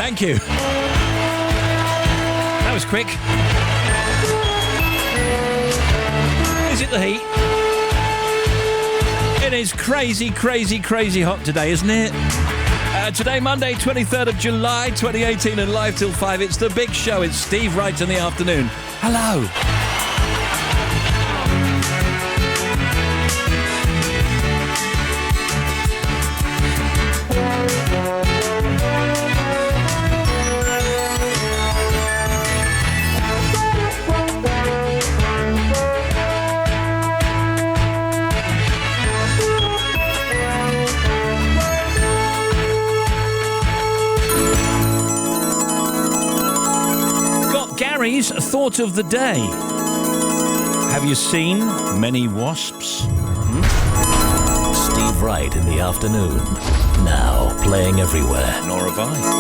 Thank you. That was quick. Is it the heat? It is crazy, crazy, crazy hot today, isn't it? Today, Monday, 23rd of July, 2018, and live till 5. It's The Big Show. It's Steve Wright in the afternoon. Hello. Gary's thought of the day. Have you seen many wasps? Steve Wright in the afternoon. Now playing everywhere. Nor have I.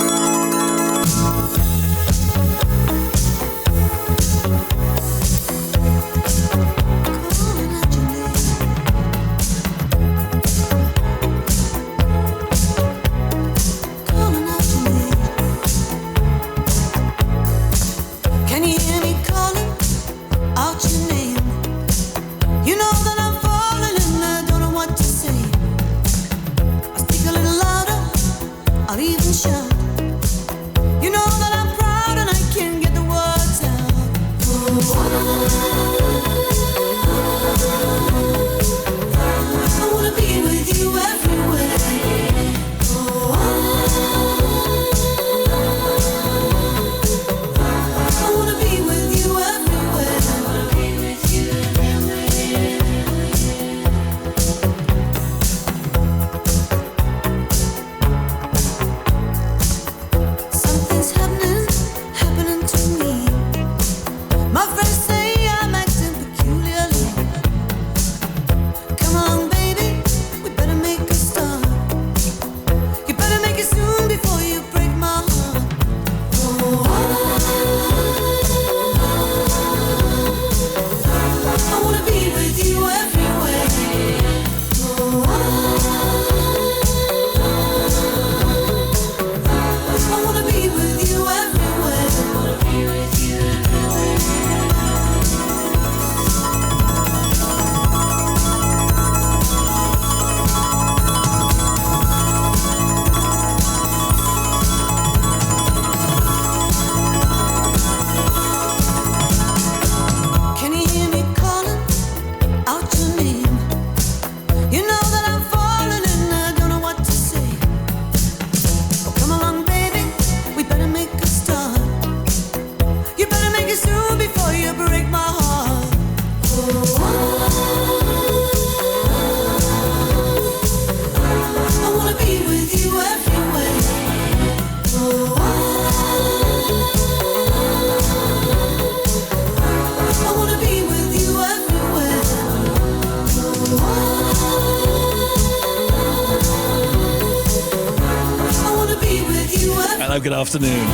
Good afternoon.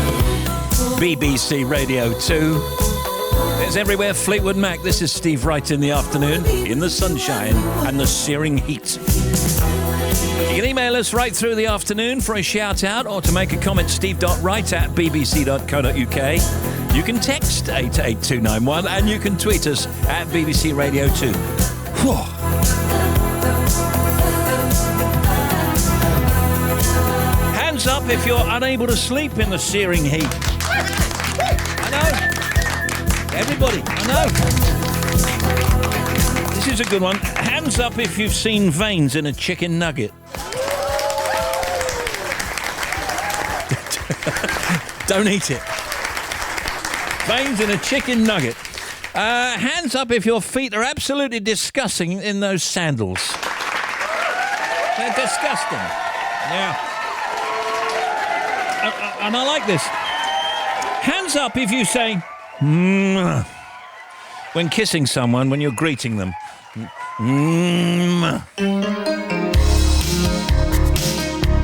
BBC Radio 2. It's everywhere Fleetwood Mac. This is Steve Wright in the afternoon, in the sunshine and the searing heat. You can email us right through the afternoon for a shout out or to make a comment, steve.wright@bbc.co.uk. You can text 88291 and you can tweet us at BBC Radio 2. Whew. Hands up if you're unable to sleep in the searing heat. I know. Everybody, I know. This is a good one. Hands up if you've seen veins in a chicken nugget. Don't eat it. Veins in a chicken nugget. Hands up if your feet are absolutely disgusting in those sandals. They're disgusting. Yeah. And I like this. Hands up if you say when kissing someone, when you're greeting them.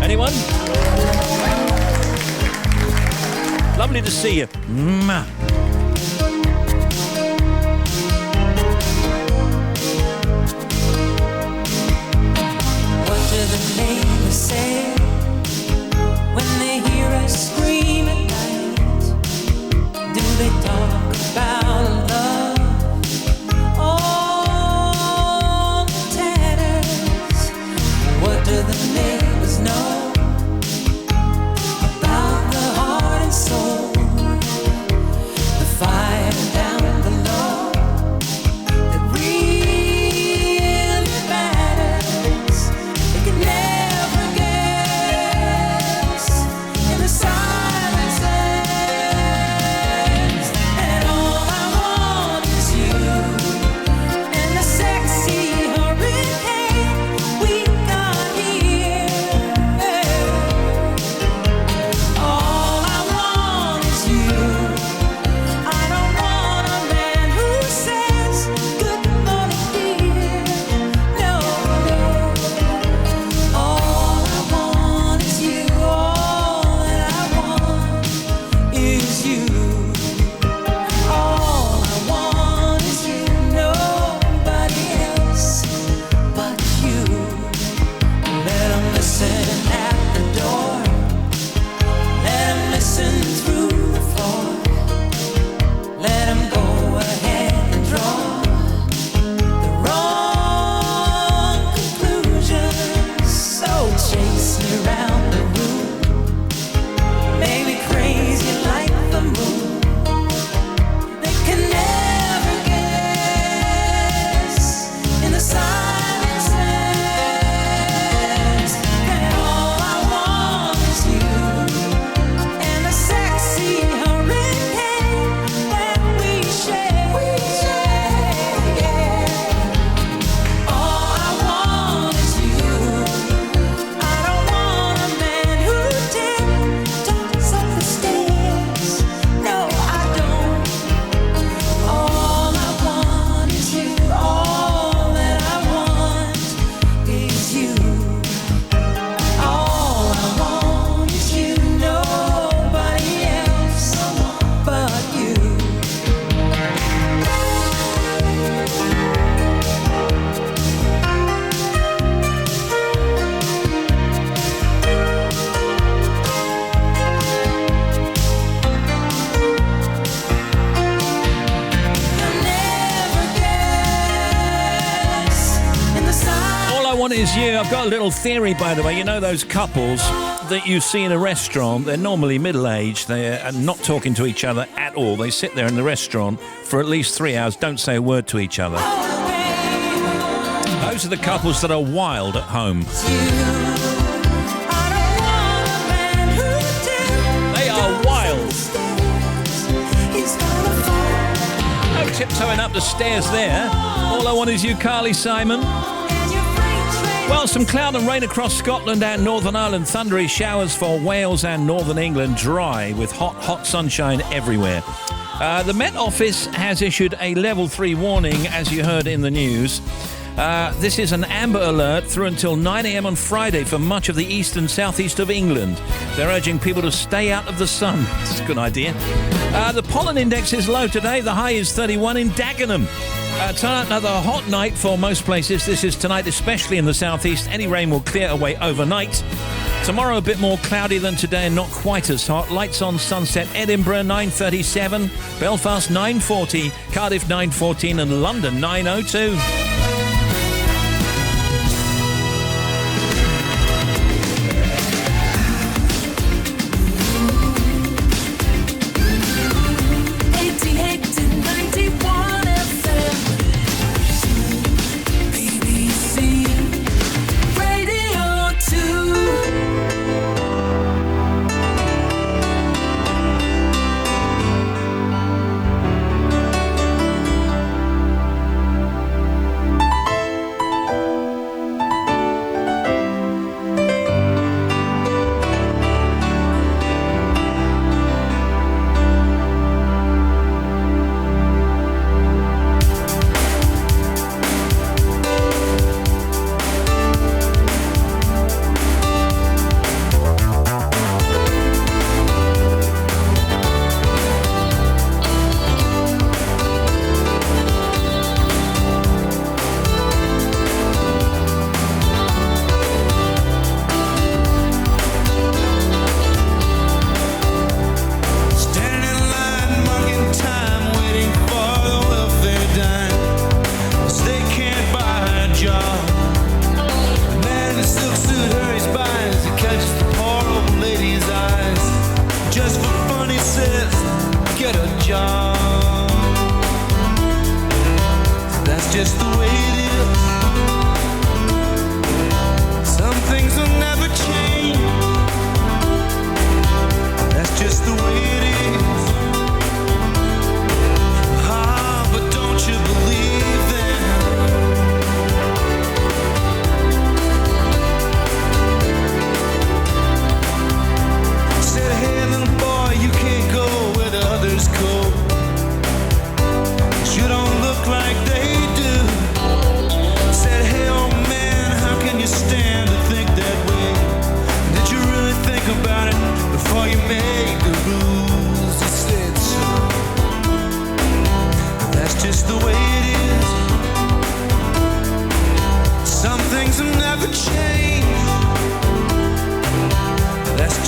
Anyone? Lovely to see you. What do the neighbors say when they hear us scream? do the neighbors know about the heart and soul? The fire down below that really matters. They can never guess in the silences. And all I want is you and the sexy hurricane we got here. All I want is you. I don't want a man who says good morning dear. No, no. All I want is you. All that I want is you. All I want is you. Nobody else but you. Let 'em listen at the door. Let 'em listen through the floor. Let 'em go ahead and draw the wrong conclusions. So chase me round the room, make me crazy like the moon. They can never guess in the silences that all I want is you and the sexy hurricane that we share. Yeah. All I want is you. I don't want a man who tiptoes up the stairs. No, I don't. All I want is you. All that I want is you. All I want is you. Nobody else but you. You'll never guess in the silence. All I want is you. I've got a little theory, by the way. You know those couples that you see in a restaurant? They're normally middle-aged. They're not talking to each other at all. They sit there in the restaurant for at least 3 hours, don't say a word to each other. Those are the couples that are wild at home. They are wild. No tiptoeing up the stairs there. All I want is you, Carly Simon. Well, some cloud and rain across Scotland and Northern Ireland. Thundery showers for Wales and Northern England. Dry with hot sunshine everywhere. The Met Office has issued a level 3 warning, as you heard in the news. This is an amber alert through until 9 a.m. on Friday for much of the east and southeast of England. They're urging people to stay out of the sun. It's a good idea. The pollen index is low today. The high is 31 in Dagenham. Tonight, another hot night for most places. This is tonight, especially in the southeast. Any rain will clear away overnight. Tomorrow, a bit more cloudy than today and not quite as hot. Lights on sunset. Edinburgh, 9:37. Belfast, 9:40. Cardiff, 9:14. And London, 9:02.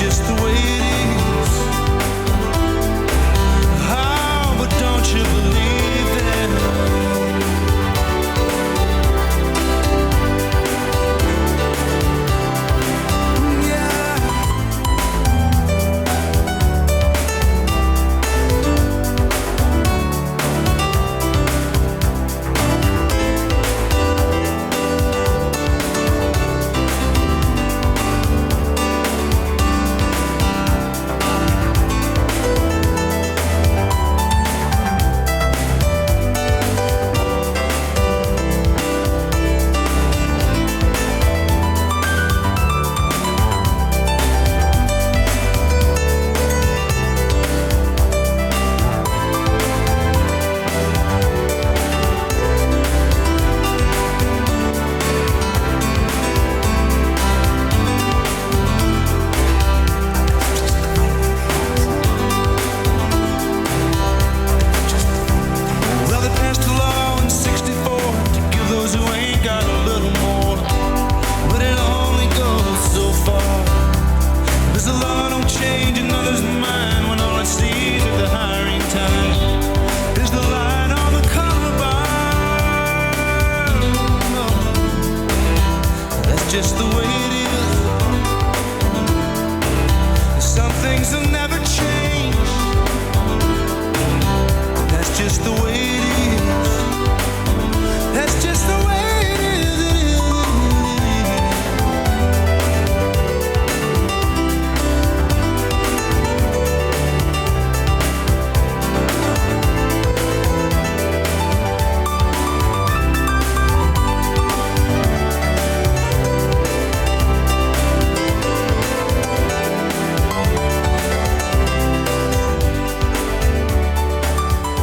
just the way it is. Oh, but don't you believe it?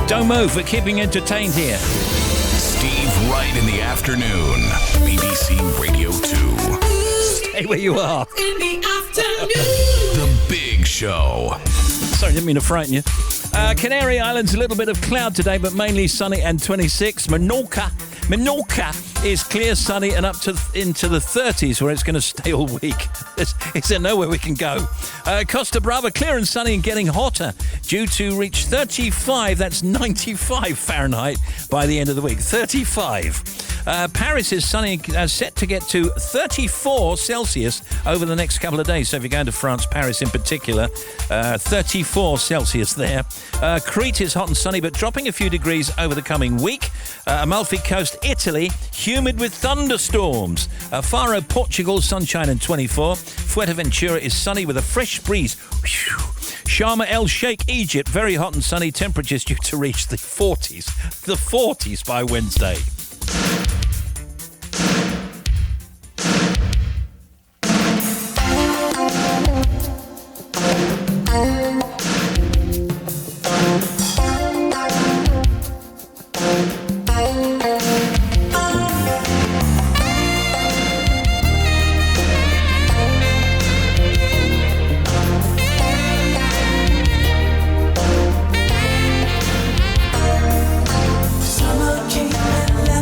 Don't move, we're keeping entertained here. Steve Wright in the afternoon. BBC Radio 2. Stay where you are. In the afternoon. The Big Show. Sorry, didn't mean to frighten you. Canary Islands, a little bit of cloud today, but mainly sunny and 26. Menorca is clear, sunny, and up to into the 30s, where it's going to stay all week. Is there nowhere we can go? Costa Brava, clear and sunny and getting hotter, due to reach 35, that's 95 Fahrenheit by the end of the week. 35. Paris is sunny, set to get to 34 Celsius over the next couple of days. So if you're going to France, Paris in particular, 34 Celsius there. Crete is hot and sunny, but dropping a few degrees over the coming week. Amalfi Coast, Italy, humid with thunderstorms. Faro, Portugal, sunshine and 24. Fuerteventura is sunny with a fresh breeze. Sharm el Sheikh, Egypt, very hot and sunny. Temperatures due to reach the 40s. The 40s by Wednesday. Summer came and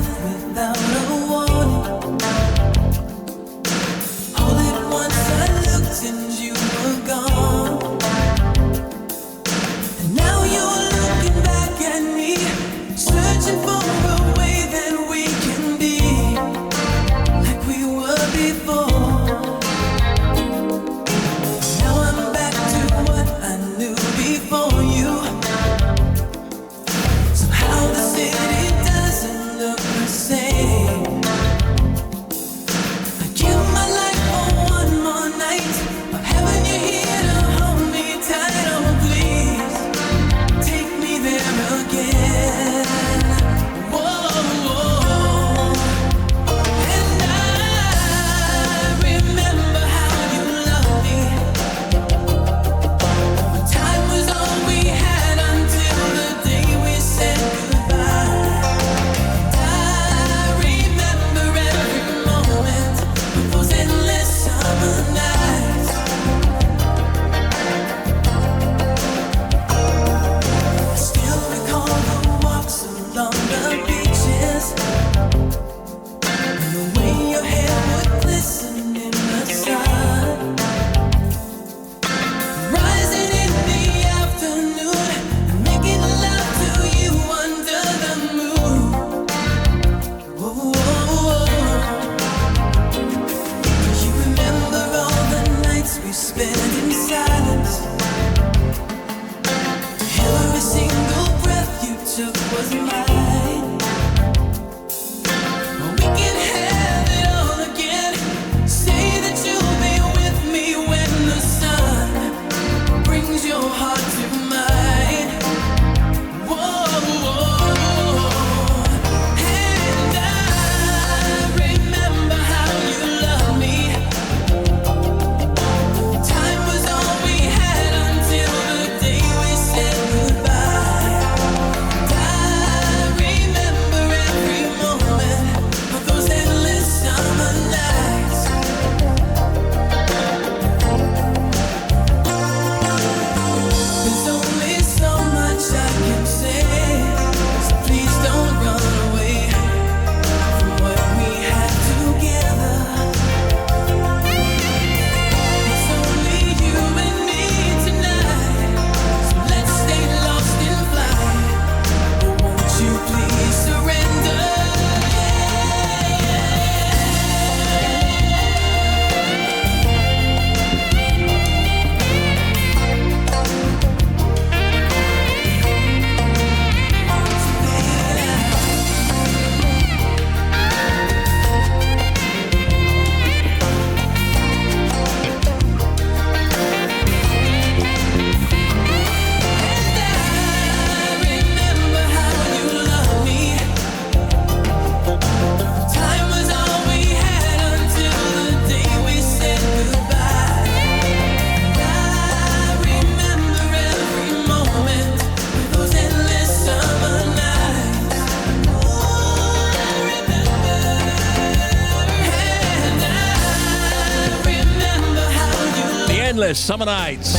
Endless Summer Nights.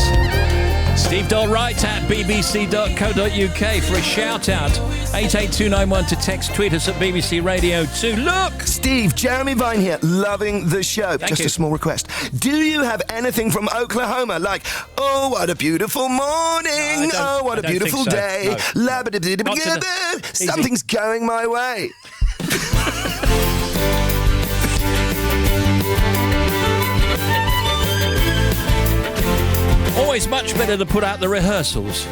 Steve Wright at bbc.co.uk for a shout out. 88291 to text, tweet us at BBC Radio 2. Look! Steve, Jeremy Vine here, loving the show. Thank Just you. a small request. Do you have anything from Oklahoma like, oh, what a beautiful morning, I oh, what a don't beautiful think so. day, No. labba-dibba-dibba-gibba, something's going my way. Always much better to put out the rehearsals.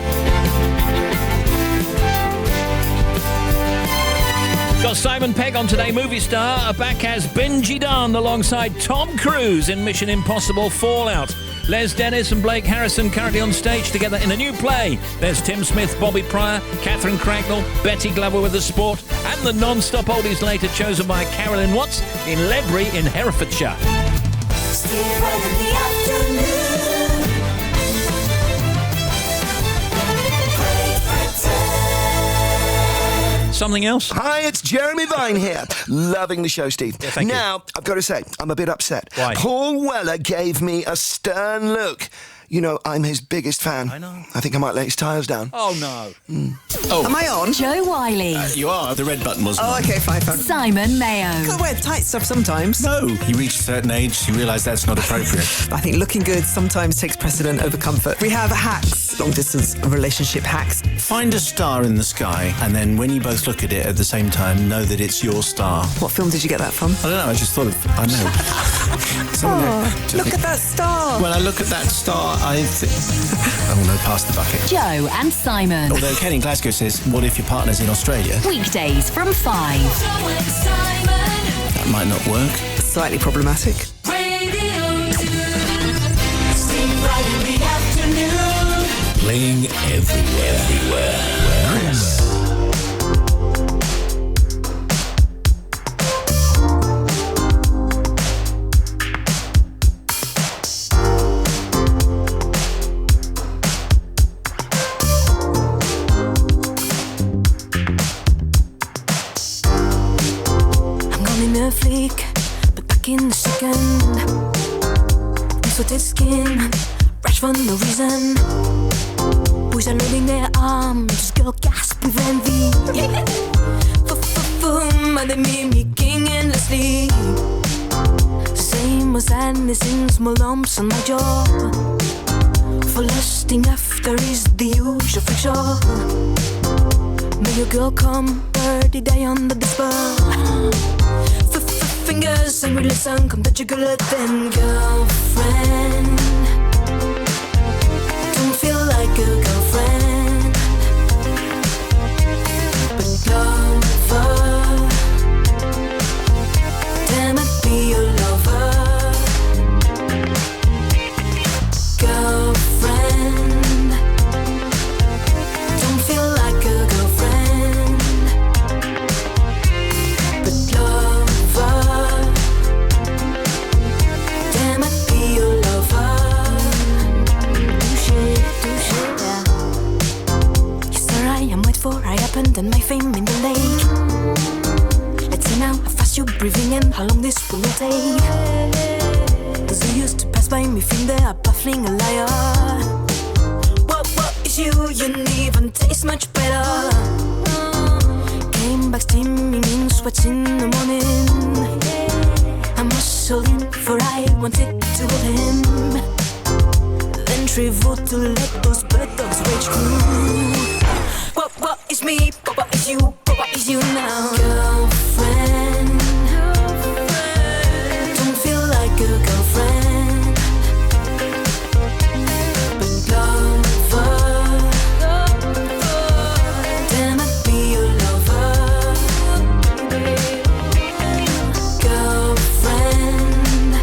Got Simon Pegg on today, movie star, back as Benji Dunn alongside Tom Cruise in Mission Impossible Fallout. Les Dennis and Blake Harrison currently on stage together in a new play. There's Tim Smith, Bobby Pryor, Catherine Cracknell, Betty Glover with the sport, and the non-stop oldies later chosen by Carolyn Watts in Ledbury in Herefordshire. Steve Wright in the afternoon. Something else? Hi, it's Jeremy Vine here. Loving the show, Steve. Yeah, thank you. Now, I've got to say, I'm a bit upset. Why? Paul Weller gave me a stern look. You know, I'm his biggest fan. I know. I think I might let his tyres down. Oh, no. Am I on? Joe Wiley. You are. The red button wasn't Oh, on. okay, fine. Simon Mayo. Gotta wear tight stuff sometimes. No. You reach a certain age, you realise that's not appropriate. I think looking good sometimes takes precedent over comfort. We have hacks, long distance relationship hacks. Find a star in the sky, and then when you both look at it at the same time, know that it's your star. What film did you get that from? I don't know, I just thought of... I know. Look at that star. When I look at that star, I think... Oh no, pass the bucket. Joe and Simon. Although Ken in Glasgow says, what if your partner's in Australia? Weekdays from 5. Joe and Simon. That might not work. Slightly problematic. Radio 2. Steve Wright in the afternoon. Playing everywhere. Chris. A flick, but back in the second. Distorted skin, rash for no reason. Boys are loading their arms, girl gasp with envy. And they mimicking endlessly. Same as sadness in small lumps on my jaw. For lusting after is the usual friction. May your girl come, birdie die under the spell. Fingers and listen, come touch your girl, then girlfriend. Don't feel like a girlfriend, but lover. Damn it, be your lover. Girlfriend. Don't feel like a girlfriend, but lover. Damn it, be your lover. Do shit, yeah. Yes, sir, I am wait for I happened and my fame in the lake. Let's see now how fast you're breathing and how long this will take. Cause you used to pass by me, think they are baffling a liar. What is you? You didn't even taste much better. Came back steaming in sweats in the morning. I muscled in for I wanted to hold him. Then traveled to let those bird dogs rage through. What is me? What is you? What is you now? Girlfriend. Don't feel like a girlfriend, but lover. Damn it, be your lover. Girlfriend.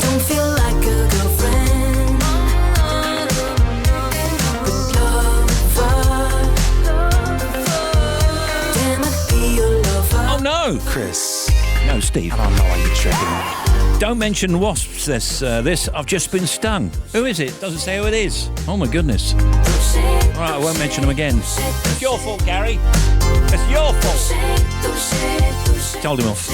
Don't feel like a girlfriend, but lover. Damn it, be your lover. Oh, no! Chris, No, Steve. I don't know why you're tricking me. Don't mention wasps this. I've just been stung. Who is it? Doesn't say who it is. Oh, my goodness. All right, I won't mention them again. It's your fault, Gary. It's your fault. Told him off.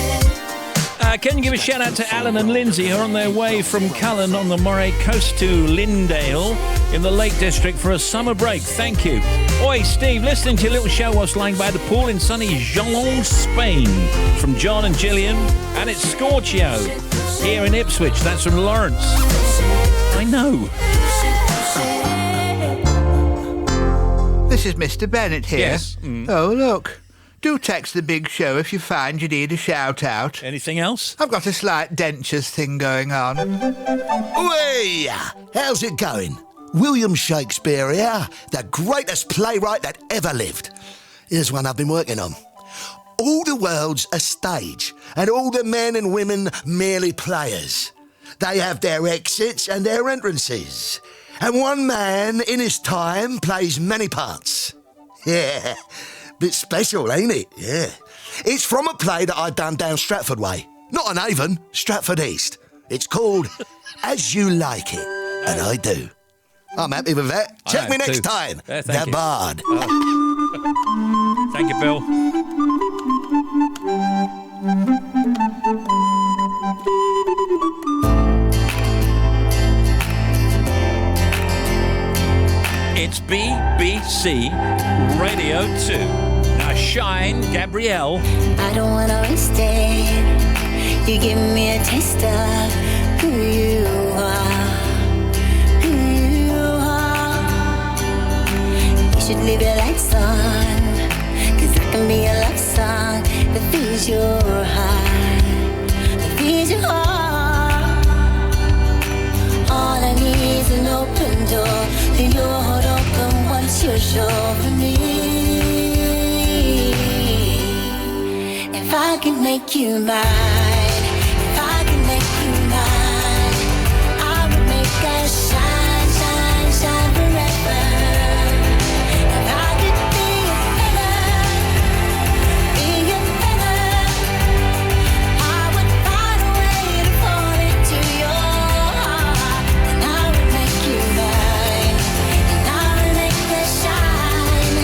Can you give a shout out to Alan and Lindsay, who are on their way from Cullen on the Moray coast to Lindale in the Lake District for a summer break. Thank you. Oi, Steve, listening to your little show whilst lying by the pool in sunny Jolon, Spain. From John and Gillian. And it's Scorchio here in Ipswich. That's from Lawrence. I know. This is Mr. Bennett here. Yes. Oh, look. Do text the big show if you find you need a shout-out. Anything else? I've got a slight dentures thing going on. Whee! How's it going? William Shakespeare here, the greatest playwright that ever lived. Here's one I've been working on. All the world's a stage, and all the men and women merely players. They have their exits and their entrances. And one man in his time plays many parts. Yeah, bit special, ain't it? Yeah. It's from a play that I done down Stratford way. Not on Avon, Stratford East. It's called As You Like It, and I do. I'm happy with that. Check me next time. The Bard. Oh. Thank you, Bill. It's BBC Radio 2. Now shine, Gabrielle. I don't wanna waste it. You give me a taste of who you are. Who you are. You should leave your lights on, 'cause I can be a love song that feeds your heart. That feeds your heart. All I need is an open door. Then you'll hold open once you're sure for me. If I can make you mine, if I can make you mine, I would make us shine, shine, shine forever. If I could be a feather, I would find a way to fall into your heart. And I would make you mine, and I would make us shine.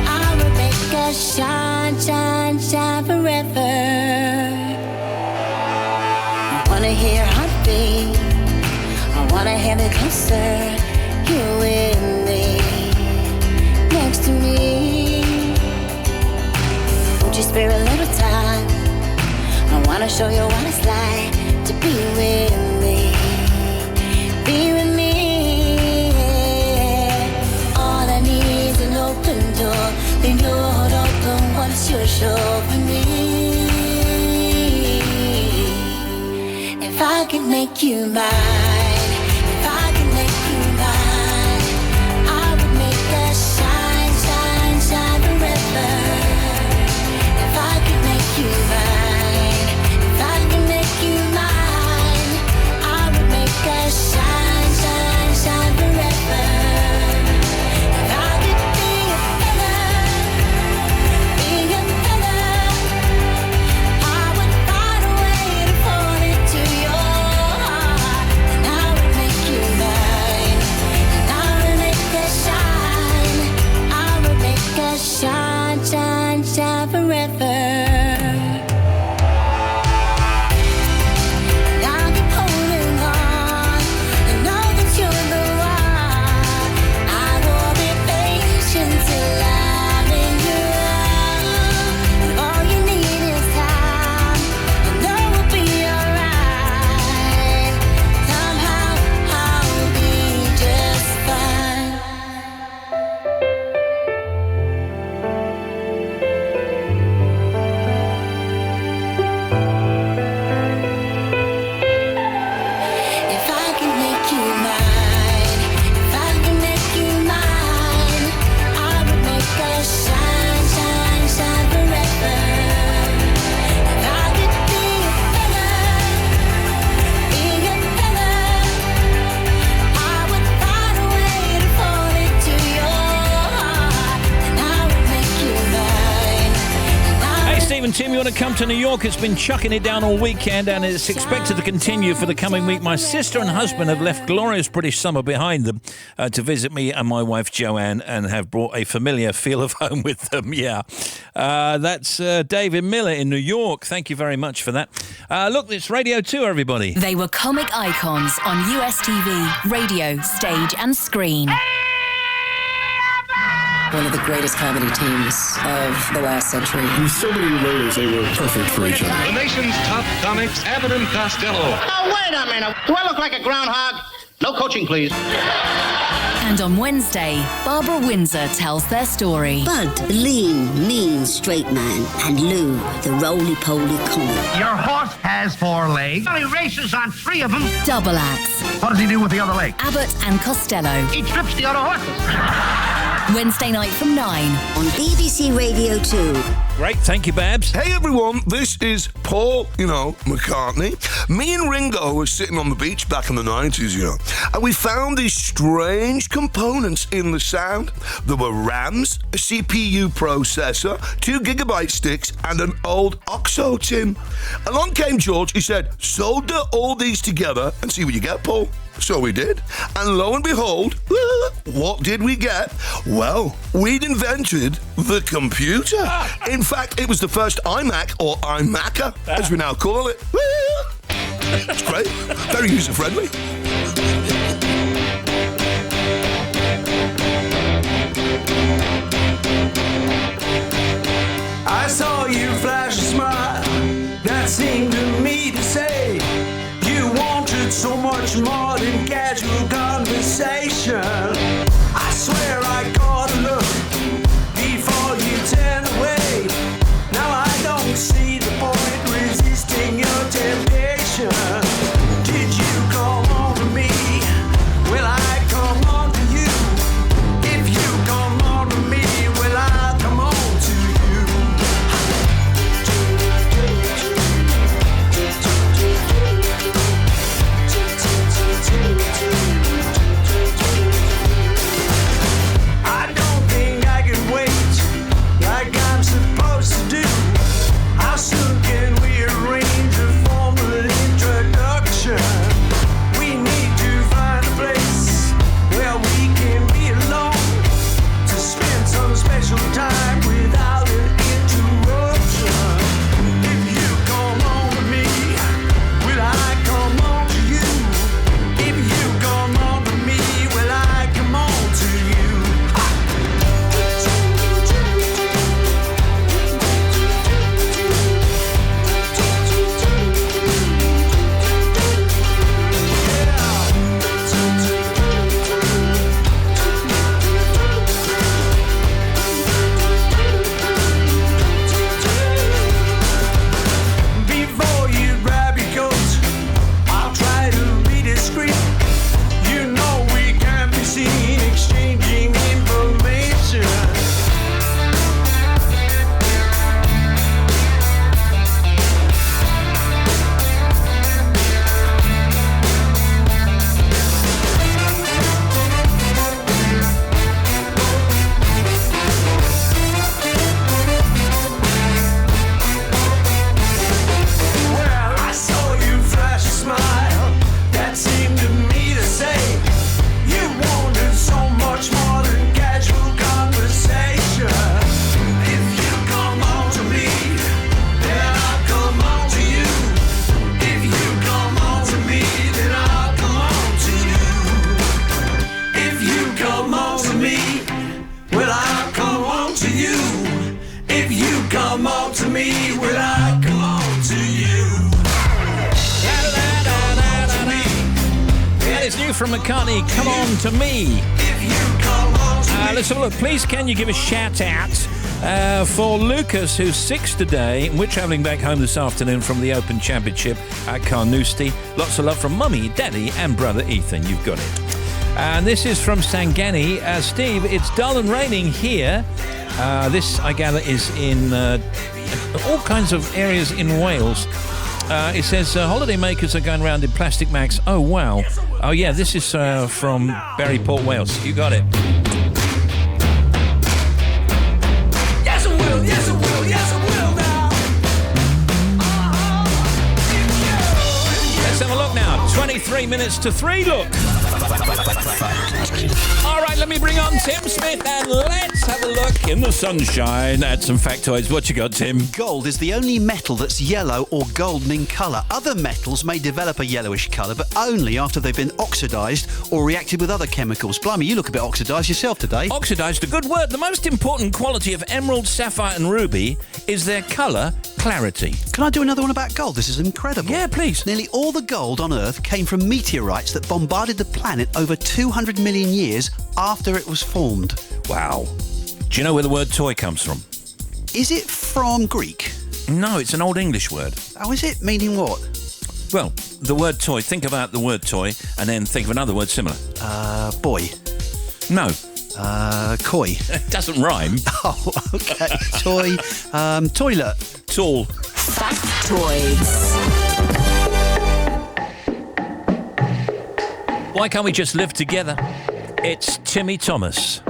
I would make us shine, shine, shine forever. I wanna hear heartbeat, I wanna have it closer. You're with me, next to me. Won't you spare a little time? I wanna show you what it's like to be with me. Be with me. All I need is an open door. Then you'll hold open once you're sure for me. If I can make you mine, if I can make you mine, I would make us shine, shine, shine forever. If I can make you mine, if I can make you mine, I would make us shine, shine, shine forever. If I could be a feather, I would find a way to fall into your heart. And Tim, you want to come to New York? It's been chucking it down all weekend and it's expected to continue for the coming week. My sister and husband have left glorious British summer behind them to visit me and my wife Joanne and have brought a familiar feel of home with them. Yeah, that's David Miller in New York. Thank you very much for that. Look, it's Radio 2, everybody. They were comic icons on US TV, radio, stage and screen. One of the greatest comedy teams of the last century. With so many layers, they were perfect for each other. The nation's top comics, Abbott and Costello. Oh, wait a minute. Do I look like a groundhog? No coaching, please. And on Wednesday, Barbara Windsor tells their story. Bud, the lean, mean, straight man, and Lou, the roly-poly comic. Your horse has 4 legs. He races on 3 of them. Double acts. What does he do with the other leg? Abbott and Costello. He trips the other horses. Wednesday night from 9 on BBC Radio 2. Great, thank you, Babs. Hey everyone, this is Paul, McCartney. Me and Ringo were sitting on the beach back in the 90s, and we found these strange components in the sound. There were RAMs, a CPU processor, 2 gigabyte sticks, and an old OXO tin. Along came George, he said, solder all these together and see what you get, Paul. So we did, and lo and behold, what did we get? Well, we'd invented the computer. In fact, it was the first iMac, or iMacker, as we now call it. It's great, very user-friendly. I saw you flash a smile that seemed to me to say you wanted so much more than casual conversation. I swear I caught a look before you turned away. Now I don't see the point resisting your temptation. Did you come on to me? Will I come on to you? If you come on to me, will I come on to you? I don't think I can wait like I'm supposed to do. How soon can we arrange a formal introduction? We need to find a place where we can be alone to spend some special time without an interruption. If you come on to me, will I come on to you? If you come on to me, will I come on to you? Before you grab your coat, I'll try to be discreet. You know we can't be seen exchanging information. Well, I saw you flash a smile that seemed to me to say you wanted so much more than casual conversation. If you come on to me, then I'll come on to you. If you come on to me, then I'll come on to you. If you come on to me, well, I'll come on to you. If you come on to me, will I come on to you? That is new from McCartney, Come On To Me. Let's have a look. Please, can you give a shout out for Lucas, who's 6 today. We're travelling back home this afternoon from the Open Championship at Carnoustie. Lots of love from Mummy, Daddy and brother Ethan. You've got it. And this is from Sangani. Steve, it's dull and raining here. This, I gather, is in all kinds of areas in Wales. It says holidaymakers are going around in plastic bags. Oh, wow. Oh, yeah, this is from Berryport, Wales. You got it. Yes, I will. Yes, I will. Yes, I will now. 23 minutes to 3, look. All right, let me bring on Tim Smith and let's have a look in the sunshine at some factoids. What you got, Tim? Gold is the only metal that's yellow or golden in colour. Other metals may develop a yellowish colour, but only after they've been oxidised or reacted with other chemicals. Blimey, you look a bit oxidised yourself today. Oxidised, a good word. The most important quality of emerald, sapphire and ruby is their colour clarity. Can I do another one about gold? This is incredible. Yeah, please. Nearly all the gold on Earth came from meteorites that bombarded the planet over 200 million years after it was formed. Wow. Do you know where the word toy comes from? Is it from Greek? No, it's an Old English word. Oh, is it? Meaning what? Well, the word toy, think about the word toy and then think of another word similar. Boy. No. Koi. It doesn't rhyme. Oh, okay. Toy. Toilet. Tall. Factoids. Why can't we just live together? It's Timmy Thomas.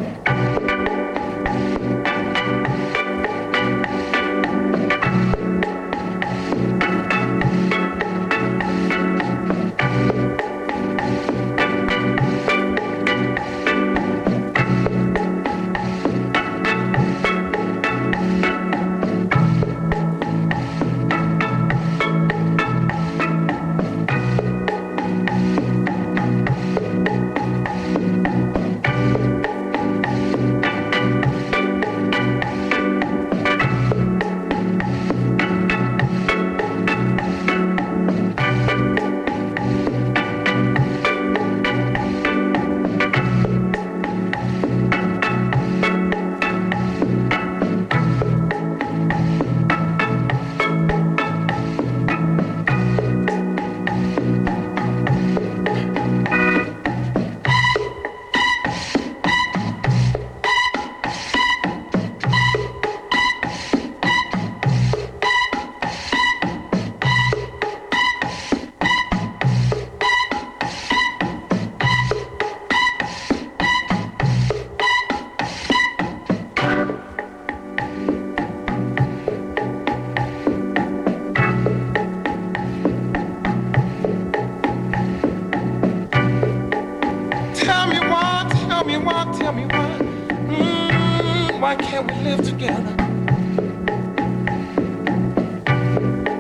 Why can't we live together?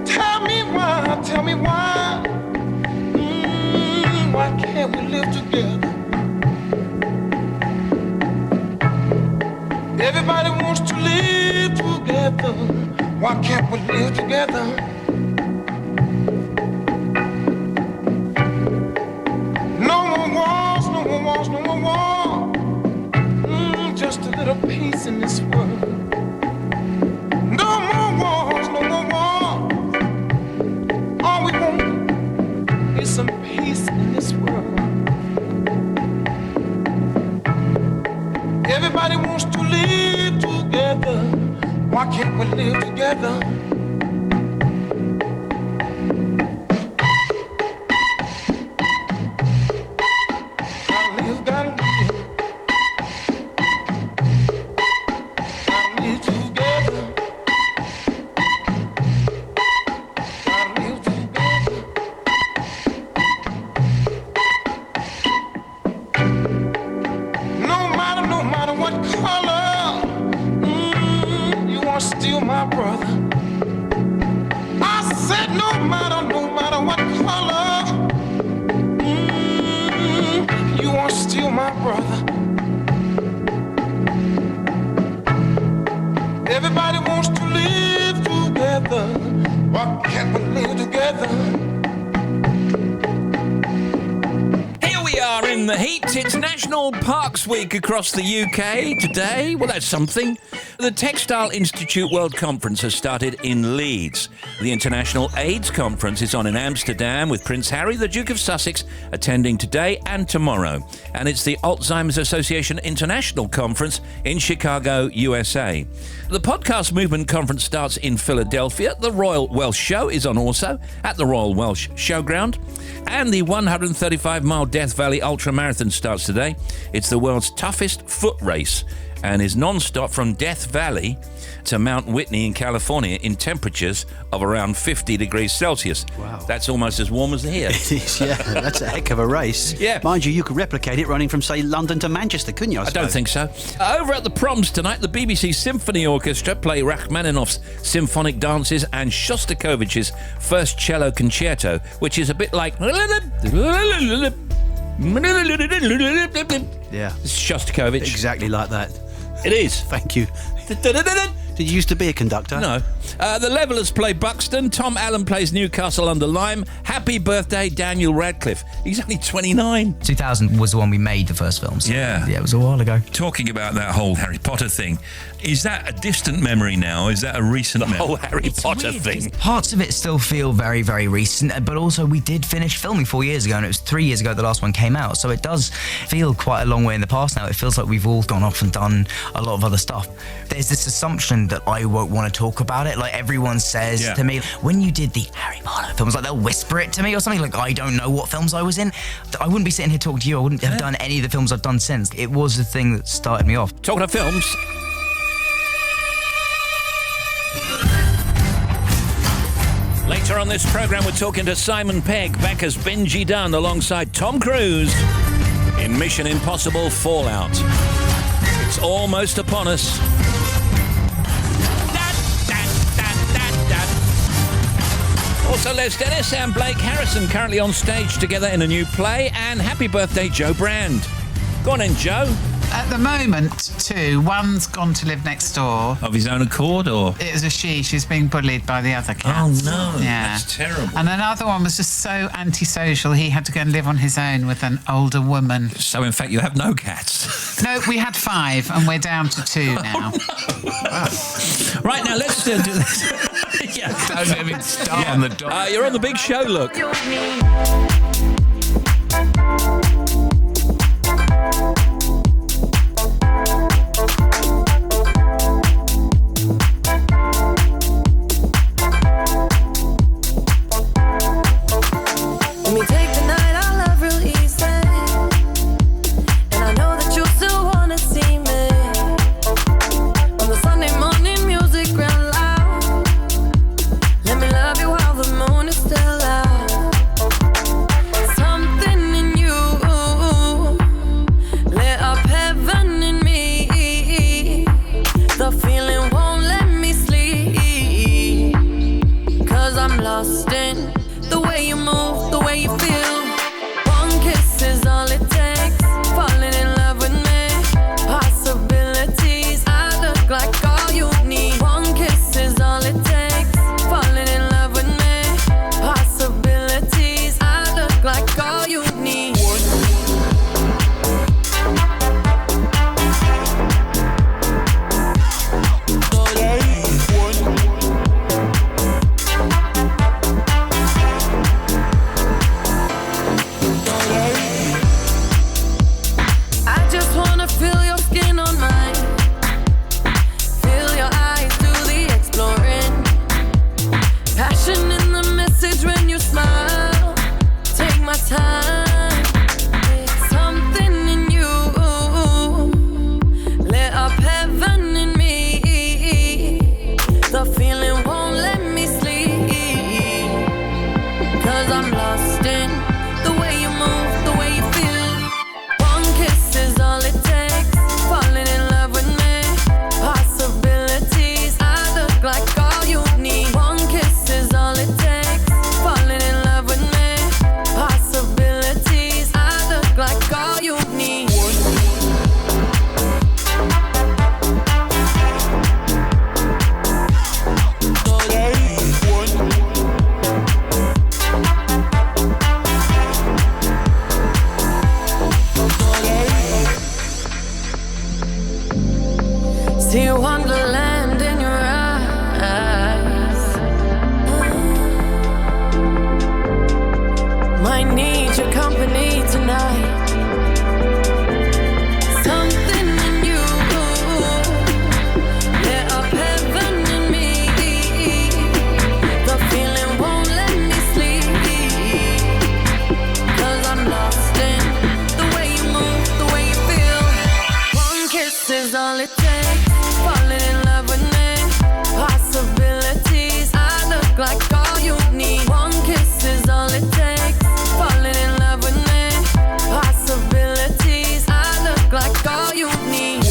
Tell me why. Why can't we live together? Everybody wants to live together. Why can't we live together? No more wars, no more wars, no more wars. Just a little peace in this world. No more wars, no more wars. All we want is some peace in this world. Everybody wants to live together. Why can't we live together? Parks Week across the UK today. Well, that's something. The Textile Institute World Conference has started in Leeds. The International AIDS Conference is on in Amsterdam with Prince Harry, the Duke of Sussex, attending today and tomorrow. And it's the Alzheimer's Association International Conference in Chicago, USA. The Podcast Movement Conference starts in Philadelphia. The Royal Welsh Show is on also at the Royal Welsh Showground. And the 135-mile Death Valley Ultramarathon starts today. It's the world's toughest foot race. and is non-stop from Death Valley to Mount Whitney in California in temperatures of around 50 degrees Celsius. Wow. That's almost as warm as here. It is, yeah. That's a heck of a race. Yeah. Mind you could replicate it running from, say, London to Manchester, couldn't you? I don't think so. Over at the Proms tonight, the BBC Symphony Orchestra play Rachmaninoff's Symphonic Dances and Shostakovich's First Cello Concerto, which is a bit like... Yeah. It's Shostakovich. Exactly like that. It is. Thank you. Did you used to be a conductor? No. The Levellers play Buxton. Tom Allen plays Newcastle under Lyme. Happy birthday, Daniel Radcliffe. He's only 29. 2000 was the one we made the first films. Yeah. Yeah, it was a while ago. Talking about that whole Harry Potter thing, is that a distant memory now? Is that a recent memory? Oh, Harry Potter weird, thing. Parts of it still feel very, very recent, but also we did finish filming 4 years ago, and it was 3 years ago the last one came out, so it does feel quite a long way in the past now. It feels like we've all gone off and done a lot of other stuff. There's this assumption that I won't want to talk about it. Like, everyone says to me, when you did the Harry Potter films, like, they'll whisper it to me or something, like, I don't know what films I was in. I wouldn't be sitting here talking to you. I wouldn't have done any of the films I've done since. It was the thing that started me off. Talking of films... Later on this programme, we're talking to Simon Pegg, back as Benji Dunn alongside Tom Cruise in Mission Impossible Fallout. It's almost upon us. Also, Les Dennis and Blake Harrison currently on stage together in a new play. And happy birthday, Joe Brand. Go on in, Joe. At the moment, two. One's gone to live next door. Of his own accord, or? It was a she. She's being bullied by the other cat. Oh, no. Yeah. That's terrible. And another one was just so antisocial, he had to go and live on his own with an older woman. So, in fact, you have no cats? No, we had 5, and we're down to 2 now. Right, now, let's do this. Don't even start on the dog. You're on the big show, look. all it takes. Falling in love with me. Possibilities. I look like all you need. One kiss is all it takes. Falling in love with me. Possibilities. I look like all you need.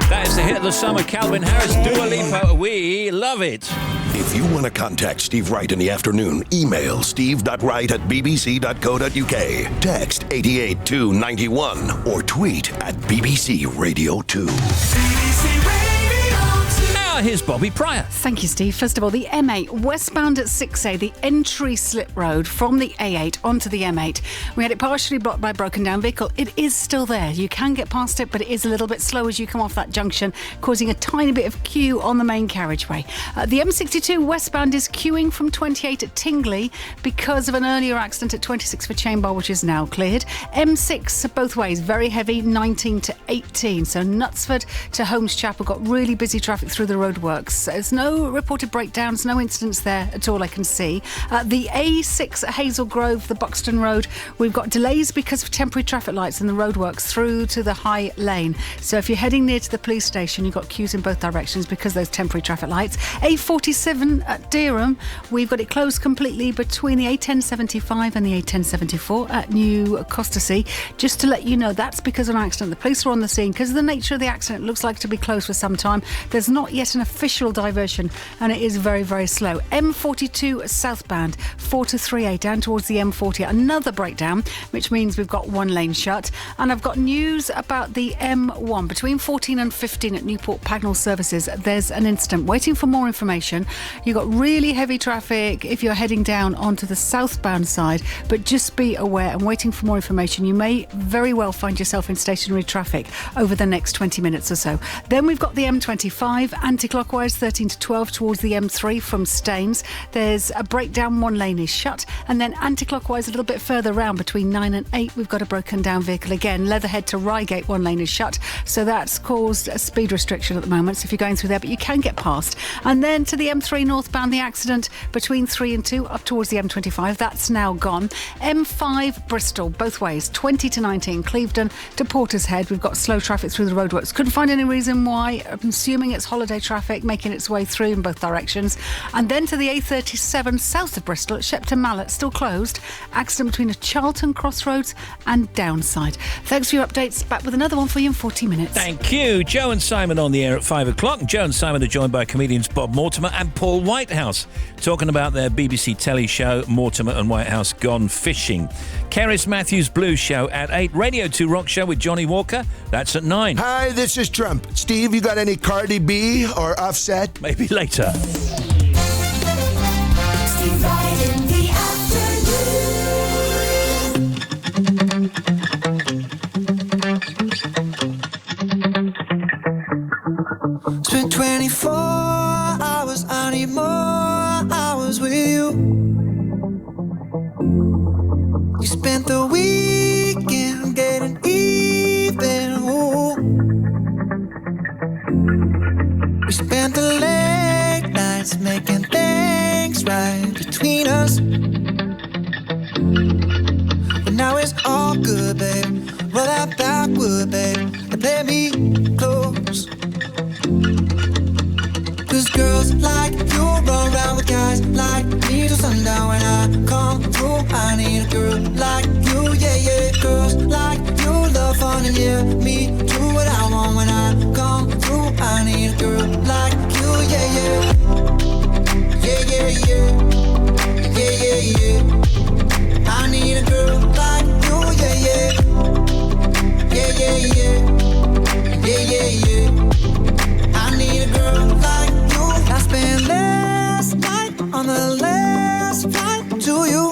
That is the hit of the summer, Calvin Harris, Dua Lipa. We love it. If you want to contact Steve Wright in the afternoon, email steve.wright@bbc.co.uk, text 88291, or tweet at BBC Radio 2. Now here's Bobby Pryor. Thank you, Steve. First of all, the M8 westbound at 6A, the entry slip road from the A8 onto the M8. We had it partially blocked by a broken down vehicle. It is still there. You can get past it, but it is a little bit slow as you come off that junction, causing a tiny bit of queue on the main carriageway. The M62 westbound is queuing from 28 at Tingley because of an earlier accident at 26 for Chainbar, which is now cleared. M6 both ways, very heavy, 19 to 18. So Knutsford to Holmes Chapel got really busy traffic through the roadworks. There's no reported breakdowns, no incidents there at all I can see. The A6 at Hazel Grove, the Buxton Road, we've got delays because of temporary traffic lights and the roadworks through to the High Lane. So if you're heading near to the police station, you've got queues in both directions because of those temporary traffic lights. A47 at Dereham, we've got it closed completely between the A1075 and the A1074 at New Costasea. Just to let you know, that's because of an accident. The police are on the scene. Because of the nature of the accident, it looks like to be closed for some time. There's not yet an official diversion, and it is very, very slow. M42 southbound, 4 to 3A, down towards the M40. Another breakdown, which means we've got one lane shut. And I've got news about the M1 between 14 and 15 at Newport Pagnell Services. There's an incident. Waiting for more information. You've got really heavy traffic if you're heading down onto the southbound side, but just be aware and waiting for more information. You may very well find yourself in stationary traffic over the next 20 minutes or so. Then we've got the M25 anti-clockwise 13 to 12 towards the M3 from Staines. There's a breakdown, one lane is shut, and then anti-clockwise a little bit further round between 9 and 8 we've got a broken down vehicle again. Leatherhead to Reigate, one lane is shut, so that's caused a speed restriction at the moment, so if you're going through there, but you can get past. And then to the M3 northbound, the accident between 3 and 2 up towards the M25, that's now gone. M5 Bristol, both ways, 20 to 19 Clevedon to Portishead. We've got slow traffic through the roadworks. Couldn't find any reason why. I'm assuming it's holiday traffic making its way through in both directions. And then to the A37 south of Bristol at Shepton Mallet, still closed. Accident between a Charlton Crossroads and Downside. Thanks for your updates. Back with another one for you in 40 minutes. Thank you. Joe and Simon on the air at 5 o'clock. Joe and Simon are joined by comedians Bob Mortimer and Paul Whitehouse, talking about their BBC telly show Mortimer and Whitehouse Gone Fishing. Keris Matthews Blues Show at 8. Radio 2 Rock Show with Johnny Walker. That's at 9. Hi, this is Trump. Steve, you got any Cardi B or Offset? Maybe later. Steve Wright in the afternoon. Spent 24 hours, I need more hours with you. You spent the weekend getting even. Ooh. We spent the late nights making things right between us. But now it's all good, babe. Roll that backward, babe, and play me close. Cause girls like you run around with guys like me till sundown. When I come through, I need a girl like you, yeah, yeah. Girls like you love fun and yeah, me do what I want. When I come through, I need a girl like you, yeah, yeah. Yeah, yeah, yeah. Yeah, yeah, yeah. I need a girl like you, yeah, yeah. Yeah, yeah, yeah. Yeah, yeah, yeah. I need a girl like you. I spent last night on the last flight to you.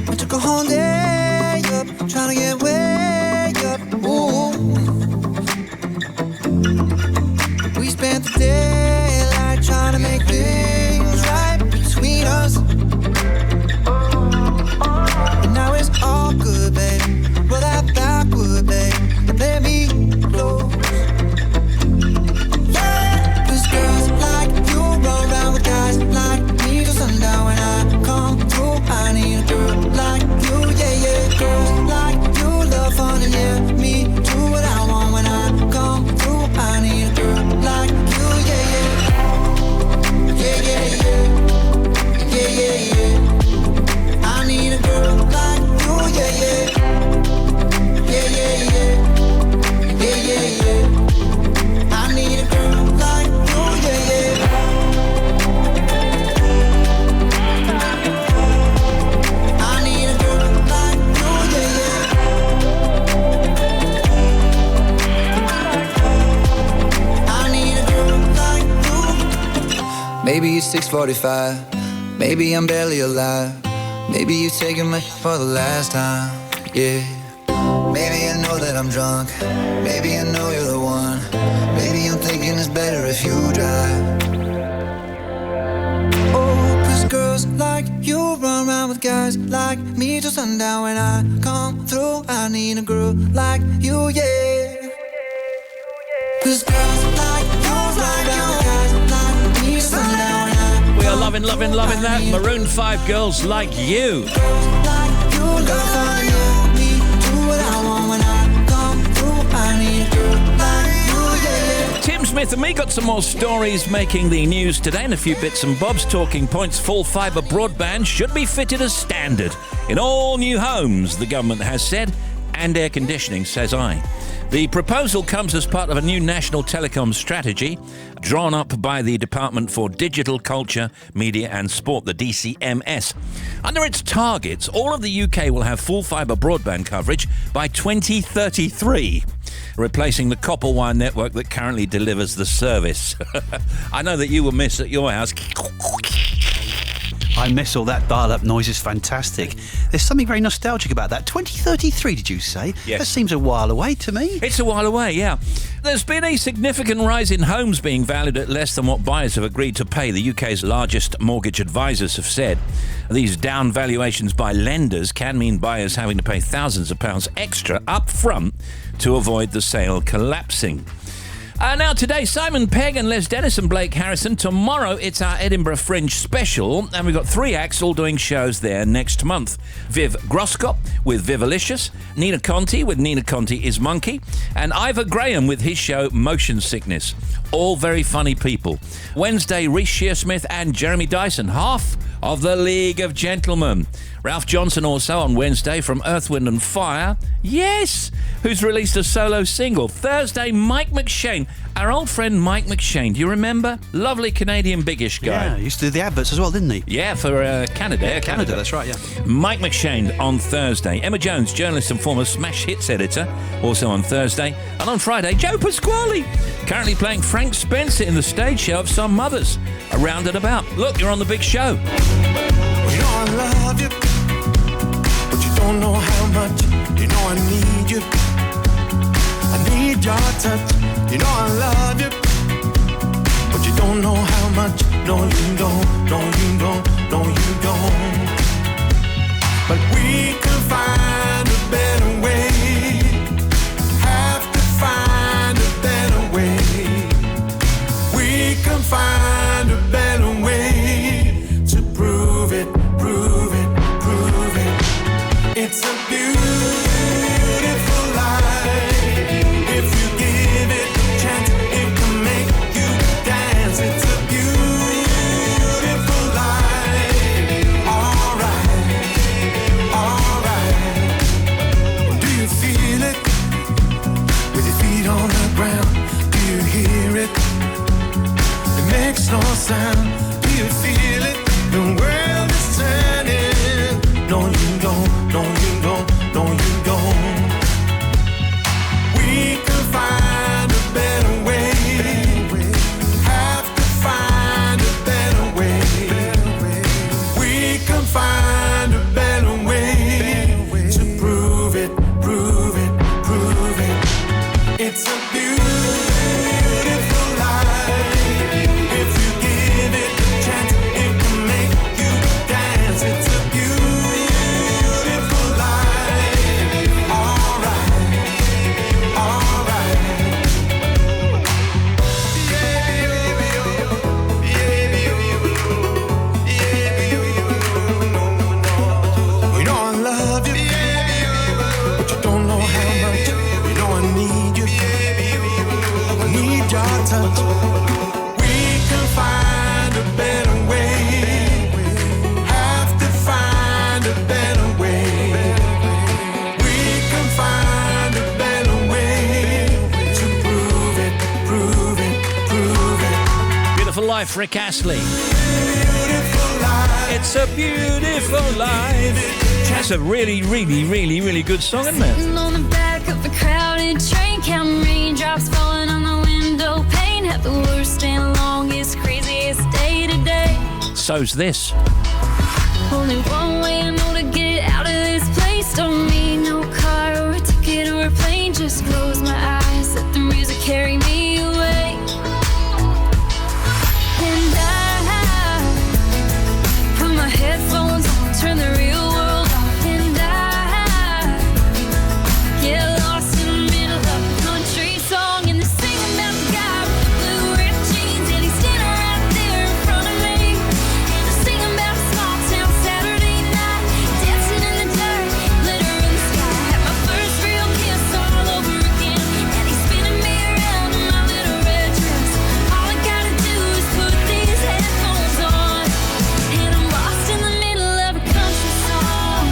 I took a whole day up trying to get Maybe it's 6:45. Maybe I'm barely alive. Maybe you're taking my for the last time. Yeah. Maybe I know that I'm drunk. Maybe I know you're the one. Maybe I'm thinking it's better if you drive. Oh, 'cause girls like you run around with guys like me till sundown. When I come through, I need a girl like you, yeah. 'Cause girls like you run around with guys like me till sundown. We are loving that. Maroon 5 Girls Like You. Tim Smith and me got some more stories making the news today and a few bits and bobs. Talking points: full fibre broadband should be fitted as standard in all new homes, the government has said, and air conditioning, says I. The proposal comes as part of a new national telecom strategy drawn up by the Department for Digital Culture, Media and Sport, the DCMS. Under its targets, all of the UK will have full fibre broadband coverage by 2033, replacing the copper wire network that currently delivers the service. I know that you will miss at your house. I miss all that dial-up noise. Is fantastic. There's something very nostalgic about that. 2033, did you say? Yes. That seems a while away to me. It's a while away, yeah. There's been a significant rise in homes being valued at less than what buyers have agreed to pay, the UK's largest mortgage advisors have said. These down valuations by lenders can mean buyers having to pay thousands of pounds extra up front to avoid the sale collapsing. Now today, Simon Pegg and Les Dennis and Blake Harrison. Tomorrow, it's our Edinburgh Fringe special, and we've got 3 acts all doing shows there next month. Viv Groskop with Vivalicious, Nina Conti with Nina Conti is Monkey, and Ivor Graham with his show Motion Sickness. All very funny people. Wednesday, Reece Shearsmith and Jeremy Dyson, half of the League of Gentlemen. Ralph Johnson also on Wednesday from Earth, Wind and Fire. Yes! Who's released a solo single. Thursday, Mike McShane. Our old friend Mike McShane. Do you remember? Lovely Canadian biggish guy. Yeah, he used to do the adverts as well, didn't he? Yeah, for Canada. Canada, that's right, yeah. Mike McShane on Thursday. Emma Jones, journalist and former Smash Hits editor, also on Thursday. And on Friday, Joe Pasquale, currently playing Frank Spencer in the stage show of Some Mothers. Around and about. Look, you're on the big show. You know I love you, but you don't know how much. You know I need you. I need your touch. You know I love you, but you don't know how much. No, you don't. No, you don't. No, you don't. But we can find a better way. Have to find a better way. We can find a better way to prove it, prove it, prove it. It's a beautiful life. If you give it a chance, it can make you dance. It's a beautiful life. Alright, alright. Do you feel it? With your feet on the ground, do you hear it? It makes no sound. Do you feel it? The world is turning. No, you don't. No, you don't. No, you don't. We can find a better way. Have to find a better way. We can find a better way to prove it, prove it, prove it. It's a beautiful life. If you give it a chance, it can make you dance. It's a beautiful life. Alright, alright. You know I love you, but you don't know how much. You know I need you. I need your touch. We can find a better way. Have to find a better way. We can find a better way to prove it, prove it, prove it. Beautiful Life, Rick Astley. It's a beautiful life. That's a really, really, really, really good song, isn't it? Sitting on the back of a crowded train, counting raindrops falling on the window pane. Had the worst and longest, craziest day today. so's this. Only one way I know to get out of this place. Don't need no car or a ticket or a plane. Just close my eyes, let the music carry me away. And I put my headphones on, turn the real world off, and I get lost in the middle of a country song. And they're singing about the guy with the blue ripped jeans, and he's standing right there in front of me. And they're singing about a small town Saturday night, dancing in the dirt, glitter in the sky. Had my first real kiss all over again, and he's spinning me around in my little red dress. All I gotta do is put these headphones on, and I'm lost in the middle of a country song.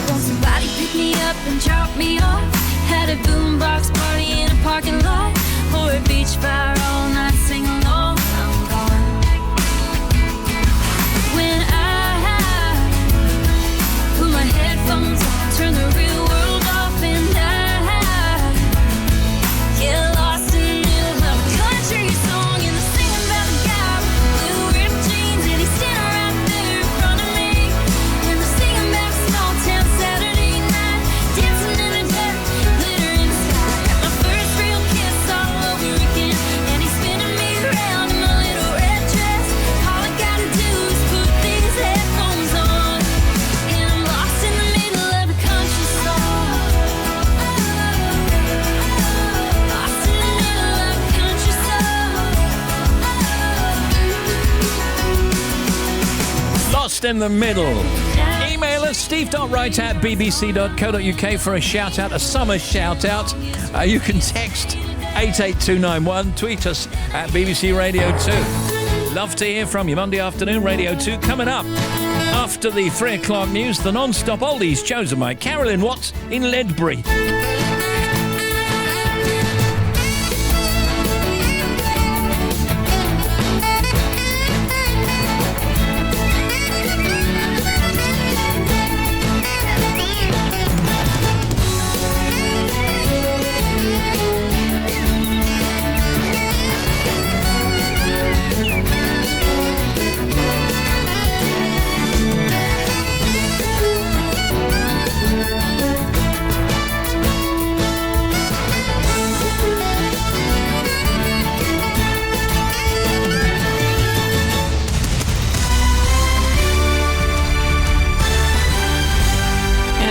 Won't somebody pick me up and drop me off? Had a boombox party in a parking lot, or a beach fire all night, sing along. I'm gone. When I put my headphones on, turn the real world off, and I get lost in the middle of a country song. And they're singing about the guy with the blue ripped jeans, and he's standing right there in front of me. And they're singing about a small town Saturday night, dancing in the dirt, glitter in the sky. Had my first real kiss all over again, and he's spinning me around in my little red dress. All I gotta do is put these headphones on, and I'm lost in the middle of a country song. Lost in the middle of a country song. Lost in the middle. Email us, steve.wright@bbc.co.uk for a shout out, a summer shout out. You can text 88291, tweet us at BBC Radio 2. Love to hear from you. Monday afternoon, Radio 2 coming up. After the 3 o'clock news, the non-stop oldies chosen by Carolyn Watts in Ledbury.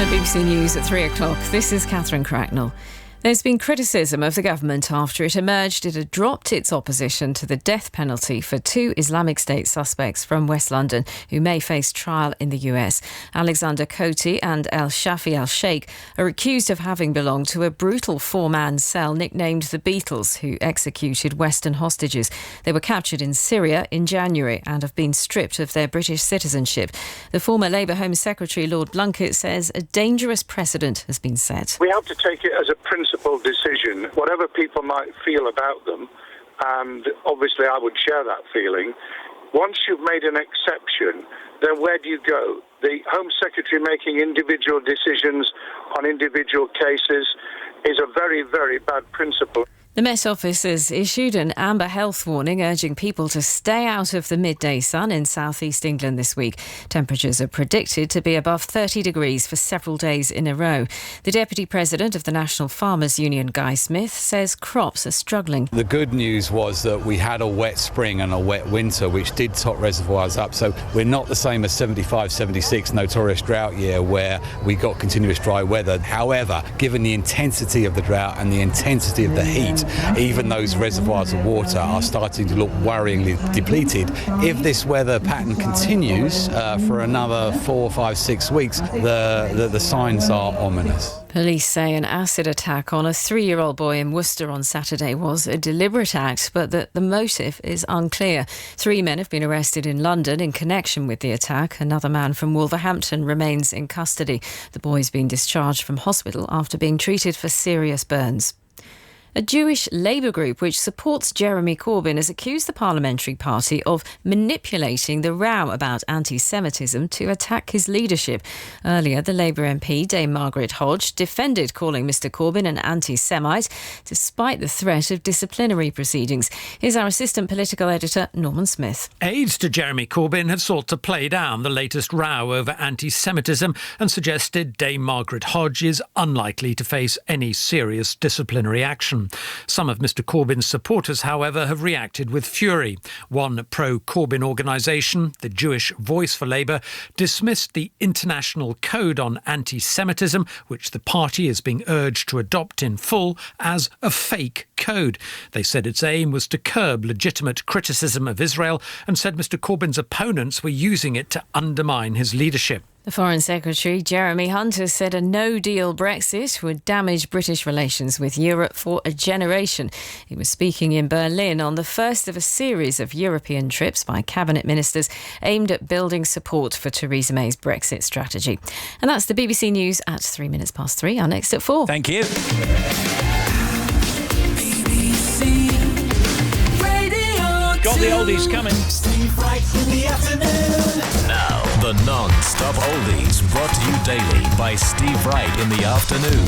BBC News at 3 o'clock. This is Catherine Cracknell. There's been criticism of the government after it emerged it had dropped its opposition to the death penalty for 2 Islamic State suspects from West London who may face trial in the US. Alexander Coty and El Shafi al-Sheikh are accused of having belonged to a brutal 4-man cell nicknamed the Beatles, who executed Western hostages. They were captured in Syria in January and have been stripped of their British citizenship. The former Labour Home Secretary Lord Blunkett says a dangerous precedent has been set. We have to take it as a principle decision, whatever people might feel about them, and obviously I would share that feeling. Once you've made an exception, then where do you go? The Home Secretary making individual decisions on individual cases is a very, very bad principle. The Met Office has issued an amber health warning urging people to stay out of the midday sun in southeast England this week. Temperatures are predicted to be above 30 degrees for several days in a row. The Deputy President of the National Farmers Union, Guy Smith, says crops are struggling. The good news was that we had a wet spring and a wet winter, which did top reservoirs up. So we're not the same as 75, 76 notorious drought year where we got continuous dry weather. However, given the intensity of the drought and the intensity of the heat, even those reservoirs of water are starting to look worryingly depleted. If this weather pattern continues for another 4, 5, 6 weeks, the signs are ominous. Police say an acid attack on a 3-year-old boy in Worcester on Saturday was a deliberate act, but that the motive is unclear. 3 men have been arrested in London in connection with the attack. Another man from Wolverhampton remains in custody. The boy's been discharged from hospital after being treated for serious burns. A Jewish Labour group which supports Jeremy Corbyn has accused the parliamentary party of manipulating the row about anti-Semitism to attack his leadership. Earlier, the Labour MP, Dame Margaret Hodge, defended calling Mr Corbyn an anti-Semite despite the threat of disciplinary proceedings. Here's our assistant political editor, Norman Smith. Aides to Jeremy Corbyn had sought to play down the latest row over anti-Semitism and suggested Dame Margaret Hodge is unlikely to face any serious disciplinary action. Some of Mr Corbyn's supporters, however, have reacted with fury. One pro-Corbyn organisation, the Jewish Voice for Labour, dismissed the International Code on Anti-Semitism, which the party is being urged to adopt in full, as a fake code. They said its aim was to curb legitimate criticism of Israel and said Mr Corbyn's opponents were using it to undermine his leadership. The Foreign Secretary, Jeremy Hunt, has said a no-deal Brexit would damage British relations with Europe for a generation. He was speaking in Berlin on the first of a series of European trips by cabinet ministers aimed at building support for Theresa May's Brexit strategy. And that's the BBC News at 3:03. Our next at 4. Thank you. Got the oldies coming. Steve Wright in the afternoon. Now, the non-stop oldies brought to you daily by Steve Wright in the afternoon.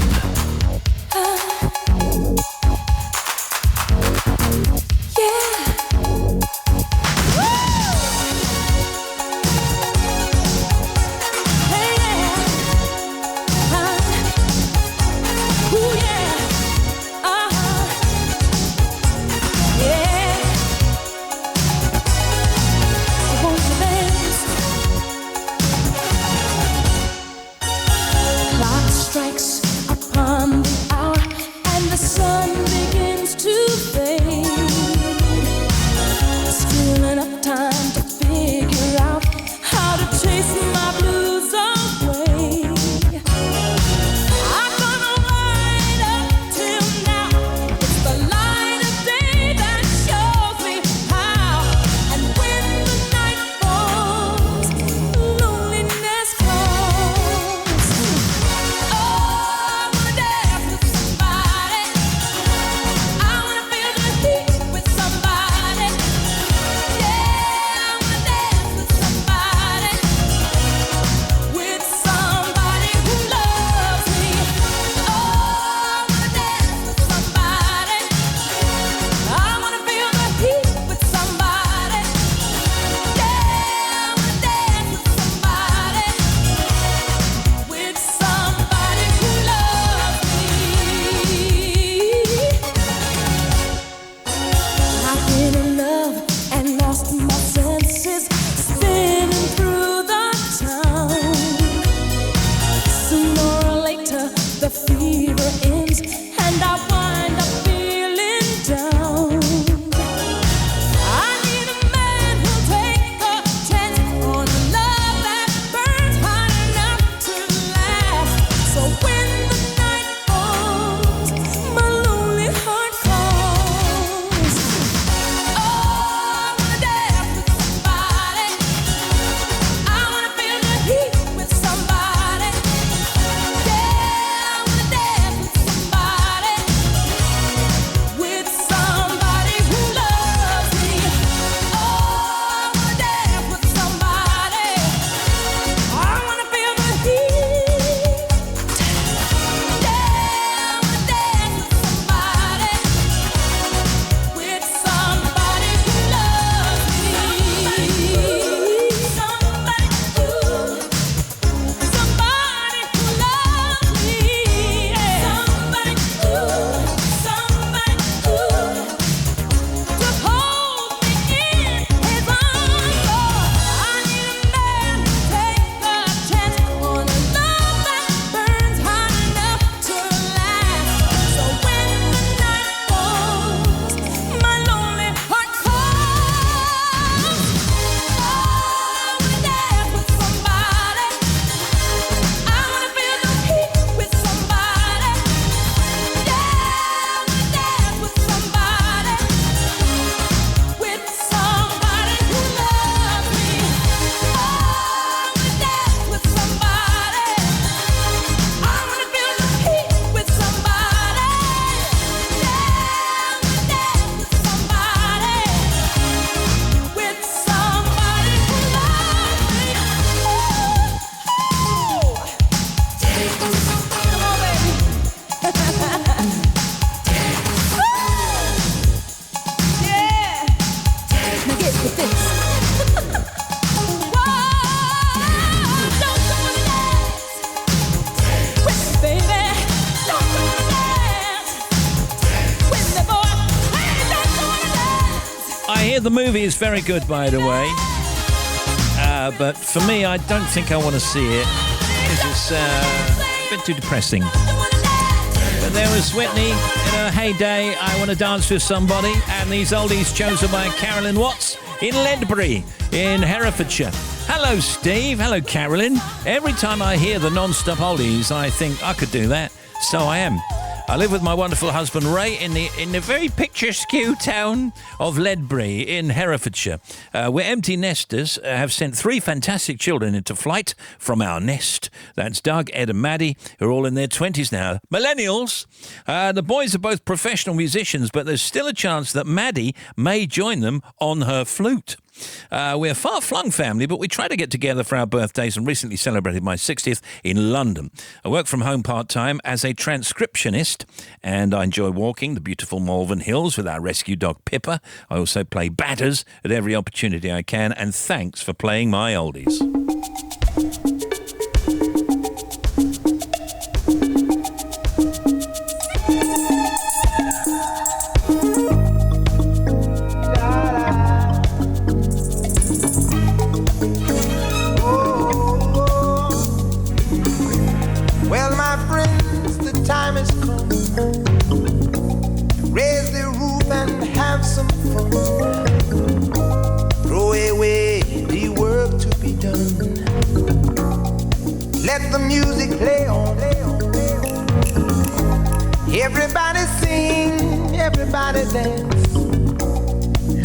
Strikes upon the hour and the sun begins to fade. Still enough time to figure out how to chase my blues away. I've gone right up till now. It's the light of day that shows me how. And when the night falls, loneliness calls. The fever ends and I wind up feeling down. I need a man who'll take a chance on a love that burns hot enough to last. So when the night falls, my lonely heart calls. Oh, I wanna dance with somebody. hear the movie is very good, by the way. But for me, I don't think I want to see it because it's a bit too depressing. But there was Whitney in her heyday, I Want to Dance with Somebody, and these oldies chosen by Carolyn Watts in Ledbury in Herefordshire. Hello, Steve. Hello, Carolyn. Every time I hear the non-stop oldies, I think I could do that. So I am. I live with my wonderful husband Ray in the very picturesque town of Ledbury in Herefordshire. We're empty nesters, have sent 3 fantastic children into flight from our nest. That's Doug, Ed and Maddie, who are all in their 20s now. Millennials. The boys are both professional musicians, but there's still a chance that Maddie may join them on her flute. We're a far-flung family, but we try to get together for our birthdays and recently celebrated my 60th in London. I work from home part-time as a transcriptionist, and I enjoy walking the beautiful Malvern Hills with our rescue dog Pippa. I also play batters at every opportunity I can, and thanks for playing my oldies. Well, my friends, the time has come. Raise the roof and have some fun. Throw away the work to be done. Let the music play on. Everybody sing, everybody dance.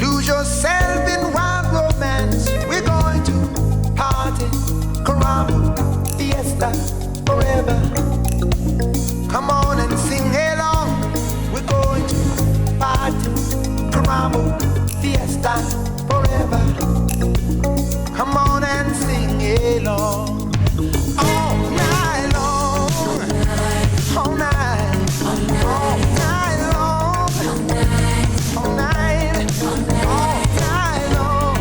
Lose yourself in wild romance. We're going to party, caramba, fiesta. Forever. Come on and sing along. We're going to party, caramba, fiesta, forever. Come on and sing along. All night long. All night. All night long. All night. All night long.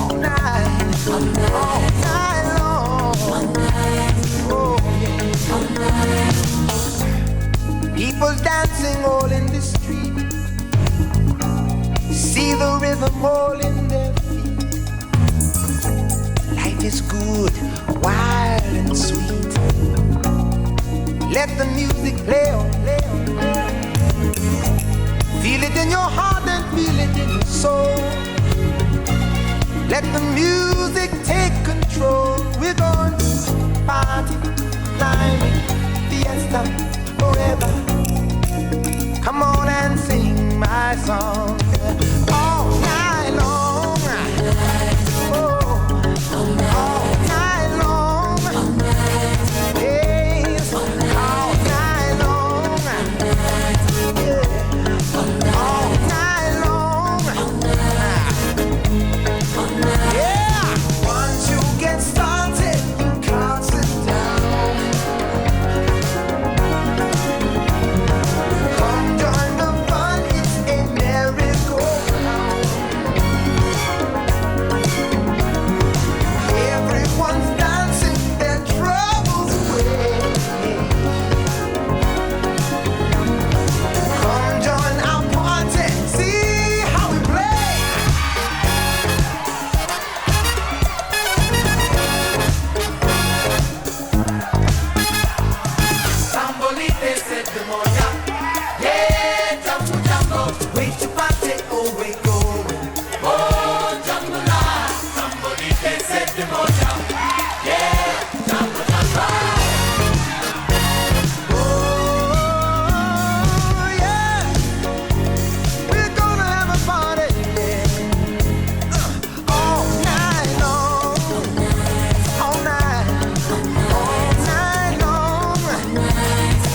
All night. All night long. People dancing all in the street. See the rhythm all in their feet. Life is good, wild and sweet. Let the music play on. Feel it in your heart and feel it in your soul. Let the music take control. We're going to party, climbing, fiesta, forever. Come on and sing my song all night long. Oh, all night long. Yes, all night long. Yeah, all night long. Yeah, once you get started, you can't sit down. Come join the fun, it's a merry-go-round. Everyone's dancing their troubles away. Come join our party, see how we play. Sambolite set the moja. Yeah, jumbo jumbo. Wait to party, oh we going. Oh, jumbo la. Sambolite set the moja. Yeah, jumbo jumbo. Oh, yeah. We're gonna have a party, yeah. All night long. All night. All night long.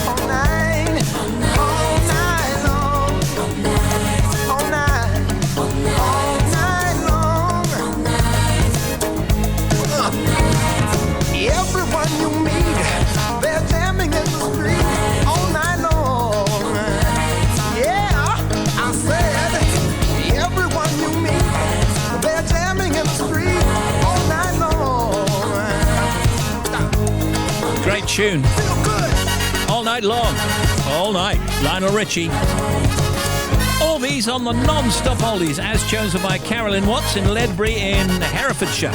All night. All night long. All night. All night long. Everyone you meet, they're jamming in the street all night long. Yeah, I said, everyone you meet, they're jamming in the street all night long. Great tune. All night long. All night. Lionel Richie. All Stormies on the non-stop oldies, as chosen by Carolyn Watts in Ledbury in Herefordshire.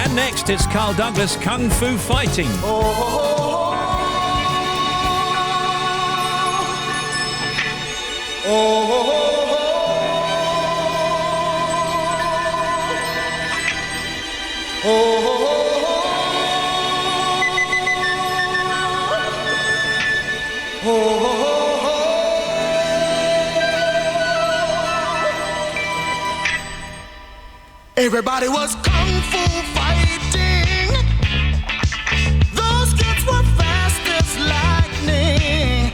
And next, it's Carl Douglas, Kung Fu Fighting. Everybody was kung fu fighting. Those kids were fast as lightning.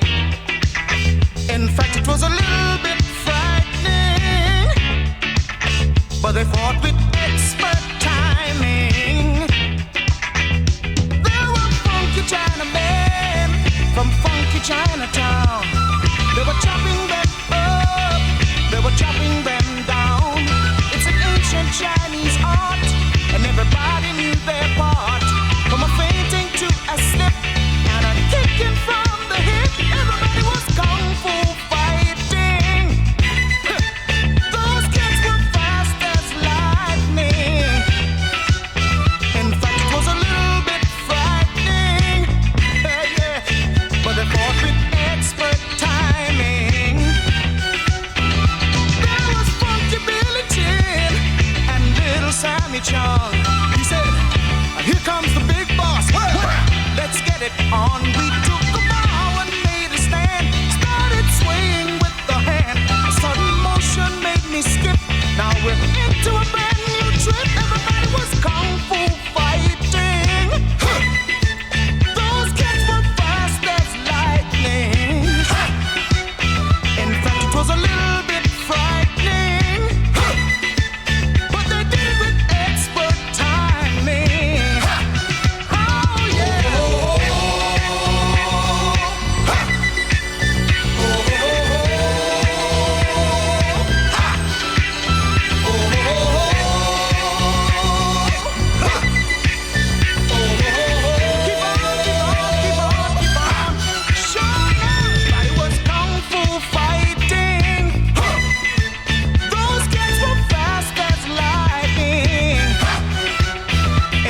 In fact, it was a little bit frightening, but they fought with expert timing. There were funky Chinamen from funky Chinatown. They were chopping them up, they were chopping them down. It's an ancient Chinese art, and everybody knew their part. From a fainting to a slip and a kicking from the hip, everybody was kung fu fighting. Those kids were fast as lightning. In fact, it was a little bit frightening, yeah, but they fought with expert timing. There was Funky Billy Chin and Little Sammy Chung. He said, "Here comes the big boss. Let's get it on." We took a bow and made a stand. Started swaying with the hand. A sudden motion made me skip. Now we're into a brand new trip. Everybody was kung fu fighting. Those kids were fast as lightning. In fact, it was a little bit frightening, but they did it with expert timing. Oh yeah. Everybody was kung fu fighting. Those kids were fast as lightning.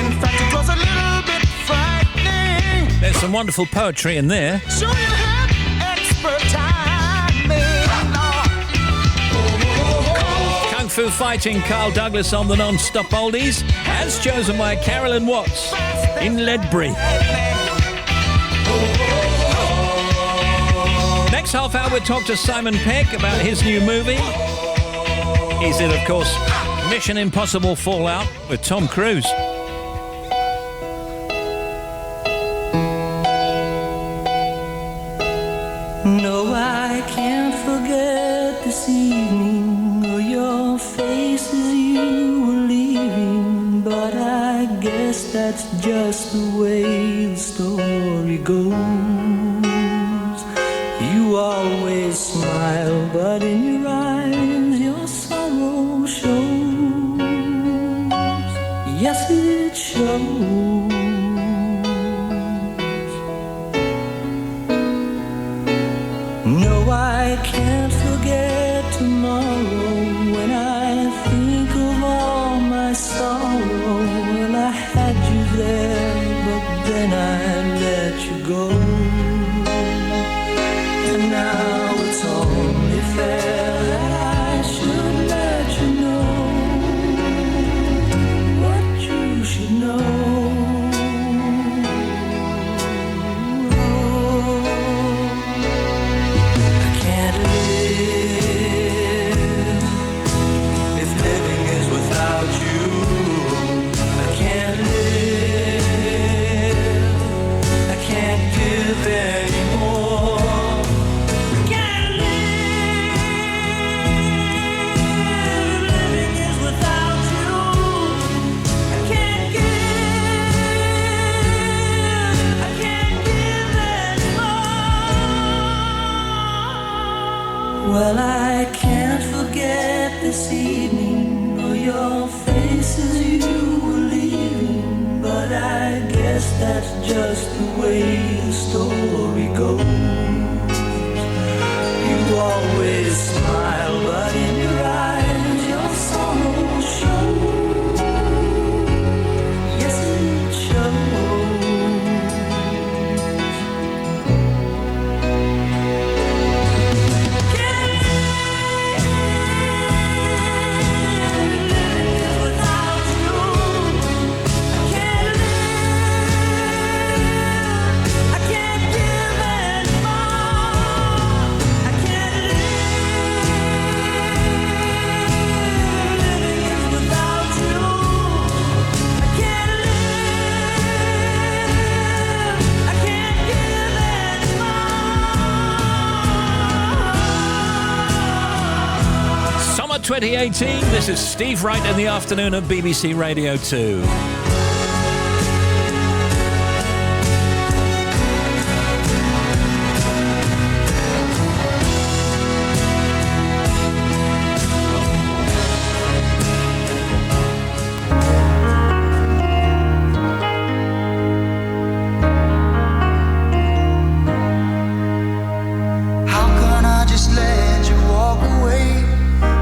In fact, it was a little bit frightening. There's some wonderful poetry in there. Sure you had expert timing. Kung Fu Fighting, Carl Douglas on the non-stop oldies, as chosen by Carolyn Watts in Ledbury. Next half hour, we'll talk to Simon Pegg about his new movie. He's in, of course, Mission Impossible Fallout with Tom Cruise. No, I can't forget this evening or your face as you were leaving, but I guess that's just the way the story goes. You always smile, but in your eyes your sorrow shows. Yes, it shows. No, I can't forget tomorrow when I think of all my sorrow. Well, I had you there, but then I let you go. And now it's only fair that I should let you know what you should know. Well, I can't forget this evening or your face as you were leaving, but I guess that's just the way the story goes. You always smile, but 2018. This is Steve Wright in the afternoon at BBC Radio 2. How can I just let you walk away?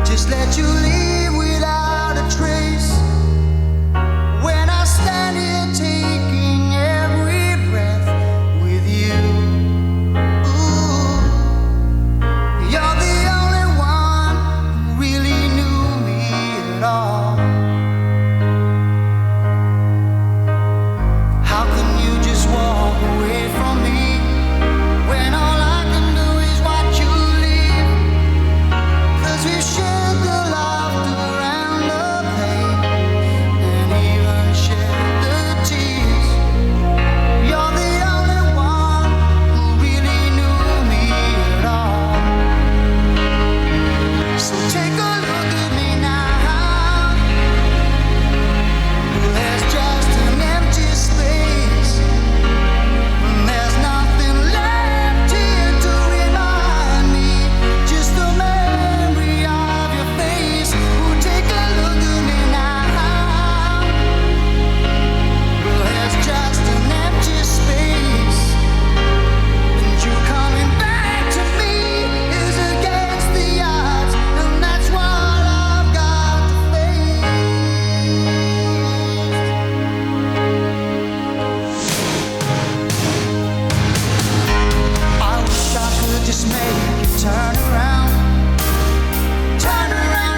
Just let you leave without a trace. When I stand here taking every breath with you. Ooh, you're the only one who really knew me at all. How can you just walk away from me when all I can do is watch you leave? 'Cause we shared the laughter and the pain, and even shared the tears. You're the only one who really knew me at all. So take a look at me now. There's just an empty space. There's nothing left here to remind me. Just a memory of your face. Ooh, take a look at me now. There's just an empty space. And you coming back to me is against the odds. And that's what I've got to face. I wish I could just make you turn around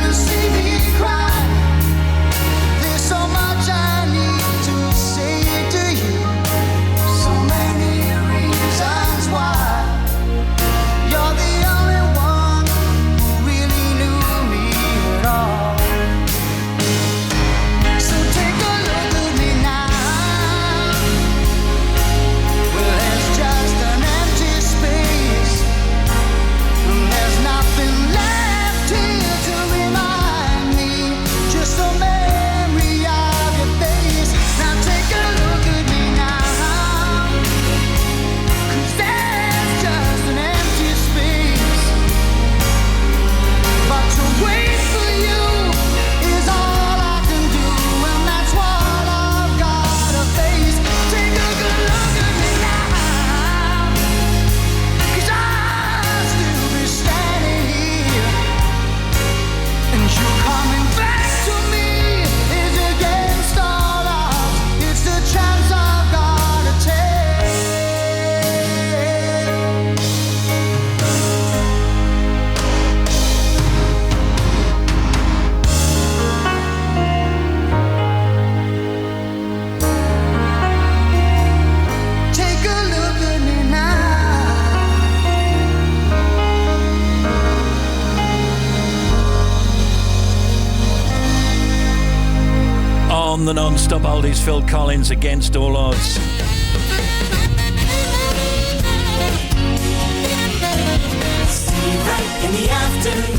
and see me cry. There's so much I need to say to you, so many reasons why. You're the only one who really knew me at all. So take a look at me now. Well, there's just an empty space, and there's nothing left here to remind me. Just a memory of your face. Now take a look at me now. 'Cause there's just an empty space. But to wait for you is all I can do, and that's what I've got to face. Take a good look at me now. 'Cause I'll still be standing here, and you coming back to me is against all odds. It's the chance I've got to take. Take a look at me now. On the non-stop oldies, Phil Collins, Against All Odds. Steve Wright in the afternoon.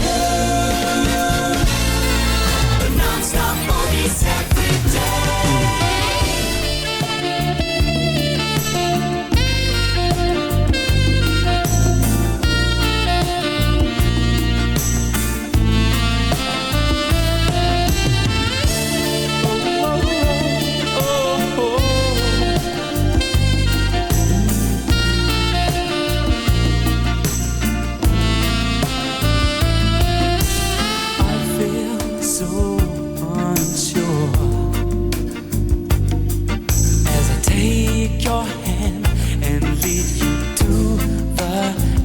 The non-stop oldies every day. I feel so unsure as I take your hand and lead you to the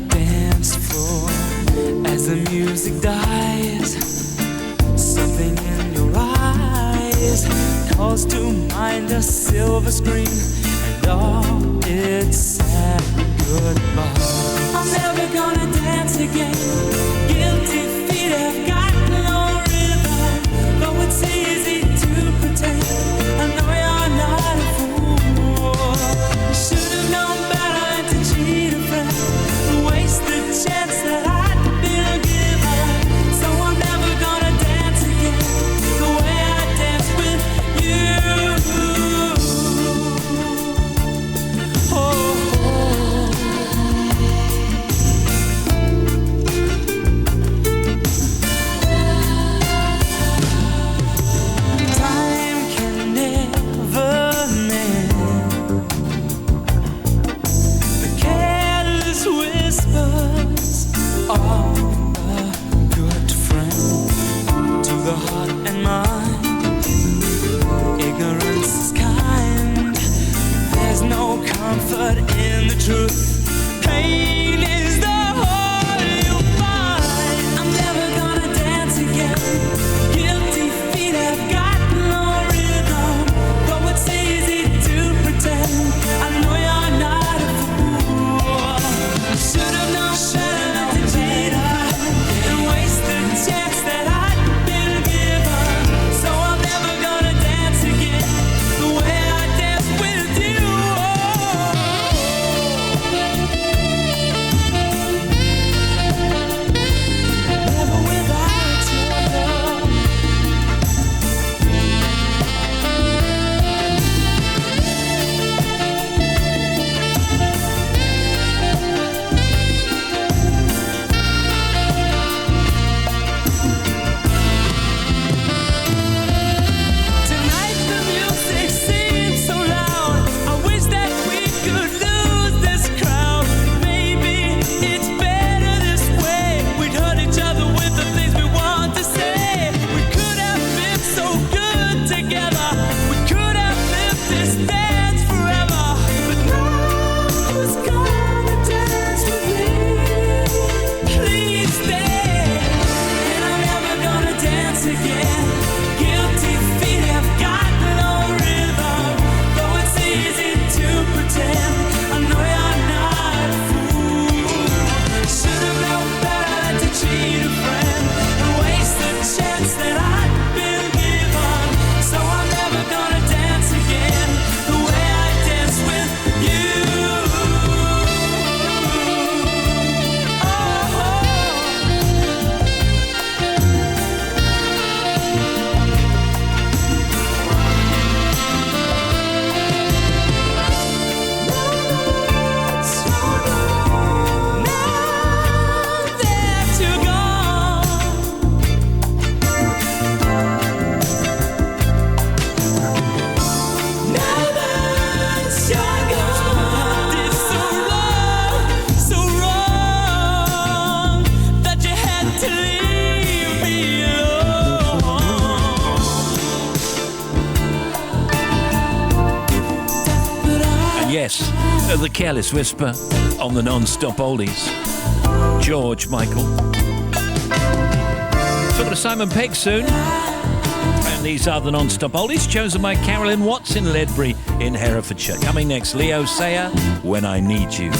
dance floor. As the music dies, something in your eyes calls to mind a silver screen and all its sad goodbye. I'm never gonna dance again. Guilty feet have got no rhythm. Though it's easy to pretend, I know you're not a fool. You should have known better to cheat a friend, waste the chance that I'd been given. So I'm never gonna Yes, the Careless Whisper on the Non-Stop Oldies. George Michael. Talking to Simon Pegg soon. And these are the Non-Stop Oldies, chosen by Carolyn Watts in Ledbury in Herefordshire. Coming next, Leo Sayer, When I Need You.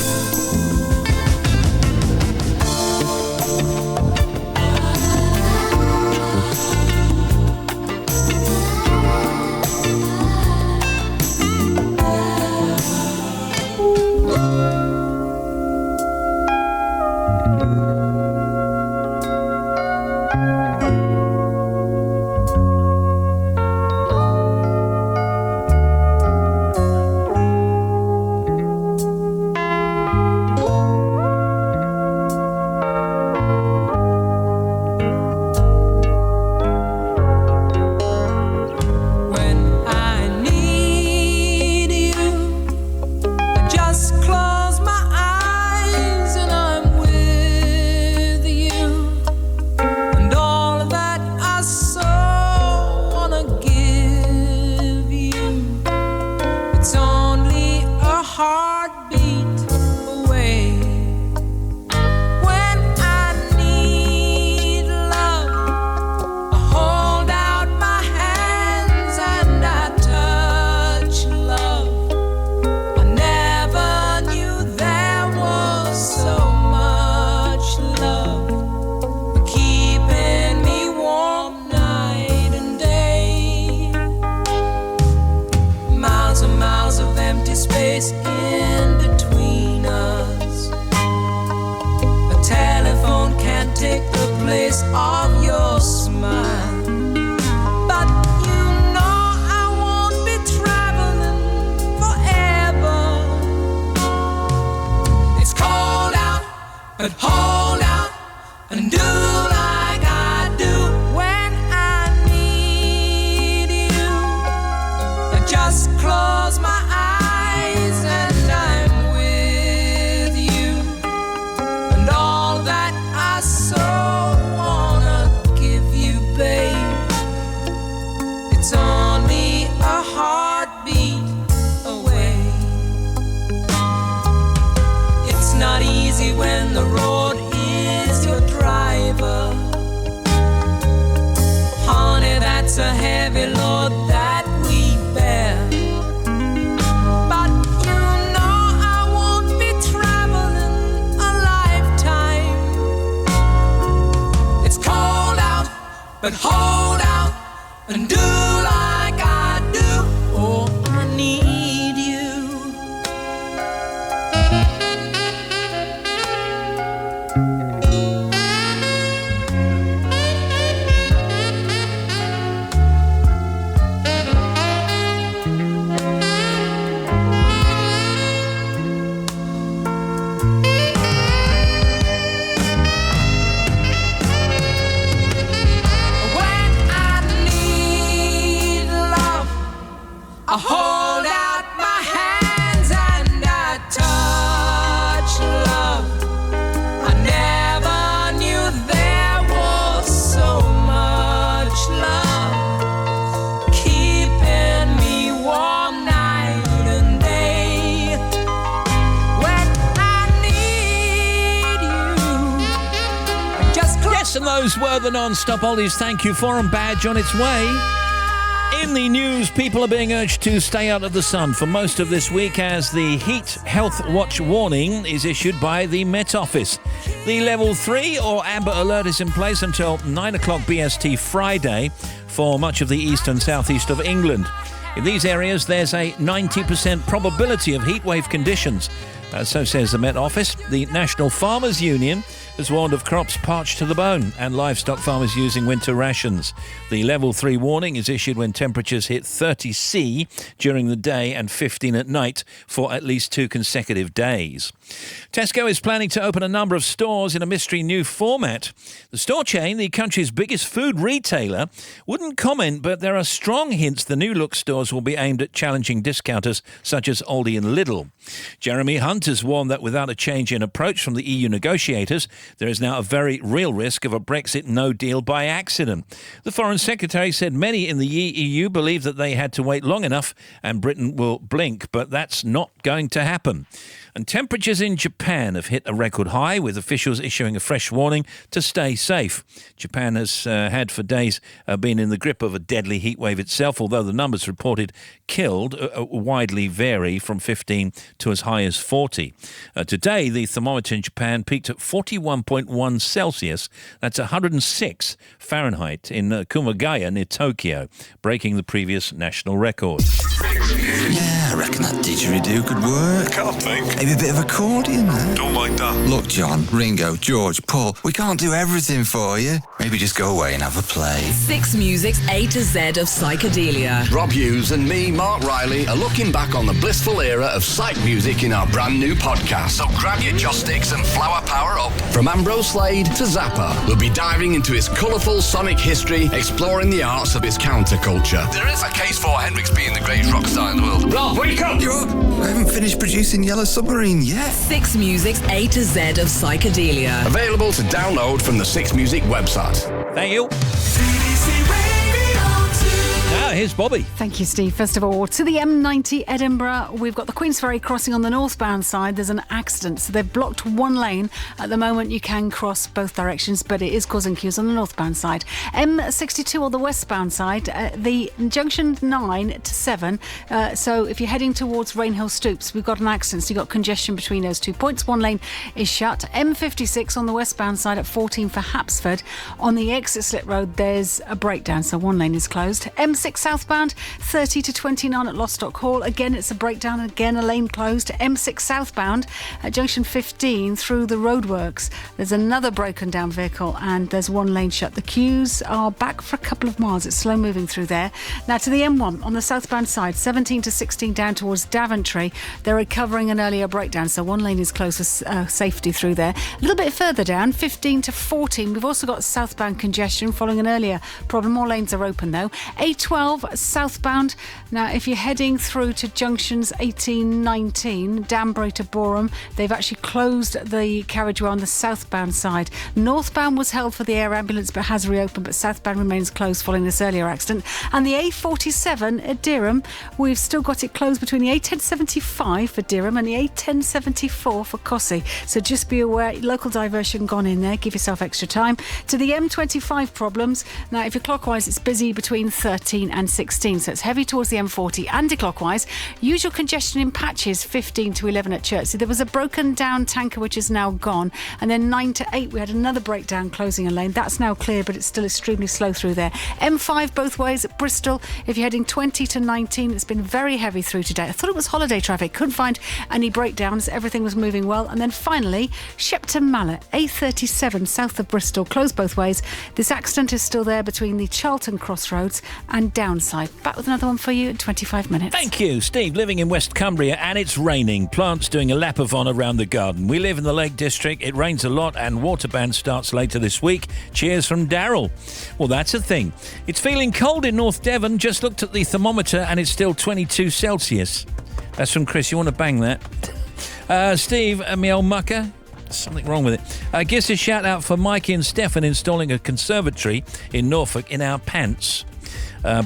Those were the Non-Stop Oldies. Thank you for them. Badge on its way. In the news, people are being urged to stay out of the sun for most of this week as the heat health watch warning is issued by the Met Office. The level 3 or amber alert is in place until 9 o'clock BST Friday for much of the east and southeast of England. In these areas, there's a 90% probability of heatwave conditions. So says the Met Office. The National Farmers Union has warned of crops parched to the bone and livestock farmers using winter rations. The level 3 warning is issued when temperatures hit 30 C during the day and 15 at night for at least 2 consecutive days. Tesco is planning to open a number of stores in a mystery new format. The store chain, the country's biggest food retailer, wouldn't comment, but there are strong hints the new look stores will be aimed at challenging discounters such as Aldi and Lidl. Jeremy Hunt has warned that without a change in approach from the EU negotiators, there is now a very real risk of a Brexit no deal by accident. The Foreign Secretary said many in the EU believe that they had to wait long enough and Britain will blink, but that's not going to happen. And temperatures in Japan have hit a record high, with officials issuing a fresh warning to stay safe. Japan has had for days been in the grip of a deadly heat wave itself, although the numbers reported killed widely vary from 15 to as high as 40. Today, the thermometer in Japan peaked at 41.1 Celsius. That's 106 Fahrenheit in Kumagaya near Tokyo, breaking the previous national record. Yeah, I reckon that didgeridoo could work. Can't think. Maybe a bit of accordion there. Don't mind that. Look, John, Ringo, George, Paul, we can't do everything for you. Maybe just go away and have a play. Six Music's A to Z of psychedelia. Rob Hughes and me, Mark Riley, are looking back on the blissful era of psych music in our brand new podcast. So grab your joss sticks and flower power up. From Ambrose Slade to Zappa, we'll be diving into his colourful sonic history, exploring the arts of his counterculture. There is a case for Hendrix being the greatest rock star in the world. Rob, wake up! You're up. I haven't finished producing Yellow Submarine yet. Six Music's A to Z of psychedelia. Available to download from the Six Music website. Thank you. Now, here's Bobby. Thank you, Steve. First of all, to the M90 Edinburgh, we've got the Queensferry crossing on the northbound side. There's an accident, so they've blocked one lane. At the moment, you can cross both directions, but it is causing queues on the northbound side. M62 on the westbound side, the junction 9 to 7. So if you're heading towards Rainhill Stoops, we've got an accident, so you've got congestion between those 2 points. One lane is shut. M56 on the westbound side at 14 for Hapsford. On the exit Slit Road, there's a breakdown, so one lane is closed. M6 southbound, 30 to 29 at Lostock Hall. Again, it's a breakdown. Again, a lane closed. M6 southbound at junction 15 through the roadworks. There's another broken down vehicle and there's one lane shut. The queues are back for a couple of miles. It's slow moving through there. Now to the M1 on the southbound side, 17 to 16 down towards Daventry. They're recovering an earlier breakdown, so one lane is closed for safety through there. A little bit further down, 15 to 14. We've also got southbound congestion following an earlier problem. More lanes are open though. A12 southbound. Now, if you're heading through to junctions 18, 19, Danbury to Boreham, they've actually closed the carriageway on the southbound side. Northbound was held for the air ambulance but has reopened, but southbound remains closed following this earlier accident. And the A47 at Dereham, we've still got it closed between the A1075 for Dereham and the A1074 for Cossey. So just be aware, local diversion gone in there. Give yourself extra time. To the M25 problems, now if you're clockwise, it's busy between 13 and 16, so it's heavy towards the M40. Anti-clockwise, usual congestion in patches 15 to 11 at Chertsey. There was a broken down tanker which is now gone, and then 9 to 8 we had another breakdown closing a lane. That's now clear, but it's still extremely slow through there. M5 both ways at Bristol, if you're heading 20 to 19, it's been very heavy through today. I thought it was holiday traffic, couldn't find any breakdowns, everything was moving well. And then finally, Shepton Mallet, A37 south of Bristol, closed both ways. This accident is still there between the Charlton Crossroads and Downside. Back with another one for you in 25 minutes. Thank you, Steve. Living in West Cumbria and it's raining. Plants doing a lap of honour around the garden. We live in the Lake District. It rains a lot and water ban starts later this week. Cheers from Daryl. Well, that's a thing. It's feeling cold in North Devon. Just looked at the thermometer and it's still 22 Celsius. That's from Chris. You want to bang that? Steve, me old mucker. Something wrong with it. Gives us a shout out for Mikey and Stefan installing a conservatory in Norfolk in our pants.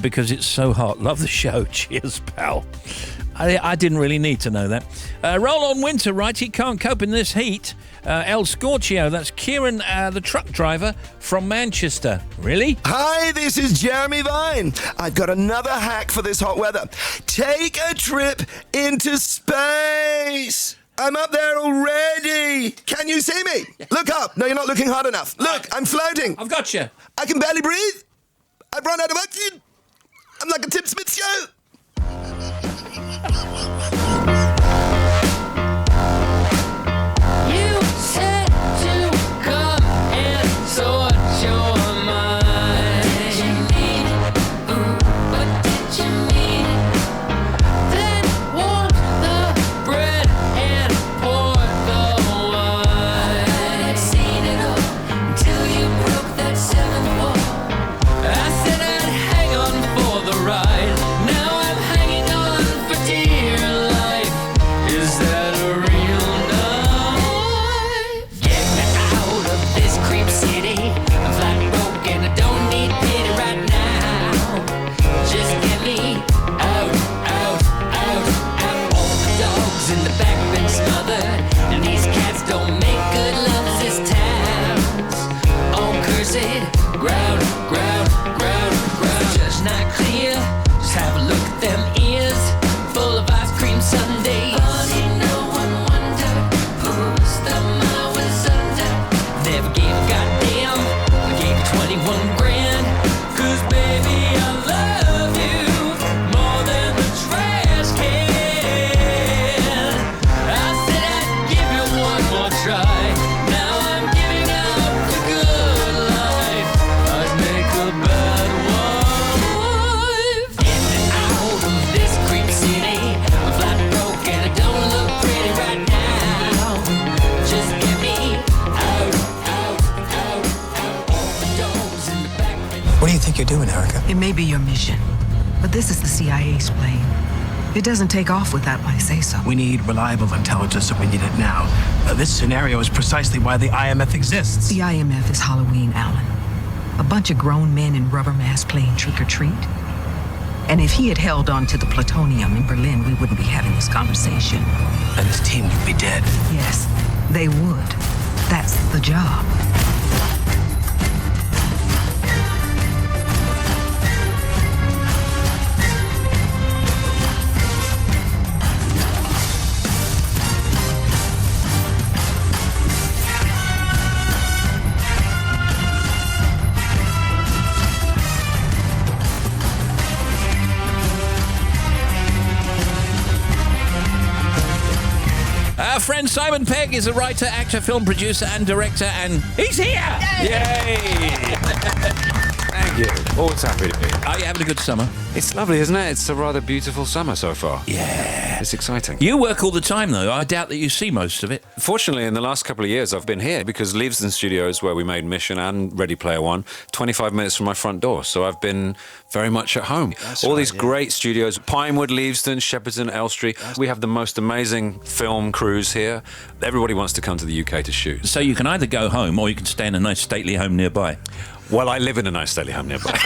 Because it's so hot. Love the show. Cheers, pal. I didn't really need to know that. Roll on winter, right? He can't cope in this heat. El Scorchio, that's Kieran, the truck driver from Manchester. Really? Hi, this is Jeremy Vine. I've got another hack for this hot weather. Take a trip into space. I'm up there already. Can you see me? Yeah. Look up. No, you're not looking hard enough. Look, I'm floating. I've got you. I can barely breathe. I've run out of oxygen. I'm like a Tim Smith show. You said to come and sort your mind. Did you need it? Ooh, what did you need it? Then warm the bread and pour the wine. I had seen it all until you broke that seventh wall. I said I'd hang on for the ride. Now you're doing, Erica? It may be your mission, but this is the CIA's plane. It doesn't take off without my say-so. We need reliable intelligence, and we need it now. This scenario is precisely why the IMF exists. The IMF is Halloween, Alan. A bunch of grown men in rubber masks playing trick-or-treat. And if he had held on to the plutonium in Berlin, we wouldn't be having this conversation. And his team would be dead. Yes, they would. That's the job. Our friend Simon Pegg is a writer, actor, film producer and director, and he's here! Yay! Thank you. Always happy to be here. Are you having a good summer? It's lovely, isn't it? It's a rather beautiful summer so far. Yeah. It's exciting. You work all the time, though. I doubt that you see most of it. Fortunately, in the last couple of years, I've been here because Leavesden Studios, where we made Mission and Ready Player One, 25 minutes from my front door. So I've been very much at home. All these great studios, Pinewood, Leavesden, Shepperton, Elstree. We have the most amazing film crews here. Everybody wants to come to the UK to shoot. So you can either go home or you can stay in a nice stately home nearby. Well, I live in a nice stately home nearby.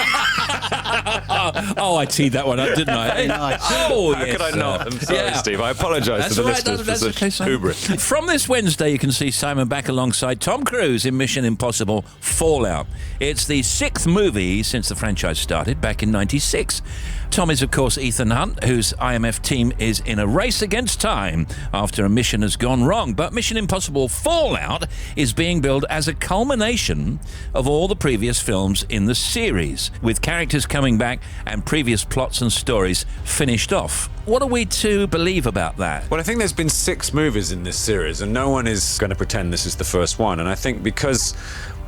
Oh, I teed that one up, didn't I? Nice. Oh, How yes, could I not? I'm sorry, yeah. Steve. I apologise to the listeners for such hubris. From this Wednesday, you can see Simon back alongside Tom Cruise in Mission Impossible Fallout. It's the 6th movie since the franchise started back in '96. Tom is, of course, Ethan Hunt, whose IMF team is in a race against time after a mission has gone wrong. But Mission Impossible Fallout is being billed as a culmination of all the previous films in the series, with characters coming back and previous plots and stories finished off. What are we to believe about that? Well, I think there's been 6 movies in this series, and no one is going to pretend this is the first one. And I think because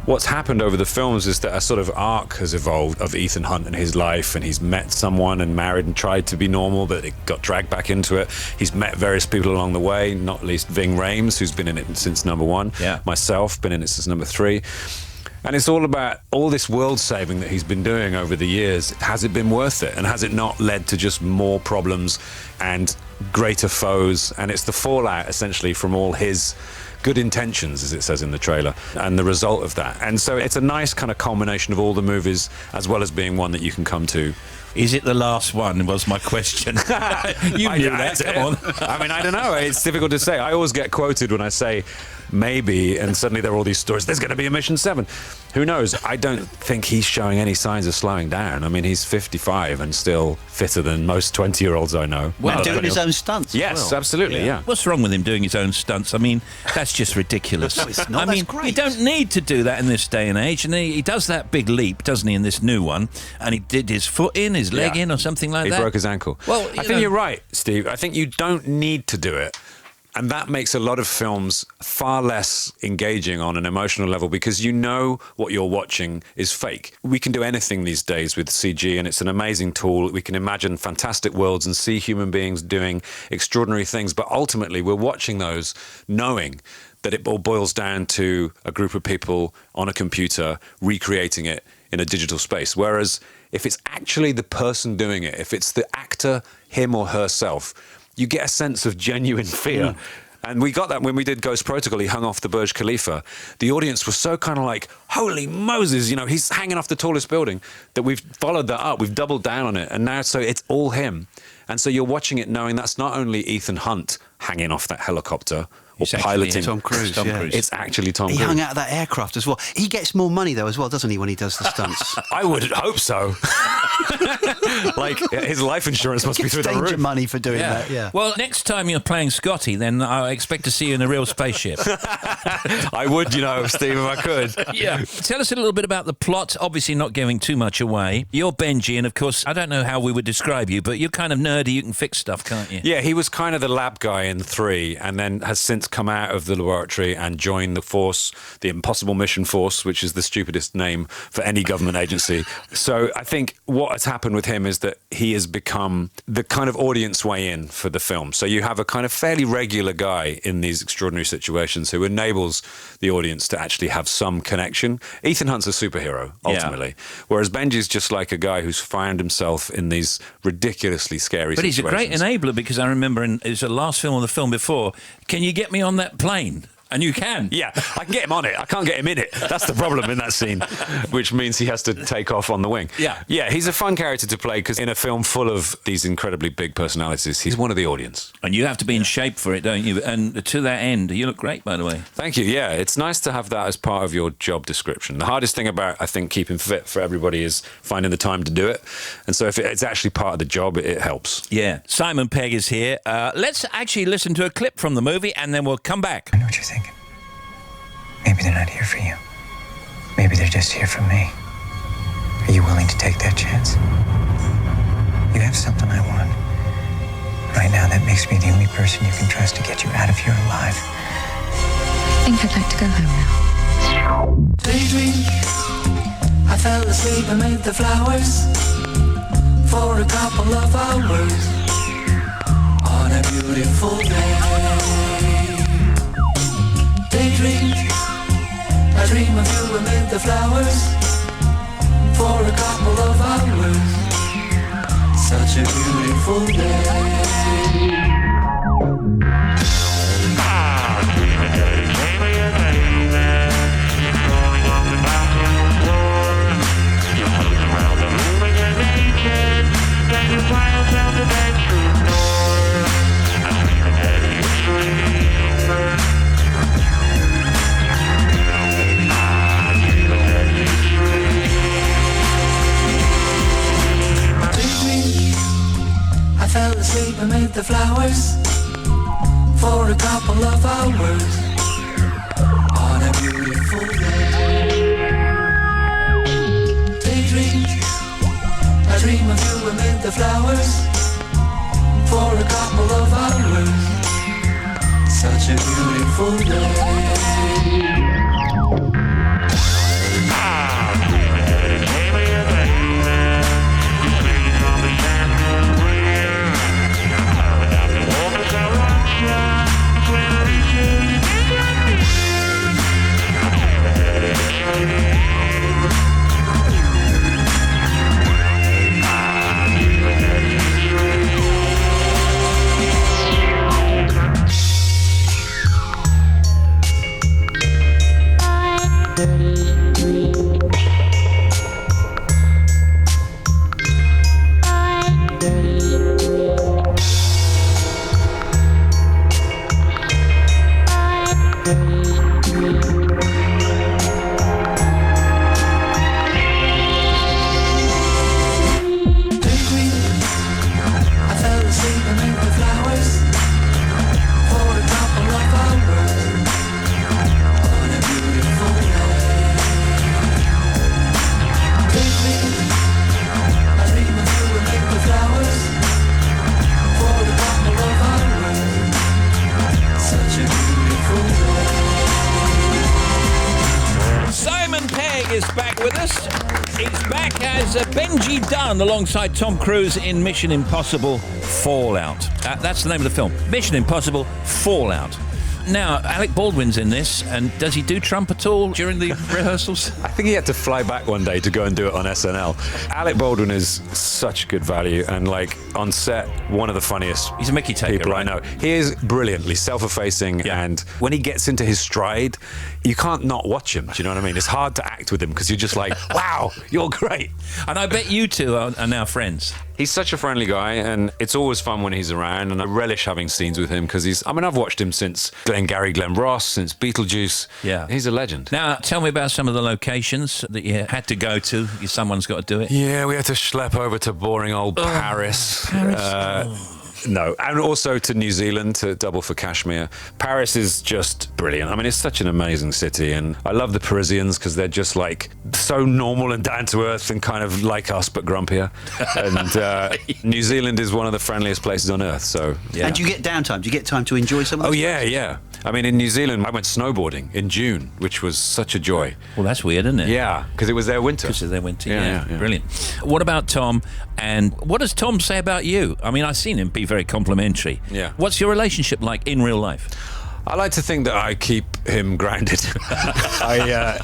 what's happened over the films is that a sort of arc has evolved of Ethan Hunt and his life, and he's met someone and married and tried to be normal, but it got dragged back into it. He's met various people along the way, not least Ving Rhames, who's been in it since number 1. Yeah. Myself, been in it since number 3. And it's all about all this world saving that he's been doing over the years. Has it been worth it? And has it not led to just more problems and greater foes? And it's the fallout, essentially, from all his good intentions, as it says in the trailer, and the result of that. And so it's a nice kind of culmination of all the movies, as well as being one that you can come to. Is it the last one, was my question. You knew that, come on. I mean, I don't know. It's difficult to say. I always get quoted when I say maybe, and suddenly there are all these stories. There's going to be a Mission 7. Who knows? I don't think he's showing any signs of slowing down. I mean, he's 55 and still fitter than most 20-year-olds I know. Well, doing his own stunts. Yes, absolutely, yeah. What's wrong with him doing his own stunts? I mean, that's just ridiculous. No, it's not. I mean, That's great. you don't need to do that in this day and age. And he does that big leap, doesn't he, in this new one? And he did his foot in, his leg in, or something like that. He broke his ankle. Well, I think you're right, Steve. I think you don't need to do it. And that makes a lot of films far less engaging on an emotional level because you know what you're watching is fake. We can do anything these days with CG, and it's an amazing tool. We can imagine fantastic worlds and see human beings doing extraordinary things. But ultimately, we're watching those knowing that it all boils down to a group of people on a computer recreating it in a digital space. Whereas if it's actually the person doing it, if it's the actor, him or herself, you get a sense of genuine fear. And we got that when we did Ghost Protocol. He hung off the Burj Khalifa. The audience was so kind of like, holy Moses, you know, he's hanging off the tallest building, that we've followed that up. We've doubled down on it. And now so it's all him. And so you're watching it knowing that's not only Ethan Hunt hanging off that helicopter or piloting Tom Cruise. Cruise. It's actually Tom Cruise. He hung out of that aircraft as well. He gets more money, though, as well, doesn't he, when he does the stunts? I would hope so. Like, his life insurance must be through the roof. Money for doing that, yeah. Well, next time you're playing Scotty, then I expect to see you in a real spaceship. I would, you know, Steve, if I could. Yeah. Tell us a little bit about the plot, obviously not giving too much away. You're Benji, and of course, I don't know how we would describe you, but you're kind of nerdy, you can fix stuff, can't you? Yeah, he was kind of the lab guy in 3, and then has since come out of the laboratory and join the force, the Impossible Mission Force, which is the stupidest name for any government agency. So I think what has happened with him is that he has become the kind of audience way in for the film. So you have a kind of fairly regular guy in these extraordinary situations who enables the audience to actually have some connection. Ethan Hunt's a superhero, ultimately, whereas Benji's just like a guy who's found himself in these ridiculously scary But situations. he's a great enabler, because I remember it's the last film or the film before, can you get me on that plane? And you can. Yeah, I can get him on it. I can't get him in it. That's the problem in that scene, which means he has to take off on the wing. Yeah. Yeah, he's a fun character to play because in a film full of these incredibly big personalities, he's one of the audience. And you have to be in shape for it, don't you? And to that end, you look great, by the way. Thank you. Yeah, it's nice to have that as part of your job description. The hardest thing about, I think, keeping fit for everybody is finding the time to do it. And so if it's actually part of the job, it helps. Yeah. Simon Pegg is here. Let's actually listen to a clip from the movie, and then we'll come back. I know what you're thinking. Maybe they're not here for you. Maybe they're just here for me. Are you willing to take that chance? You have something I want. Right now, that makes me the only person you can trust to get you out of here alive. I think I'd like to go home now. Daydream, I fell asleep amid the flowers for a couple of hours on a beautiful day. Daydream, I dream of you amid the flowers for a couple of hours. Such a beautiful day. I fell asleep amid the flowers for a couple of hours on a beautiful day. Daydream, I dream of you amid the flowers for a couple of hours. Such a beautiful day. Alongside Tom Cruise in Mission Impossible Fallout. That's the name of the film. Mission Impossible Fallout. Now, Alec Baldwin's in this, and does he do Trump at all during the rehearsals? I think he had to fly back one day to go and do it on SNL. Alec Baldwin is such good value, and like on set, one of the funniest. He's a Mickey taker, people right? I know. He is brilliantly self-effacing, and when he gets into his stride, you can't not watch him. Do you know what I mean? It's hard to act with him because you're just like, wow, you're great. And I bet you two are now friends. He's such a friendly guy, and it's always fun when he's around, and I relish having scenes with him because I've watched him since Glenn Ross, since Beetlejuice. Yeah. He's a legend. Now, tell me about some of the locations that you had to go to. Someone's got to do it. Yeah, we had to schlep over to boring old Paris. No, and also to New Zealand to double for Kashmir. Paris is just brilliant. I mean, it's such an amazing city, and I love the Parisians because they're just like so normal and down to earth and kind of like us but grumpier. And New Zealand is one of the friendliest places on earth. So yeah. And do you get downtime? Do you get time to enjoy some of Oh this? yeah. I mean, in New Zealand, I went snowboarding in June, which was such a joy. Well, that's weird, isn't it? Yeah, because it was their winter. Because of their winter, Yeah. Brilliant. What about Tom? And what does Tom say about you? I mean, I've seen him be very complimentary. Yeah. What's your relationship like in real life? I like to think that I keep him grounded.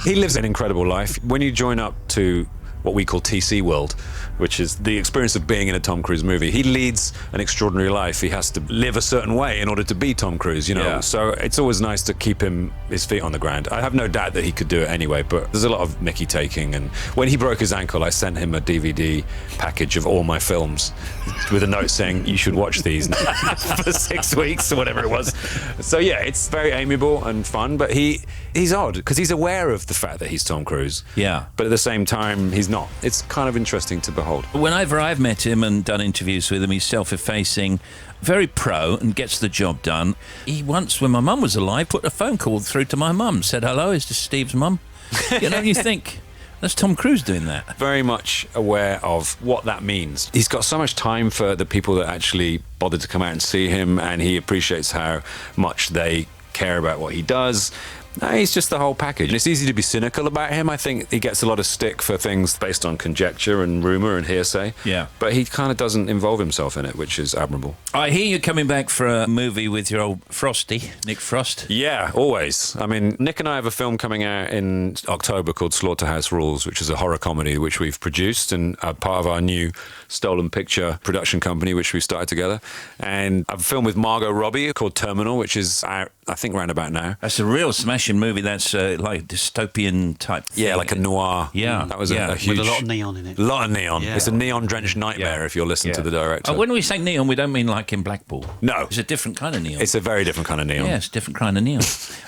He lives an incredible life. When you join up to what we call TC World, which is the experience of being in a Tom Cruise movie, he leads an extraordinary life. He has to live a certain way in order to be Tom Cruise, you know. Yeah. So it's always nice to keep his feet on the ground. I have no doubt that he could do it anyway, but there's a lot of Mickey taking. And when he broke his ankle, I sent him a DVD package of all my films with a note saying, you should watch these for 6 weeks or whatever it was. So yeah, it's very amiable and fun, but he's odd because he's aware of the fact that he's Tom Cruise. Yeah. But at the same time, he's not. It's kind of interesting to behold. Whenever I've met him and done interviews with him, he's self-effacing, very pro and gets the job done. He once, when my mum was alive, put a phone call through to my mum, said, hello, is this Steve's mum? You know, you think, that's Tom Cruise doing that. Very much aware of what that means. He's got so much time for the people that actually bother to come out and see him, and he appreciates how much they care about what he does. No, he's just the whole package. And it's easy to be cynical about him. I think he gets a lot of stick for things based on conjecture and rumour and hearsay. Yeah. But he kind of doesn't involve himself in it, which is admirable. I hear you're coming back for a movie with your old Frosty, Nick Frost. Yeah, always. I mean, Nick and I have a film coming out in October called Slaughterhouse Rules, which is a horror comedy which we've produced and part of our new Stolen Picture production company, which we started together. And a film with Margot Robbie called Terminal, which is out, I think, round about now. That's a real smashing movie. That's like dystopian type thing. Yeah, like a noir. Yeah. That was a huge... With a lot of neon in it. A lot of neon. Yeah. It's a neon-drenched nightmare if you're listening to the director. When we say neon, we don't mean like in Blackpool. No. It's a different kind of neon. It's a very different kind of neon. Yeah, it's a different kind of neon.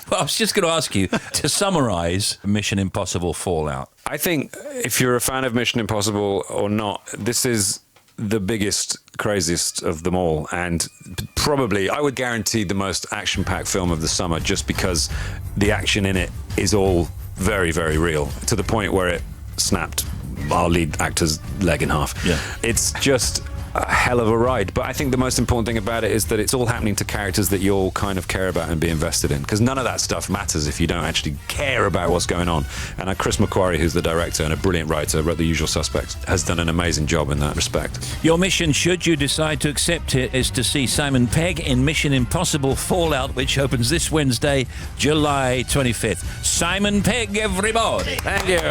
Well, I was just going to ask you to summarise Mission Impossible Fallout. I think if you're a fan of Mission Impossible or not, this is the biggest, craziest of them all, and probably, I would guarantee, the most action-packed film of the summer, just because the action in it is all very, very real, to the point where it snapped our lead actor's leg in half. Yeah. It's just a hell of a ride, but I think the most important thing about it is that it's all happening to characters that you'll kind of care about and be invested in, because none of that stuff matters if you don't actually care about what's going on. And Chris McQuarrie, who's the director and a brilliant writer, wrote The Usual Suspects, has done an amazing job in that respect. Your mission, should you decide to accept it, is to see Simon Pegg in Mission Impossible Fallout, which opens this Wednesday, July 25th. Simon Pegg, everybody. Thank you.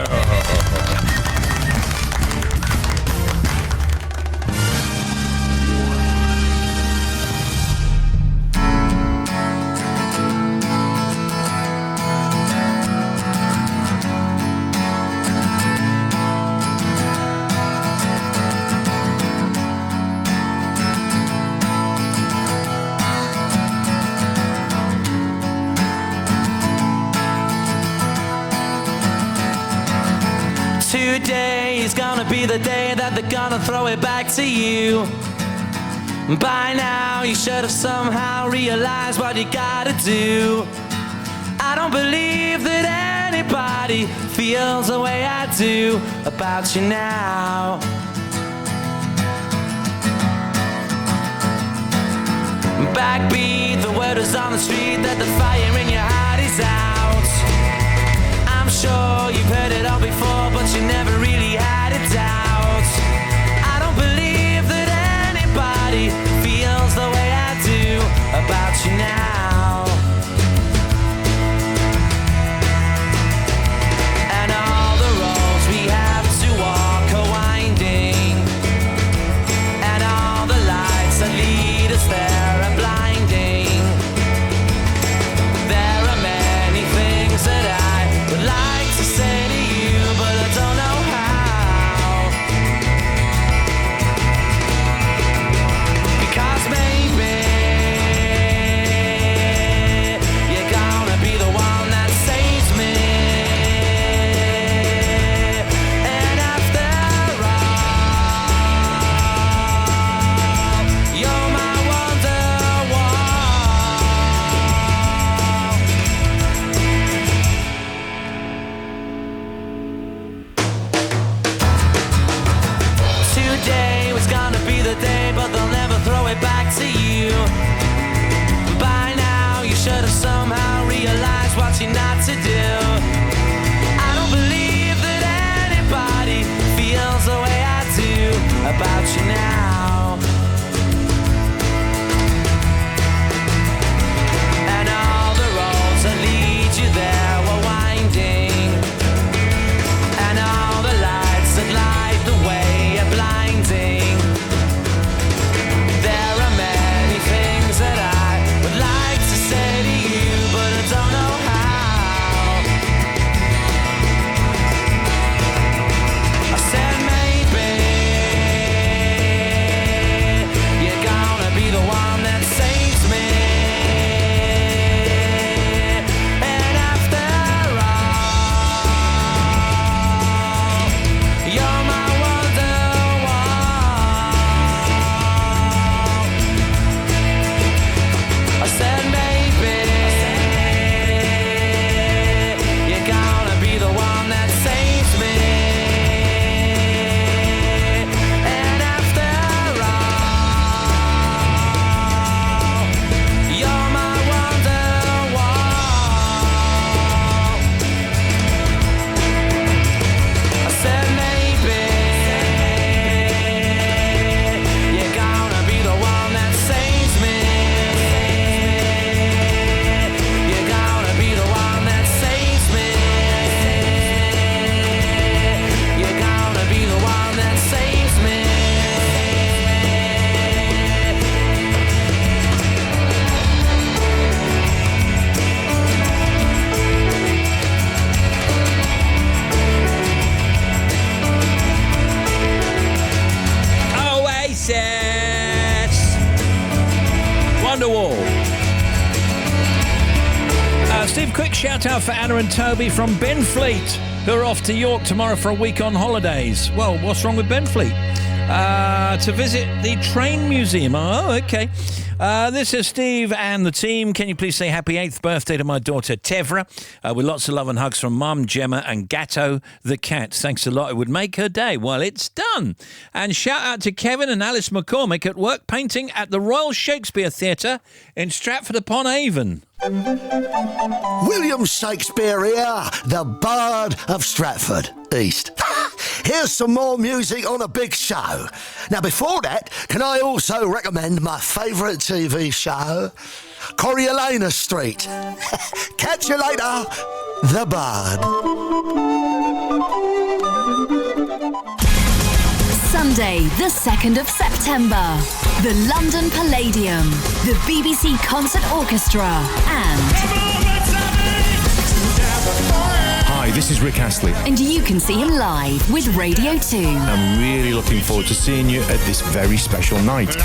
Today is gonna be the day that they're gonna throw it back to you. By now you should have somehow realized what you gotta do. I don't believe that anybody feels the way I do about you now. Backbeat, the word is on the street that the fire in your heart is out. I'm sure you've heard it all before, but you never really had a doubt. I don't believe that anybody feels the way I do about you now. And all the roads we have to walk are winding, and all the lights that lead us there are blinding. There are many things that I would like to say to you, but I don't know how. Wonderwall. Steve, quick shout out for Anna and Toby from Benfleet, who are off to York tomorrow for a week on holidays. Well, what's wrong with Benfleet? To visit the train museum. Oh, okay. This is Steve and the team. Can you please say happy 8th birthday to my daughter Tevra, with lots of love and hugs from Mum, Gemma and Gatto the cat. Thanks a lot. It would make her day. Well, it's done. And shout out to Kevin and Alice McCormick at work painting at the Royal Shakespeare Theatre in Stratford-upon-Avon. William Shakespeare here, the Bard of Stratford East. Here's some more music on a big show. Now, before that, can I also recommend my favourite TV show, Coriolanus Street? Catch you later, the Bard. Sunday, the 2nd of September, the London Palladium, the BBC Concert Orchestra, and... Hi, this is Rick Astley. And you can see him live with Radio 2. I'm really looking forward to seeing you at this very special night.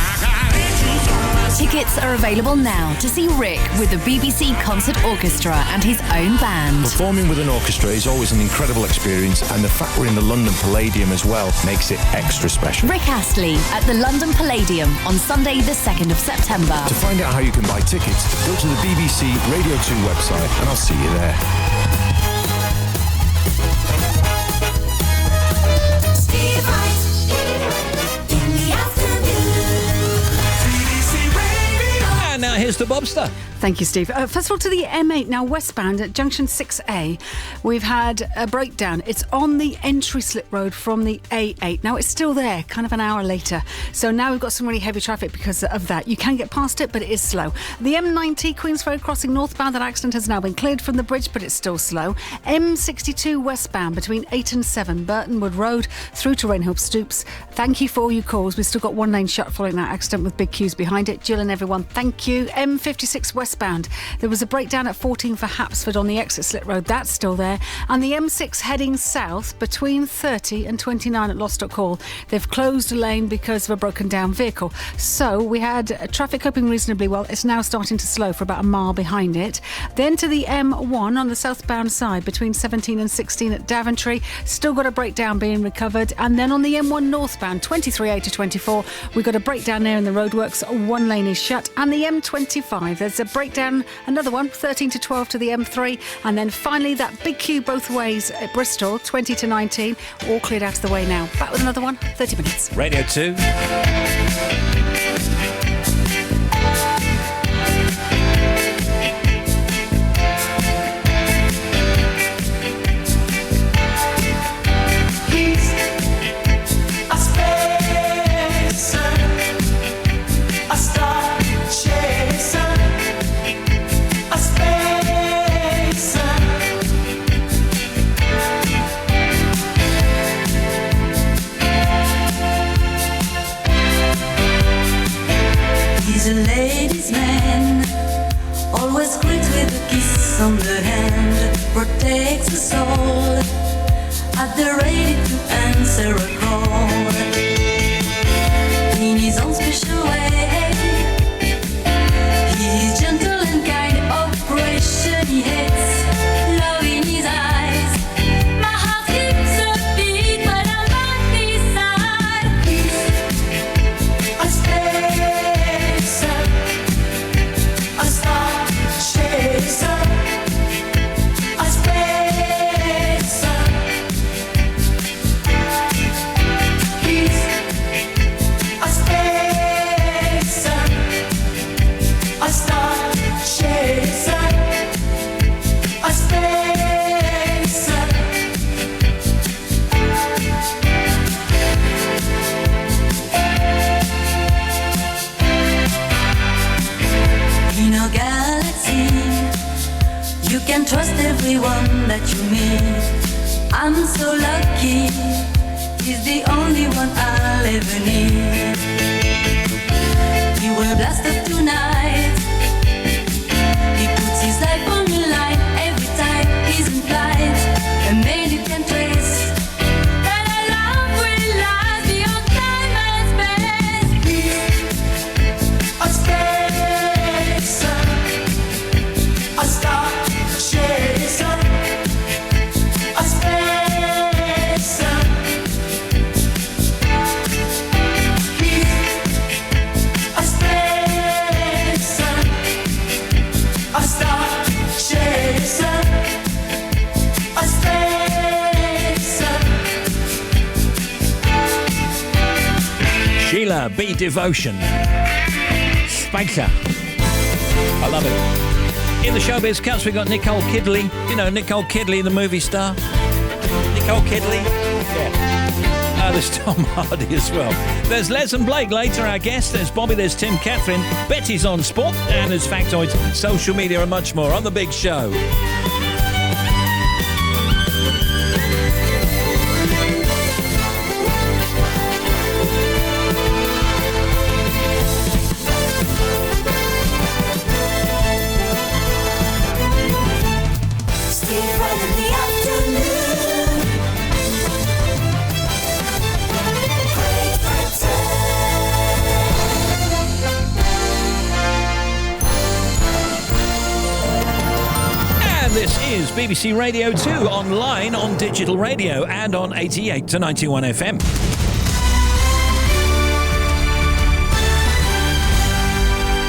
Tickets are available now to see Rick with the BBC Concert Orchestra and his own band. Performing with an orchestra is always an incredible experience, and the fact we're in the London Palladium as well makes it extra special. Rick Astley at the London Palladium on Sunday the 2nd of September. To find out how you can buy tickets, go to the BBC Radio 2 website and I'll see you there. Steve Wright in the afternoon. BBC Radio. And now here's the Bobster. Thank you, Steve. First of all, to the M8, now westbound at junction 6A, we've had a breakdown. It's on the entry slip road from the A8. Now, it's still there, kind of an hour later. So now we've got some really heavy traffic because of that. You can get past it, but it is slow. The M90 Queens Road crossing northbound, that accident has now been cleared from the bridge, but it's still slow. M62 westbound between 8 and 7, Burtonwood Road through to Rainhill Stoops. Thank you for all your calls. We've still got one lane shut following that accident with big queues behind it. Jill and everyone, thank you. M56 westbound. There was a breakdown at 14 for Hapsford on the exit slip road. That's still there. And the M6 heading south between 30 and 29 at Lostock Hall. They've closed a lane because of a broken down vehicle. So we had traffic coping reasonably well. It's now starting to slow for about a mile behind it. Then to the M1 on the southbound side between 17 and 16 at Daventry. Still got a breakdown being recovered. And then on the M1 northbound 23A to 24, we've got a breakdown there in the roadworks. One lane is shut. And the M25, there's a breakdown, another one, 13 to 12 to the M3, and then finally that big queue both ways at Bristol, 20 to 19, all cleared out of the way now. Back with another one, 30 minutes. Radio 2. He's a ladies' man, always greet with a kiss on the hand, protects the soul, at the ready to answer a call. In his own special way, he's gentle and kind, oppression he hates, love in his eyes. My heart keeps a beat when I'm by his side. He's a spacer, a star chaser, a spacer. He's a spacer, a star chaser, a spacer. In our galaxy, you can trust everyone that you meet. I'm so lucky, he's the only one I'll ever need. He will blast up tonight, he puts his life on the line every time he's in flight. A man you can trace, that our love will last beyond time and space. He's a spacer, Rihanna, Be Devotion. Spanker. I love it. In the showbiz cuts, we've got Nicole Kidley. You know Nicole Kidley, the movie star? Nicole Kidley? Yeah. There's Tom Hardy as well. There's Les and Blake later, our guest. There's Bobby, there's Tim, Catherine. Betty's on sport. And there's factoids, social media and much more on The Big Show. This is BBC Radio 2, online, on digital radio, and on 88 to 91 FM.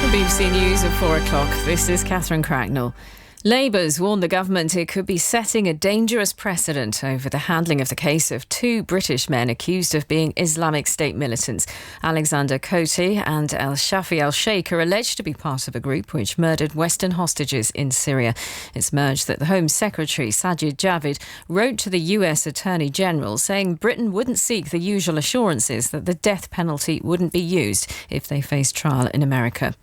The BBC News at 4 o'clock. This is Catherine Cracknell. Labour's warned the government it could be setting a dangerous precedent over the handling of the case of two British men accused of being Islamic State militants. Alexander Koti and El Shafi al-Sheikh are alleged to be part of a group which murdered Western hostages in Syria. It's emerged that the Home Secretary, Sajid Javid, wrote to the US Attorney General saying Britain wouldn't seek the usual assurances that the death penalty wouldn't be used if they faced trial in America.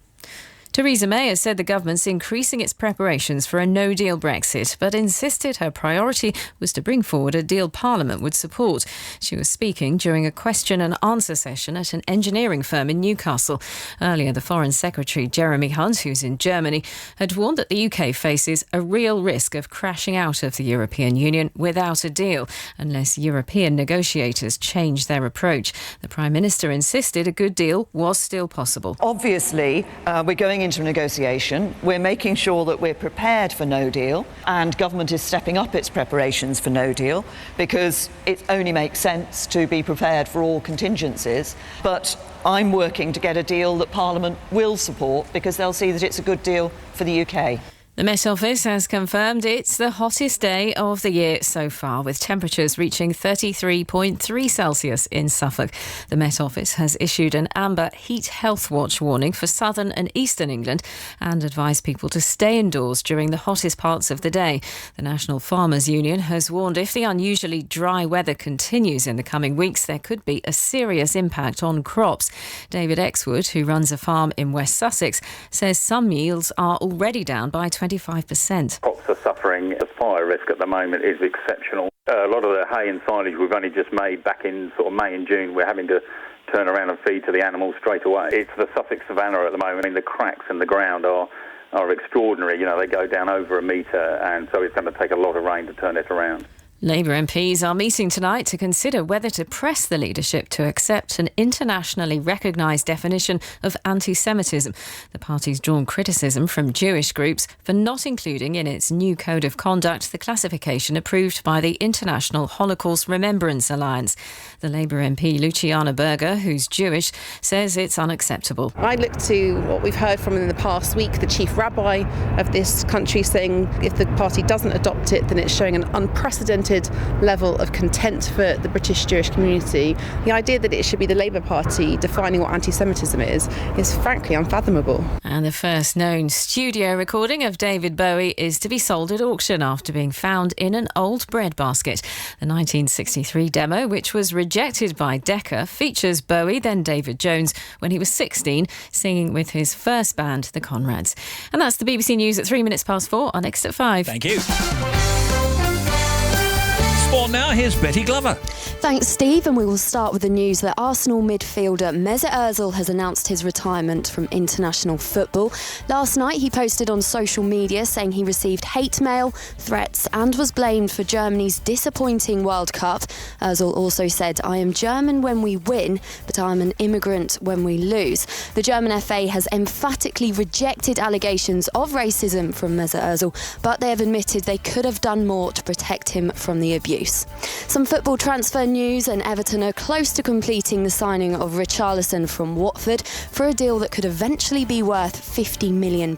Theresa May has said the government's increasing its preparations for a no-deal Brexit, but insisted her priority was to bring forward a deal Parliament would support. She was speaking during a question and answer session at an engineering firm in Newcastle. Earlier, the Foreign Secretary, Jeremy Hunt, who's in Germany, had warned that the UK faces a real risk of crashing out of the European Union without a deal, unless European negotiators change their approach. The Prime Minister insisted a good deal was still possible. Obviously, we're going into a negotiation. We're making sure that we're prepared for no deal, and government is stepping up its preparations for no deal because it only makes sense to be prepared for all contingencies. But I'm working to get a deal that Parliament will support because they'll see that it's a good deal for the UK. The Met Office has confirmed it's the hottest day of the year so far, with temperatures reaching 33.3 Celsius in Suffolk. The Met Office has issued an amber heat health watch warning for southern and eastern England and advised people to stay indoors during the hottest parts of the day. The National Farmers Union has warned if the unusually dry weather continues in the coming weeks, there could be a serious impact on crops. David Exwood, who runs a farm in West Sussex, says some yields are already down by 25%. Crops are suffering. The fire risk at the moment is exceptional. A lot of the hay and silage we've only just made back in sort of May and June, we're having to turn around and feed to the animals straight away. It's the Sussex Savannah at the moment. I mean, the cracks in the ground are extraordinary. You know, they go down over a metre, and so it's going to take a lot of rain to turn it around. Labour MPs are meeting tonight to consider whether to press the leadership to accept an internationally recognised definition of anti-Semitism. The party's drawn criticism from Jewish groups for not including in its new code of conduct the classification approved by the International Holocaust Remembrance Alliance. The Labour MP Luciana Berger, who's Jewish, says it's unacceptable. I look to what we've heard from in the past week, the chief rabbi of this country saying if the party doesn't adopt it, then it's showing an unprecedented level of contempt for the British Jewish community. The idea that it should be the Labour Party defining what anti-Semitism is frankly unfathomable. And the first known studio recording of David Bowie is to be sold at auction after being found in an old bread basket. The 1963 demo, which was rejected by Decca, features Bowie, then David Jones, when he was 16, singing with his first band, the Conrads. And that's the BBC News at 4:03 on Next at 5. Thank you. Sport now, here's Betty Glover. Thanks, Steve, and we will start with the news that Arsenal midfielder Mesut Ozil has announced his retirement from international football. Last night he posted on social media saying he received hate mail, threats and was blamed for Germany's disappointing World Cup. Ozil also said, "I am German when we win, but I am an immigrant when we lose." The German FA has emphatically rejected allegations of racism from Mesut Ozil, but they have admitted they could have done more to protect him from the abuse. Some football transfer news, and Everton are close to completing the signing of Richarlison from Watford for a deal that could eventually be worth £50 million,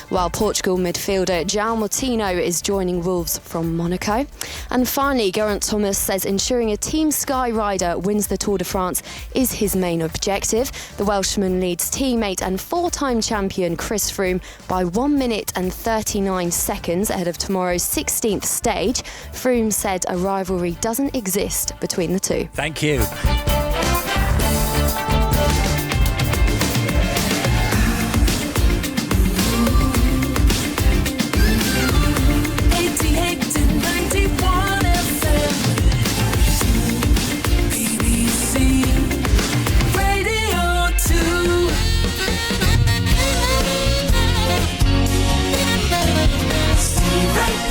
while Portugal midfielder João Moutinho is joining Wolves from Monaco. And finally, Geraint Thomas says ensuring a Team Sky rider wins the Tour de France is his main objective. The Welshman leads teammate and four-time champion Chris Froome by 1 minute and 39 seconds ahead of tomorrow's 16th stage. Froome said a rivalry doesn't exist between the two. Thank you.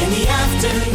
In the afternoon.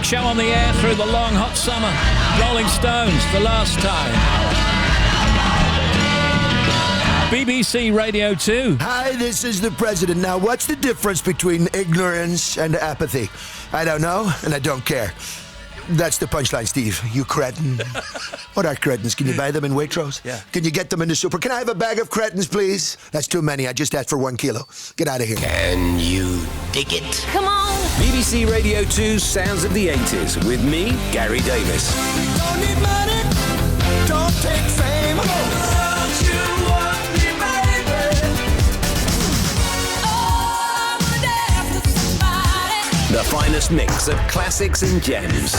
Show on the air through the long, hot summer. Rolling Stones, The Last Time. BBC Radio 2. Hi, this is the president. Now, what's the difference between ignorance and apathy? I don't know, and I don't care. That's the punchline, Steve. You cretin. What are cretins? Can you buy them in Waitrose? Yeah. Can you get them in the super? Can I have a bag of cretins, please? That's too many. I just asked for 1 kilo. Get out of here. Can you dig it? Come on! BBC Radio 2's Sounds of the 80s with me, Gary Davis. Don't need money, don't take fame. Don't you want me, baby? Oh, I'm gonna dance with somebody. The final finest mix of classics and gems.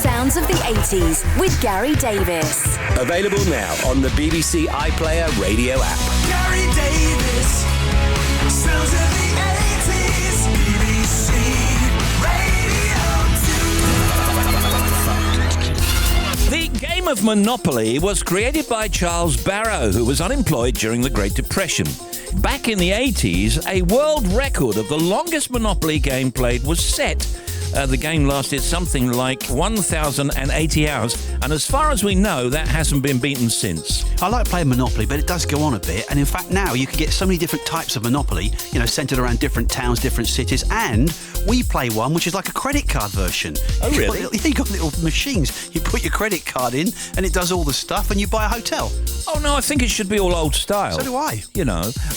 Sounds of the 80s with Gary Davis. Available now on the BBC iPlayer radio app. Gary Davis, sounds of the 80s, BBC Radio 2. The game of Monopoly was created by Charles Barrow, who was unemployed during the Great Depression. Back in the 80s, a world record of the longest Monopoly game played was set. The game lasted something like 1,080 hours, and as far as we know, that hasn't been beaten since. I like playing Monopoly, but it does go on a bit. And in fact, now you can get so many different types of Monopoly, centred around different towns, different cities. And we play one which is like a credit card version. Oh, really? You've got little machines. You put your credit card in, and it does all the stuff, and you buy a hotel. Oh, no, I think it should be all old style. So do I.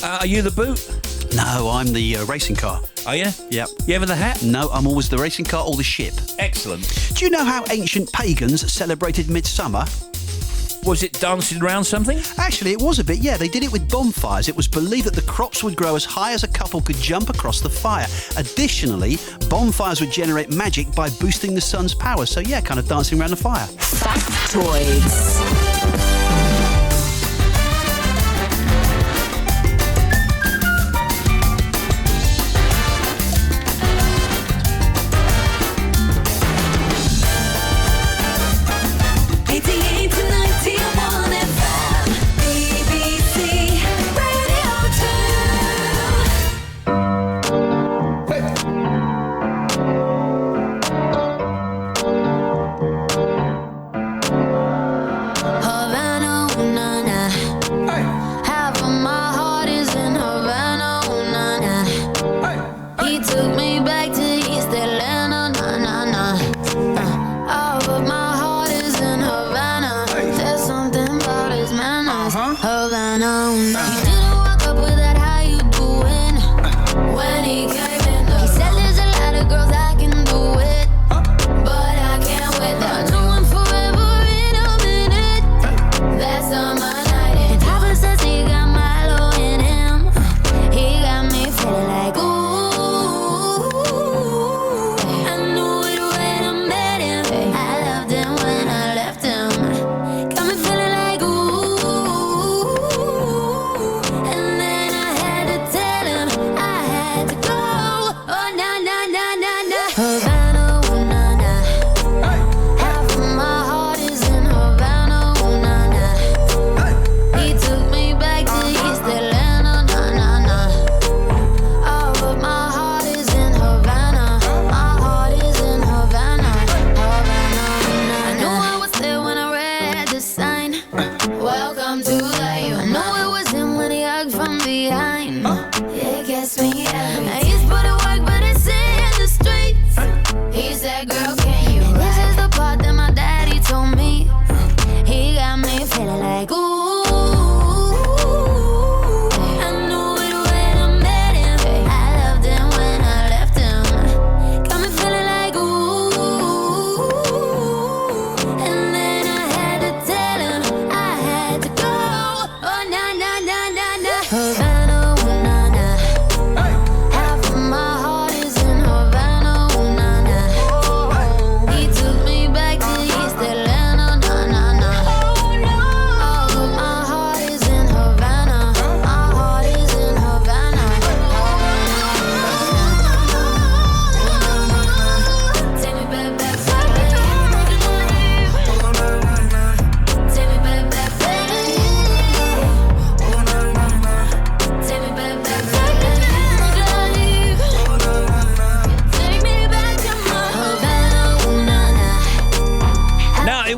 Are you the boot? No, I'm the racing car. Are you? Yep. You ever the hat? No, I'm always the racing car or the ship. Excellent. Do you know how ancient pagans celebrated midsummer? Was it dancing around something? Actually, it was a bit, yeah. They did it with bonfires. It was believed that the crops would grow as high as a couple could jump across the fire. Additionally, bonfires would generate magic by boosting the sun's power. So, yeah, kind of dancing around the fire. Factoids.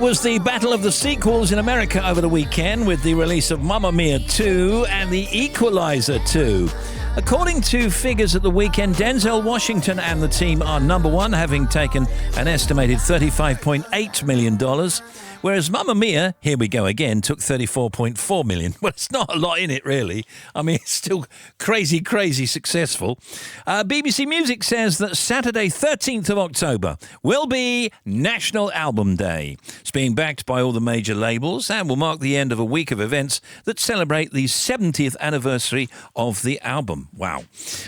was the battle of the sequels in America over the weekend with the release of Mamma Mia 2 and The Equalizer 2. According to figures at the weekend, Denzel Washington and the team are number one, having taken an estimated $35.8 million, Whereas Mamma Mia, Here We Go Again, took 34.4 million. Well, it's not a lot in it, really. I mean, it's still crazy, crazy successful. BBC Music says that Saturday, 13th of October, will be National Album Day. It's being backed by all the major labels and will mark the end of a week of events that celebrate the 70th anniversary of the album. Wow.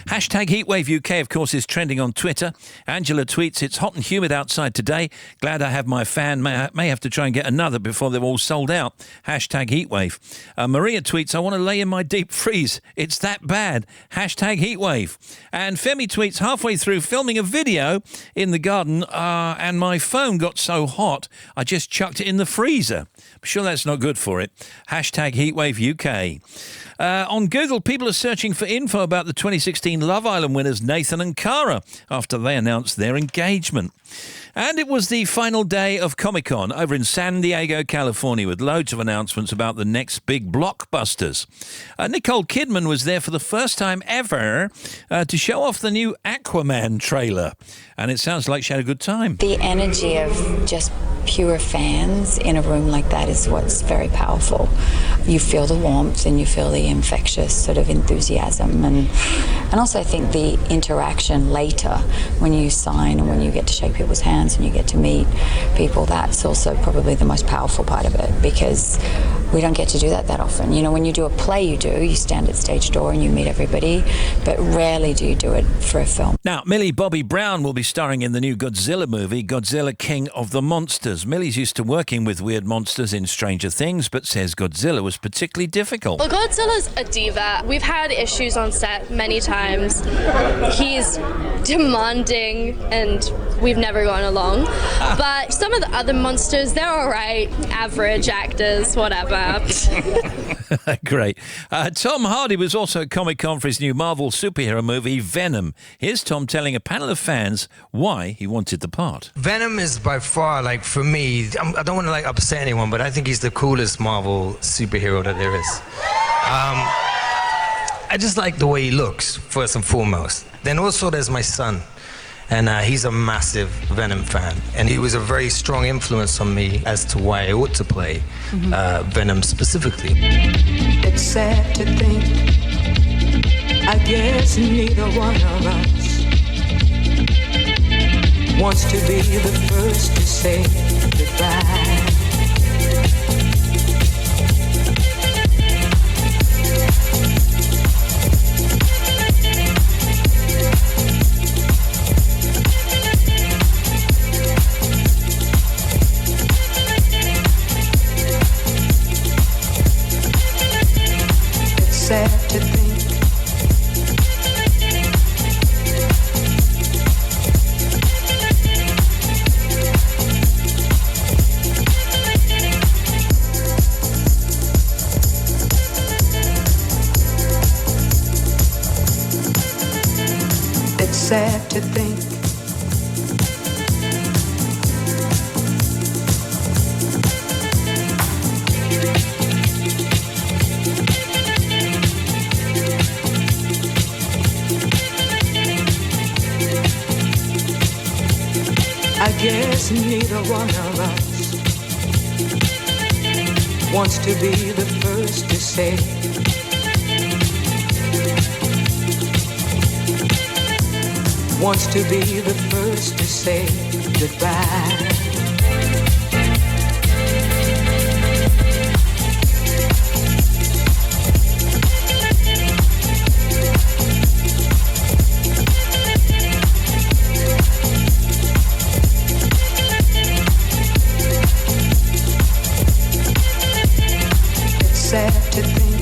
Hashtag Heatwave UK, of course, is trending on Twitter. Angela tweets, "It's hot and humid outside today. Glad I have my fan. May have to try and get another before they're all sold out." Hashtag Heatwave. Maria tweets, "I want to lay in my deep freeze. It's that bad." Hashtag Heatwave. And Femi tweets, "Halfway through filming a video in the garden and my phone got so hot, I just chucked it in the freezer." I'm sure that's not good for it. Hashtag Heatwave UK. On Google, people are searching for info about the 2016 Love Island winners Nathan and Cara after they announced their engagement. And it was the final day of Comic-Con over in San Diego, California, with loads of announcements about the next big blockbusters. Nicole Kidman was there for the first time ever to show off the new Aquaman trailer. And it sounds like she had a good time. The energy of just pure fans in a room like that is what's very powerful. You feel the warmth and you feel the infectious sort of enthusiasm, and also I think the interaction later when you sign and when you get to shake people's hands and you get to meet people, that's also probably the most powerful part of it, because we don't get to do that often. You know, when you do a play, you stand at stage door and you meet everybody, but rarely do you do it for a film. Now, Millie Bobby Brown will be starring in the new Godzilla movie, Godzilla King of the Monsters. Millie's used to working with weird monsters in Stranger Things, but says Godzilla was particularly difficult. Well, Godzilla's a diva. We've had issues on set many times. He's demanding and we've never gone along. But some of the other monsters, they're all right, average actors, whatever. Great. Tom Hardy was also at Comic-Con for his new Marvel superhero movie, Venom. Here's Tom telling a panel of fans why he wanted the part. Venom is by far, like, for me, I don't want to, like, upset anyone, but I think he's the coolest Marvel superhero that there is. I just like the way he looks, first and foremost. Then also there's my son, and he's a massive Venom fan, and he was a very strong influence on me as to why I ought to play Venom specifically. It's sad to think, I guess neither one of us wants to be the first to say goodbye. Sad to think, it's sad to think. I guess neither one of us wants to be the first to say wants to be the first to say goodbye. Sad to think,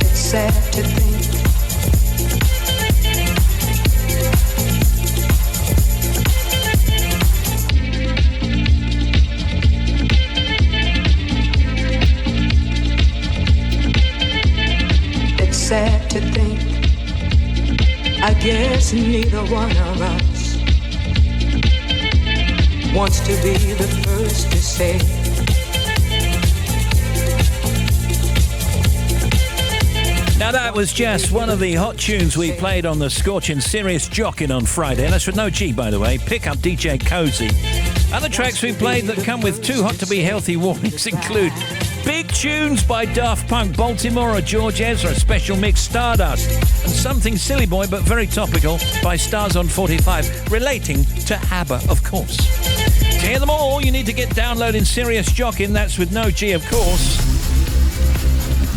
it's sad to think, it's sad to think. I guess neither one of us wants to be the first to say Now that was just one of the hot tunes we played on the Scorching Serious Jockin' on Friday. And that's with no G, by the way. Pick up DJ Cozy. Other tracks we played that come with too hot to be healthy warnings include big tunes by Daft Punk, Baltimore or George Ezra, special mix Stardust, and something silly boy but very topical by Stars on 45, relating to ABBA, of course. To hear them all, you need to get downloading Serious Jockin', that's with no G, of course.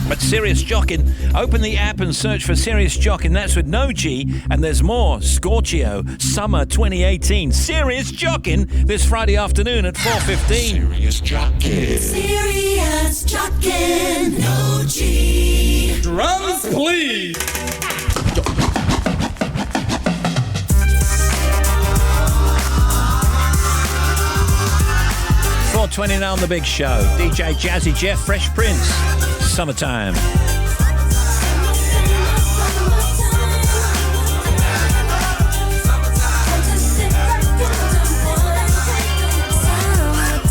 But Serious Jockin', open the app and search for Serious Jockin', that's with no G, and there's more. Scorchio, Summer 2018. Serious Jockin' this Friday afternoon at 4:15. Serious Jockin'. Serious Jockin', no G. Drums, please. 4:20 now on The Big Show. DJ Jazzy Jeff, Fresh Prince, Summertime.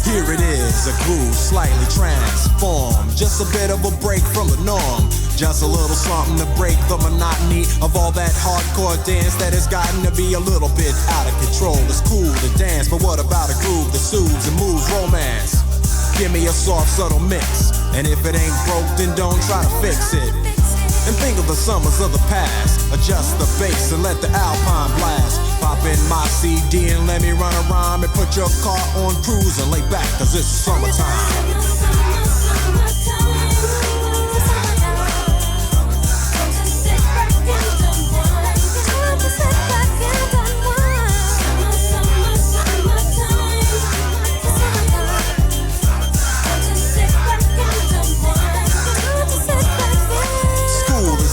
Here it is, a groove slightly transformed. Just a bit of a break from the norm. Just a little something to break the monotony of all that hardcore dance that has gotten to be a little bit out of control. It's cool to dance, but what about a groove that soothes and moves romance? Give me a soft, subtle mix, and if it ain't broke, then don't try to fix it. And think of the summers of the past. Adjust the bass and let the Alpine blast. Pop in my CD and let me run a rhyme and put your car on cruise and lay back, cause it's summertime.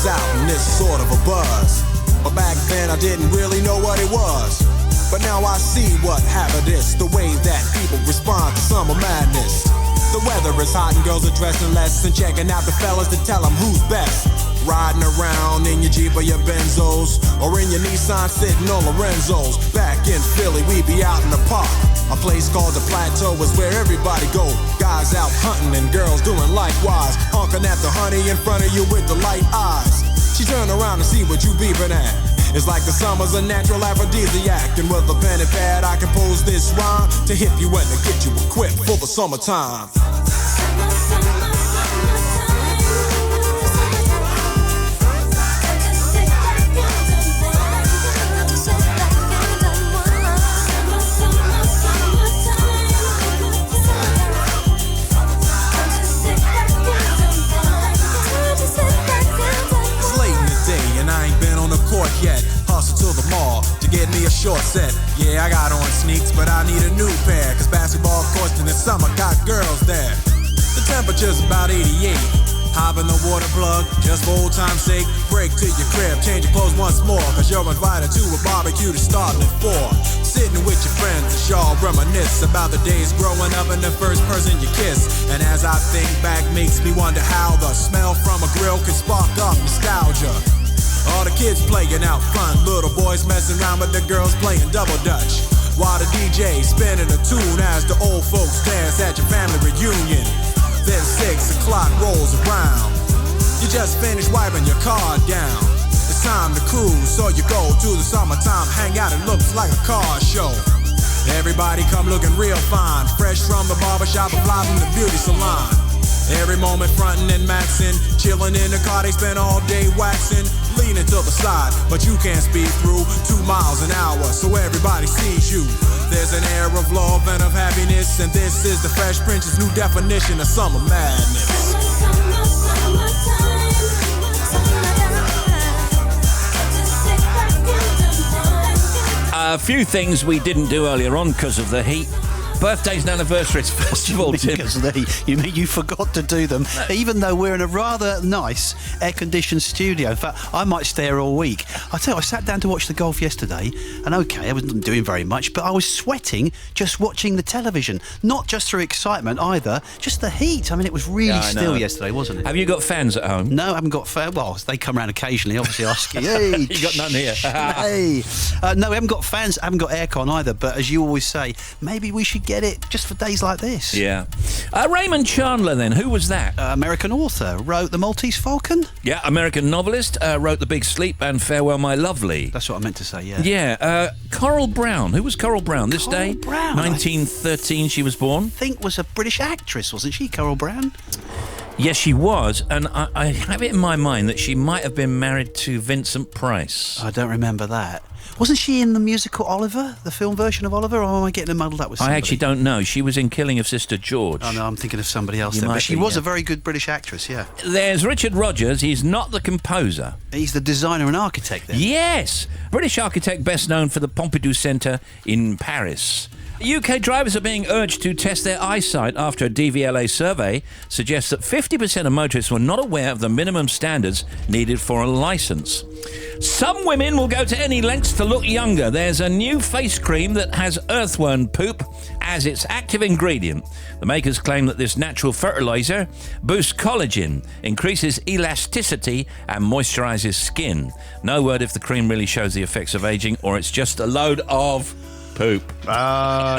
Out in this sort of a buzz, but back then I didn't really know what it was. But now I see what happened is the way that people respond to summer madness. The weather is hot and girls are dressing less and checking out the fellas to tell them who's best. Riding around in your Jeep or your Benzos, or in your Nissan sitting on Lorenzo's. Back in Philly, we be out in the park. A place called the Plateau is where everybody go. Guys out hunting and girls doing likewise. Honking at the honey in front of you with the light eyes. She turn around and see what you beeping at. It's like the summer's a natural aphrodisiac. And with a pen and pad I compose this rhyme to hip you and to get you equipped for the summertime. Yet, hustle to the mall to get me a short set. Yeah, I got on sneaks, but I need a new pair, cause basketball courts in the summer got girls there. The temperature's about 88. Hop in the water plug, just for old time's sake. Break to your crib, change your clothes once more, cause you're invited to a barbecue to start at 4. Sitting with your friends as y'all reminisce about the days growing up and the first person you kiss. And as I think back, makes me wonder how the smell from a grill can spark up nostalgia. All the kids playing out front, little boys messing around with the girls playing double dutch. While the DJ spinning a tune as the old folks dance at your family reunion. Then 6 o'clock rolls around. You just finished wiping your car down. It's time to cruise, so you go to the summertime hangout. It looks like a car show. Everybody come looking real fine, fresh from the barbershop or fly from the beauty salon. Every moment frontin' and maxin', chillin' in the car, they spend all day waxin', leanin' to the side, but you can't speed through 2 miles an hour, so everybody sees you. There's an air of love and of happiness, and this is the Fresh Prince's new definition of summer madness. A few things we didn't do earlier on because of the heat. Birthdays and anniversaries, first of all, Tim. Because of the heat. You mean you forgot to do them, even though we're in a rather nice air-conditioned studio. In fact, I might stay here all week. I tell you, I sat down to watch the golf yesterday, and okay, I wasn't doing very much, but I was sweating just watching the television. Not just through excitement either, just the heat. I mean, it was really still yesterday, wasn't it? Have you got fans at home? No, I haven't got fans. Well, they come around occasionally, obviously asking. Hey, you got none here. Hey. No, we haven't got fans, haven't got aircon either, but as you always say, maybe we should get it just for days like this. Yeah. Raymond Chandler, then. Who was that? American author. Wrote The Maltese Falcon. Yeah, American novelist. Wrote The Big Sleep and Farewell, My Lovely. That's what I meant to say, yeah. Yeah. Coral Brown. Who was Coral Brown? This day? Brown. 1913 she was born. I think was a British actress, wasn't she, Coral Brown? Yes, she was. And I have it in my mind that she might have been married to Vincent Price. I don't remember that. Wasn't she in the musical Oliver, the film version of Oliver, or am I getting them muddled up with somebody? I actually don't know. She was in Killing of Sister George. Oh, no, I'm thinking of somebody else then. But she was a very good British actress, yeah. There's Richard Rodgers. He's not the composer. He's the designer and architect then. Yes! British architect best known for the Pompidou Centre in Paris. UK drivers are being urged to test their eyesight after a DVLA survey suggests that 50% of motorists were not aware of the minimum standards needed for a licence. Some women will go to any lengths to look younger. There's a new face cream that has earthworm poop as its active ingredient. The makers claim that this natural fertiliser boosts collagen, increases elasticity and moisturises skin. No word if the cream really shows the effects of ageing or it's just a load of poop.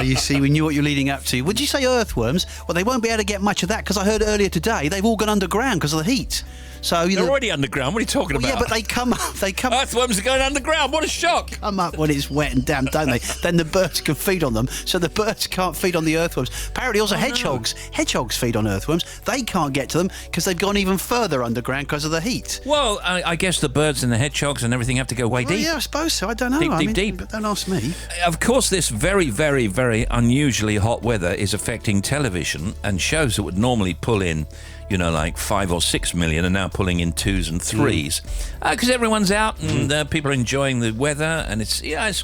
You see, we knew what you're leading up to. Would you say earthworms? Well, they won't be able to get much of that because I heard earlier today they've all gone underground because of the heat. So they're already underground. What are you talking about? Yeah, but they come. Earthworms are going underground. What a shock! Come up when it's wet and damp, don't they? Then the birds can feed on them. So the birds can't feed on the earthworms. Apparently, also hedgehogs. No. Hedgehogs feed on earthworms. They can't get to them because they've gone even further underground because of the heat. Well, I guess the birds and the hedgehogs and everything have to go way deep. Yeah, I suppose so. I don't know. Deep. But don't ask me. Of course, this very, very, very unusually hot weather is affecting television, and shows that would normally pull in, like 5 or 6 million are now pulling in 2s and 3s because everyone's out and people are enjoying the weather, and it's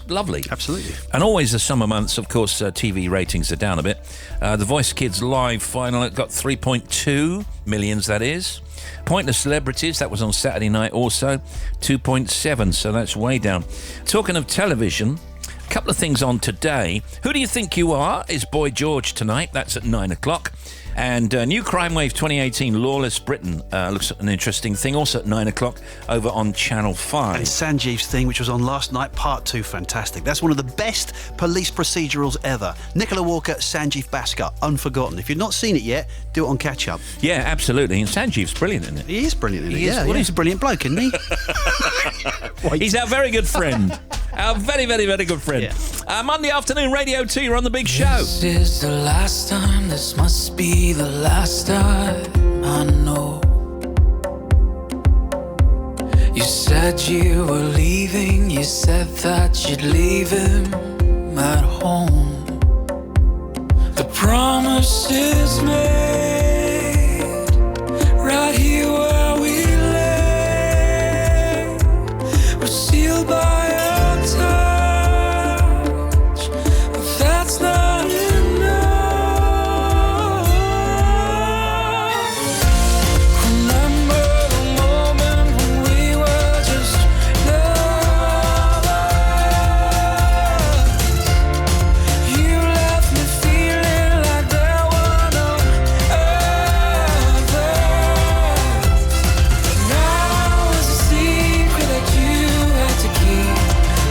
lovely. Absolutely. And always the summer months, of course, TV ratings are down a bit. The Voice Kids live final, it got 3.2 millions, that is. Pointless Celebrities, that was on Saturday night also, 2.7, so that's way down. Talking of television, a couple of things on today. Who Do You Think You Are is Boy George tonight. That's at 9 o'clock. And New Crime Wave 2018, Lawless Britain, looks an interesting thing, also at 9 o'clock over on Channel 5. And Sanjeev's thing, which was on last night, part 2, fantastic. That's one of the best police procedurals ever. Nicola Walker, Sanjeev Bhaskar, unforgotten. If you've not seen it yet, do it on catch up. Yeah, absolutely. And Sanjeev's brilliant in it. He is brilliant in it, yeah. He's a brilliant bloke, isn't he? He's our very good friend. Our very, very, very good friend. Yeah. Monday afternoon, Radio 2, you're on The Big Show. This is the last time, this must be the last time, I know. You said you were leaving, you said that you'd leave him at home. The promise is made right here where we lay. We're sealed by touch, but that's not enough. Remember the moment when we were just lovers. You left me feeling like there were no others. Now it's a secret that you had to keep.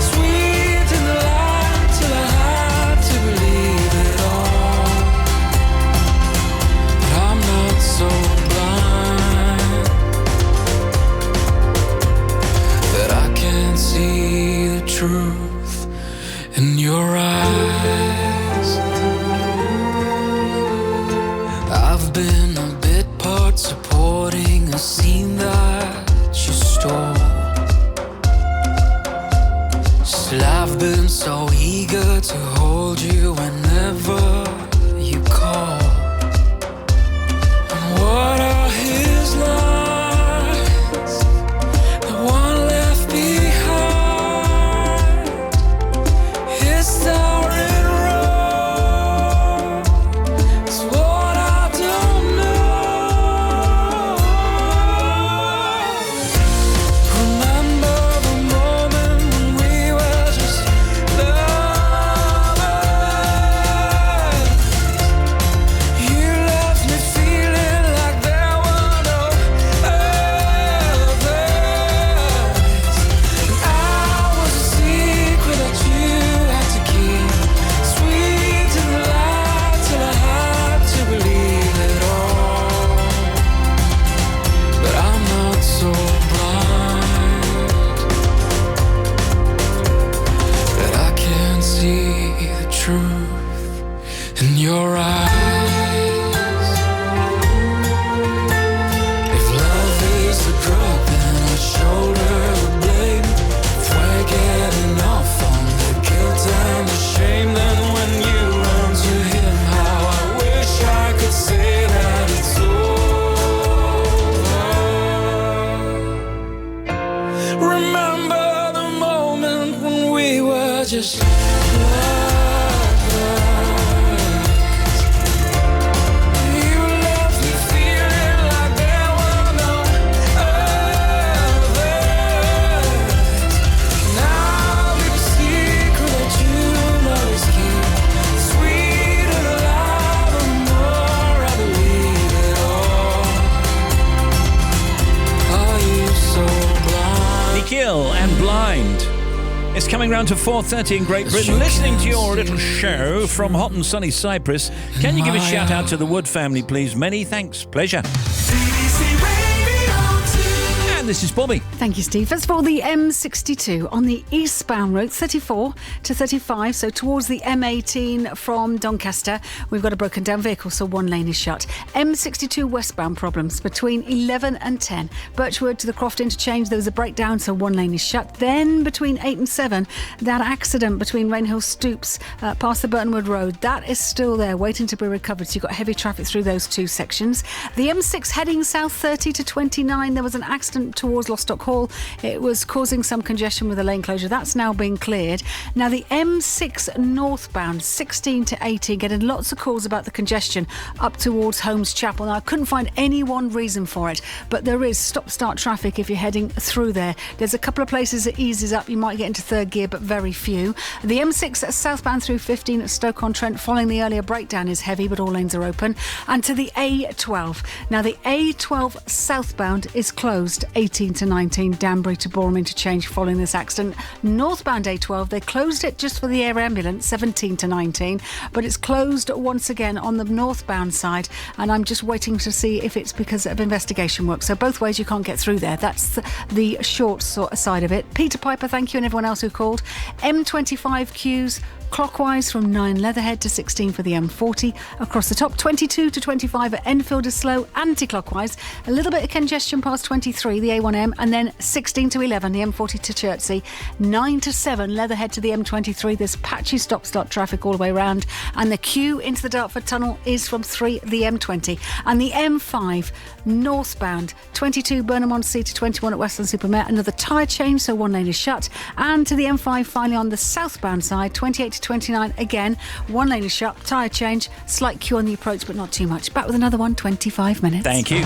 Sweet in the light till I had to believe it all. But I'm not so blind that I can't see the truth in your eyes. I've been a bit part supporting a scene that you stole. Still I've been so eager to hold you whenever you call. And what are his lines? The one left behind. His starring role is what I don't know. Remember the moment when we were just lovers. just lovers. You left me feeling like there were no others. Now the secret that you always keep, sweet and alive, the more I believe it all. Are you so blind? Nikhil and Blind. It's coming round to 4:30 in Great Britain. Listening to your little show from hot and sunny Cyprus. Can you give a shout out to the Wood family, please? Many thanks. Pleasure. And this is Bobby. Thank you, Steve. First of all, the M62 on the eastbound route, 34 to 35, so towards the M18 from Doncaster. We've got a broken down vehicle, so one lane is shut. M62 westbound problems between 11 and 10. Birchwood to the Croft interchange, there was a breakdown, so one lane is shut. Then between 8 and 7, that accident between Rainhill Stoops past the Burtonwood Road, that is still there, waiting to be recovered. So you've got heavy traffic through those two sections. The M6 heading south 30 to 29, there was an accident towards Lostock Hall. It was causing some congestion with a lane closure. That's now been cleared. Now the M6 northbound 16 to 18, getting lots of calls about the congestion up towards Holmes Chapel. Now I couldn't find any one reason for it, but there is stop-start traffic if you're heading through there. There's a couple of places it eases up. You might get into third gear, but very few. The M6 southbound through 15 at Stoke-on-Trent following the earlier breakdown is heavy, but all lanes are open. And to the A12. Now the A12 southbound is closed 18 to 19, Danbury to Boreham interchange following this accident. Northbound A12, they closed it just for the air ambulance 17 to 19, but it's closed once again on the northbound side, and I'm just waiting to see if it's because of investigation work. So both ways you can't get through there. That's the short side of it. Peter Piper, thank you, and everyone else who called. M25 queues clockwise from 9 Leatherhead to 16 for the M40. Across the top, 22 to 25 at Enfield is slow, anti-clockwise. A little bit of congestion past 23, the A1M, and then 16 to 11, the M40 to Chertsey. 9 to 7, Leatherhead to the M23. There's patchy stop-start traffic all the way around. And the queue into the Dartford Tunnel is from 3, the M20. And the M5, northbound, 22 Burnham-on-Sea to 21 at Westland-super-Mare. Another tyre change, so one lane is shut. And to the M5, finally on the southbound side, 28 to 29, again, one lane is shut, tyre change, slight queue on the approach, but not too much. Back with another one, 25 minutes. Thank you.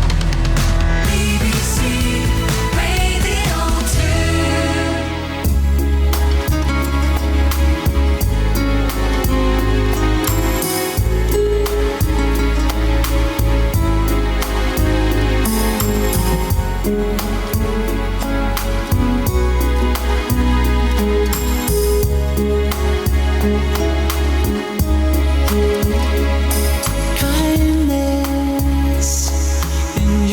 Kindness in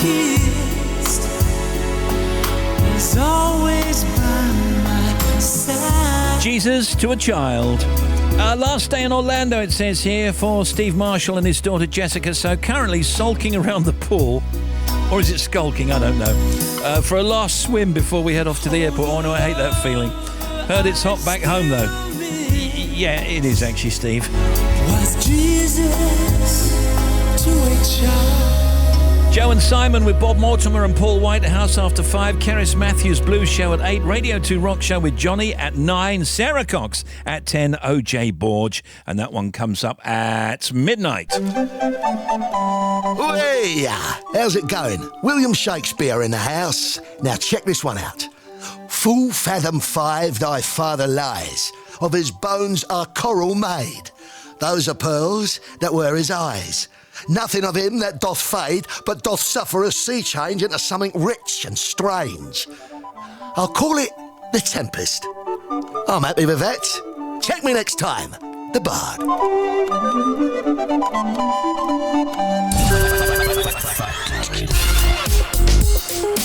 kissed was always by my side. Jesus to a child. Last day in Orlando, it says here, for Steve Marshall and his daughter Jessica, so currently sulking around the pool. Or is it skulking? I don't know. For a last swim before we head off to the airport. Oh no, I hate that feeling. Heard it's hot back home though. Yeah, it is actually, Steve. Was Jesus to a child? Joe and Simon with Bob Mortimer and Paul Whitehouse after 5. Keris Matthews Blues Show at 8. Radio 2 Rock Show with Johnny at 9. Sarah Cox at 10. OJ Borge. And that one comes up at midnight. Hey, how's it going? William Shakespeare in the house. Now check this one out. Full fathom 5 thy father lies. Of his bones are coral made. Those are pearls that were his eyes. Nothing of him that doth fade, but doth suffer a sea change into something rich and strange. I'll call it The Tempest. I'm happy with that. Check me next time. The Bard.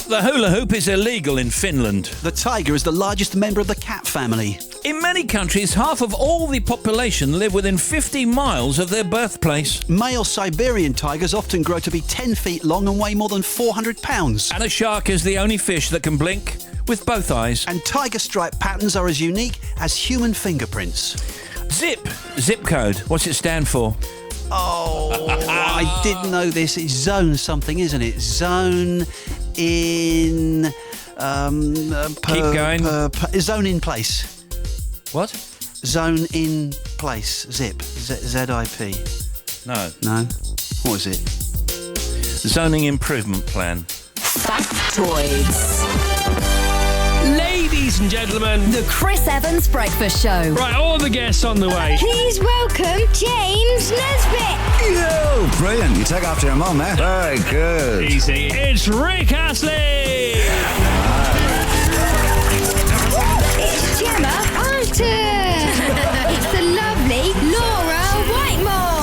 The hula hoop is illegal in Finland. The tiger is the largest member of the cat family. In many countries, half of all the population live within 50 miles of their birthplace. Male Siberian tigers often grow to be 10 feet long and weigh more than 400 pounds. And a shark is the only fish that can blink with both eyes. And tiger stripe patterns are as unique as human fingerprints. Zip code. What's it stand for? Oh, I didn't know this. It's zone something, isn't it? Zone in... Keep going. Zone in place. What? Zone in place. Zip. Z-I-P. No. No? What is it? Zoning Improvement Plan. Factoids. Ladies and gentlemen, The Chris Evans Breakfast Show. right, all the guests on the way. Please welcome James Nesbitt. Yo, brilliant. You take after your mum, eh? Very good. Easy. It's Rick Astley. It's Gemma Arter. It's the lovely Laura Whitemore.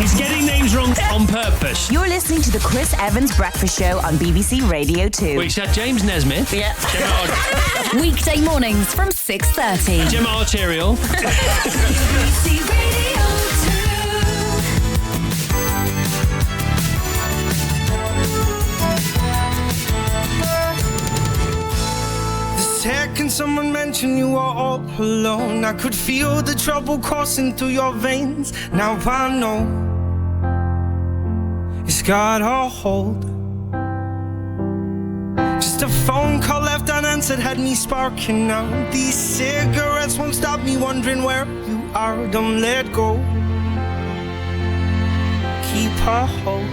He's getting names wrong on purpose. You're listening to the Chris Evans Breakfast Show on BBC Radio 2. Wait, is that James Nesmith? Yeah. Weekday mornings from 6:30. Gemma Arterial. BBC Radio 2. The second someone mentioned you were all alone, I could feel the trouble coursing through your veins. Now I know it's got a hold. Just a phone call left unanswered had me sparking now. These cigarettes won't stop me wondering where you are. Don't let go. Keep a hold.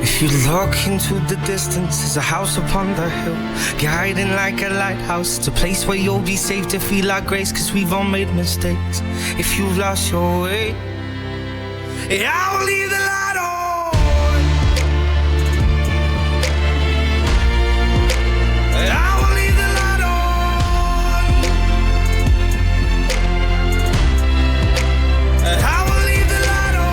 If you look into the distance, there's a house upon the hill, guiding like a lighthouse. It's a place where you'll be safe to feel our grace, 'cause we've all made mistakes. If you've lost your way, I will leave the light on. I will leave the light on. I will leave the light on.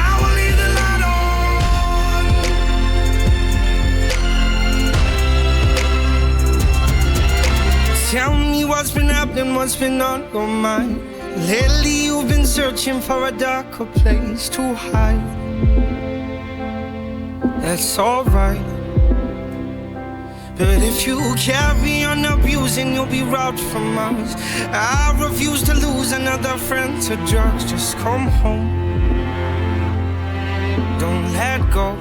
I will leave the light on. Tell me what's been happening, what's been on your mind. Lately you've been searching for a darker place to hide. That's alright, but if you carry on abusing, you'll be robbed from us. I refuse to lose another friend to drugs. Just come home, don't let go.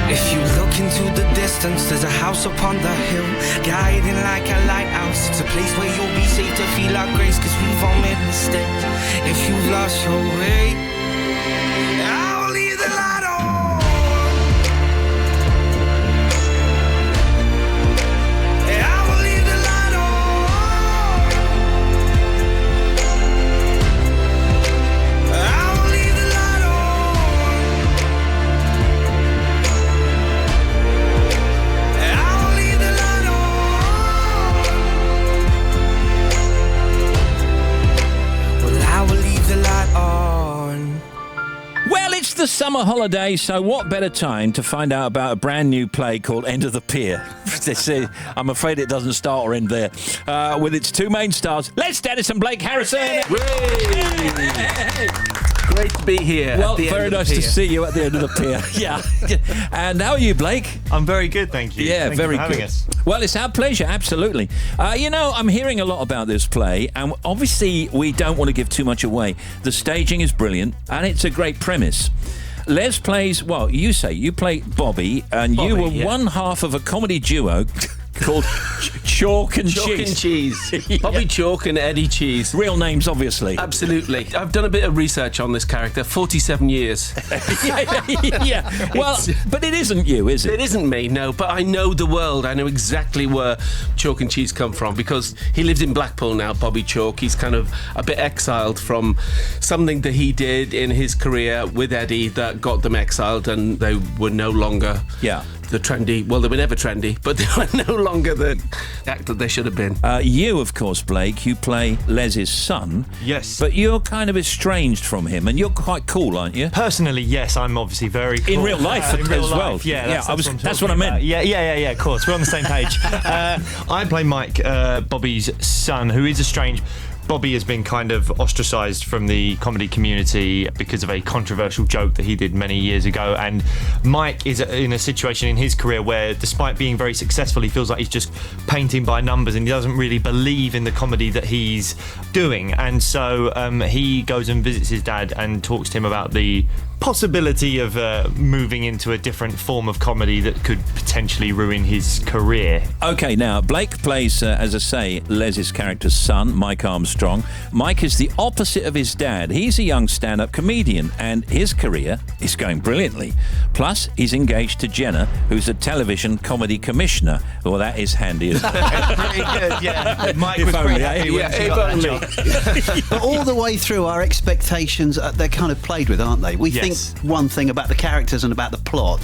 If you look into the distance, there's a house upon the hill, guiding like a lighthouse. It's a place where you'll be safe to feel our grace, 'cause we've all made mistakes. If you've lost your way, I'll leave the light on. I will leave the light on. I will leave the light on. I will leave the light on. the summer holiday, so what better time to find out about a brand new play called End of the Pier? I'm afraid it doesn't start or end there. With its two main stars, Les Dennis and Blake Harrison. Great to be here. Well, very nice to see you at the end of the pier. Yeah. And how are you, Blake? I'm very good, thank you. Yeah, Thank very you for having good. us. Well, it's our pleasure, absolutely. I'm hearing a lot about this play, and obviously we don't want to give too much away. The staging is brilliant, and it's a great premise. Les plays, well, you play Bobby, and you were one half of a comedy duo called Chalk and Cheese. Bobby Chalk and Eddie Cheese. Real names, obviously. Absolutely. I've done a bit of research on this character. 47 years. Yeah. Well, but it isn't you, is it? It isn't me, no. But I know the world. I know exactly where Chalk and Cheese come from because he lives in Blackpool now, Bobby Chalk. He's kind of a bit exiled from something that he did in his career with Eddie that got them exiled, and they were no longer the trendy. Well, they were never trendy, but they were no longer the actor they should have been. You, of course, Blake, you play Les's son. Yes. But you're kind of estranged from him, and you're quite cool, aren't you? Personally, yes, I'm obviously very cool. In real life in real as well. life, yeah, That's what I meant. Yeah, of course. We're on the same page. I play Mike, Bobby's son, who is estranged. Bobby has been kind of ostracised from the comedy community because of a controversial joke that he did many years ago, and Mike is in a situation in his career where, despite being very successful, he feels like he's just painting by numbers and he doesn't really believe in the comedy that he's doing, and so he goes and visits his dad and talks to him about the possibility of moving into a different form of comedy that could potentially ruin his career. Okay, now, Blake plays, as I say, Les's character's son, Mike Armstrong. Mike is the opposite of his dad. He's a young stand-up comedian, and his career is going brilliantly. Plus, he's engaged to Jenna, who's a television comedy commissioner. Well, that is handy, isn't it? Pretty good, yeah. Mike was pretty happy when she got that job. But all the way through, our expectations, they're kind of played with, aren't they? We think one thing about the characters and about the plot,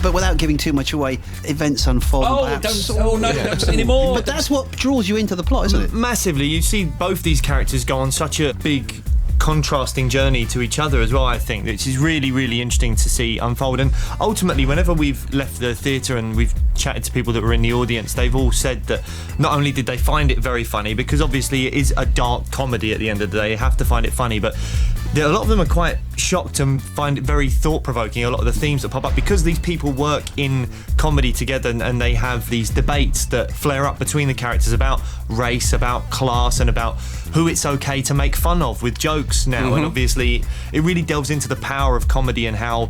but without giving too much away, events unfold. Don't say anymore. But that's what draws you into the plot, isn't it? Massively. You see both these characters go on such a big contrasting journey to each other as well, I think, which is really, really interesting to see unfold. And ultimately, whenever we've left the theatre and we've chatted to people that were in the audience, they've all said that not only did they find it very funny, because obviously it is a dark comedy at the end of the day, you have to find it funny, but a lot of them are quite shocked and find it very thought-provoking, a lot of the themes that pop up, because these people work in comedy together and they have these debates that flare up between the characters about race, about class, and about who it's okay to make fun of with jokes now. And obviously it really delves into the power of comedy and how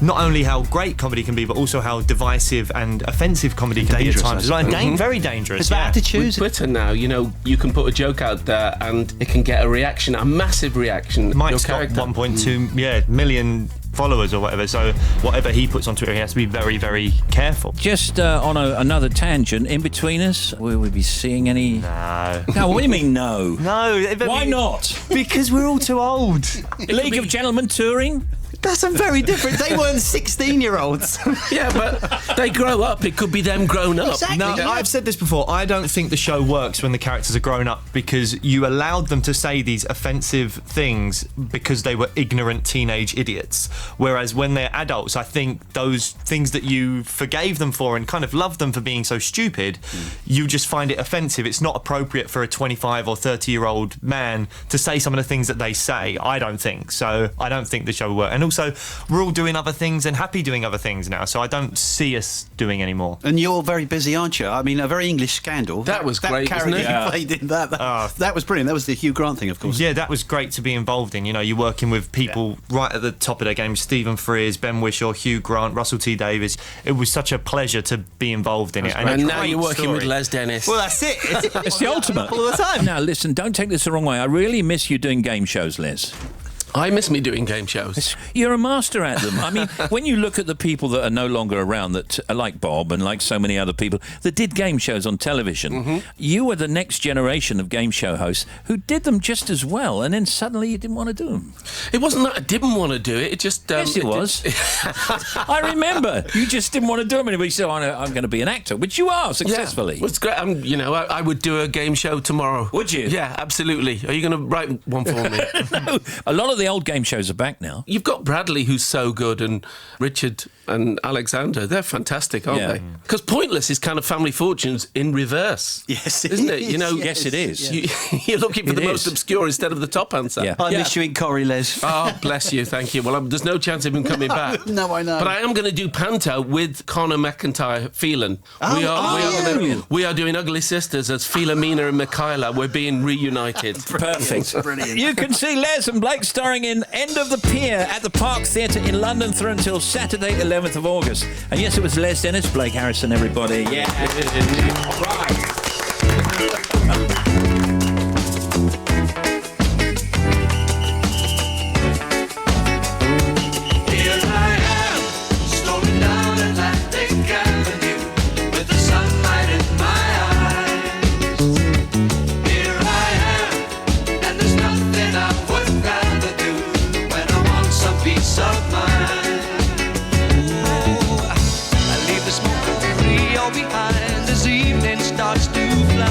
not only how great comedy can be, but also how divisive and offensive comedy can be at times as well. Very dangerous. It's about attitudes. With Twitter now, you can put a joke out there and it can get a reaction, a massive reaction. Mike's got 1.2 million followers or whatever, so whatever he puts on Twitter, he has to be very, very careful. Just on another tangent, in between us, will we be seeing any... No. No, what do you mean no? No. Why not? Because we're all too old. League of Gentlemen touring? That's very different. They weren't 16-year-olds. Yeah, but they grow up. It could be them grown up. Exactly. No, Yeah. I've said this before. I don't think the show works when the characters are grown up, because you allowed them to say these offensive things because they were ignorant teenage idiots. Whereas when they're adults, I think those things that you forgave them for and kind of loved them for being so stupid, you just find it offensive. It's not appropriate for a 25 or 30-year-old man to say some of the things that they say, I don't think. So I don't think the show will work. And also, we're all doing other things and happy doing other things now, so I don't see us doing any more. And you're very busy, aren't you? I mean, a very English Scandal. That was great, character wasn't it? you played in that was brilliant. That was the Hugh Grant thing, of course. Yeah, that was great to be involved in. You're working with people right at the top of their game. Stephen Frears, Ben Whishaw, Hugh Grant, Russell T Davies. It was such a pleasure to be involved in it. And now you're working with Les Dennis. Well, that's it. It's the ultimate. All the time. Now, listen, don't take this the wrong way. I really miss you doing game shows, Les. I miss me doing game shows. You're a master at them. I mean, when you look at the people that are no longer around, that are like Bob and like so many other people that did game shows on television, you were the next generation of game show hosts who did them just as well, and then suddenly you didn't want to do them. It wasn't that I didn't want to do it. It just yes, it was. I remember you just didn't want to do them, and you said, "I'm going to be an actor," which you are successfully. Yeah, it's great. I would do a game show tomorrow. Would you? Yeah, absolutely. Are you going to write one for me? No. A lot of the the old game shows are back now. You've got Bradley, who's so good, and Richard and Alexander. They're fantastic, aren't they? Because Pointless is kind of Family Fortunes in reverse. Yes, isn't it? You know, yes, it is. You're looking for the most obscure instead of the top answer. Yeah. I miss you in Corrie, Les. Oh, bless you, thank you. Well, there's no chance of him coming back. No, I know. But I am going to do Panto with Conor McIntyre, Phelan. We are doing Ugly Sisters as Philomena and Michaela. We're being reunited. Perfect. Brilliant. You can see Les and Blake starring in End of the Pier at the Park Theatre in London through until Saturday, 11th of August. And yes, it was Les Dennis, Blake Harrison, everybody. Yeah. Right. behind as evening starts to fly.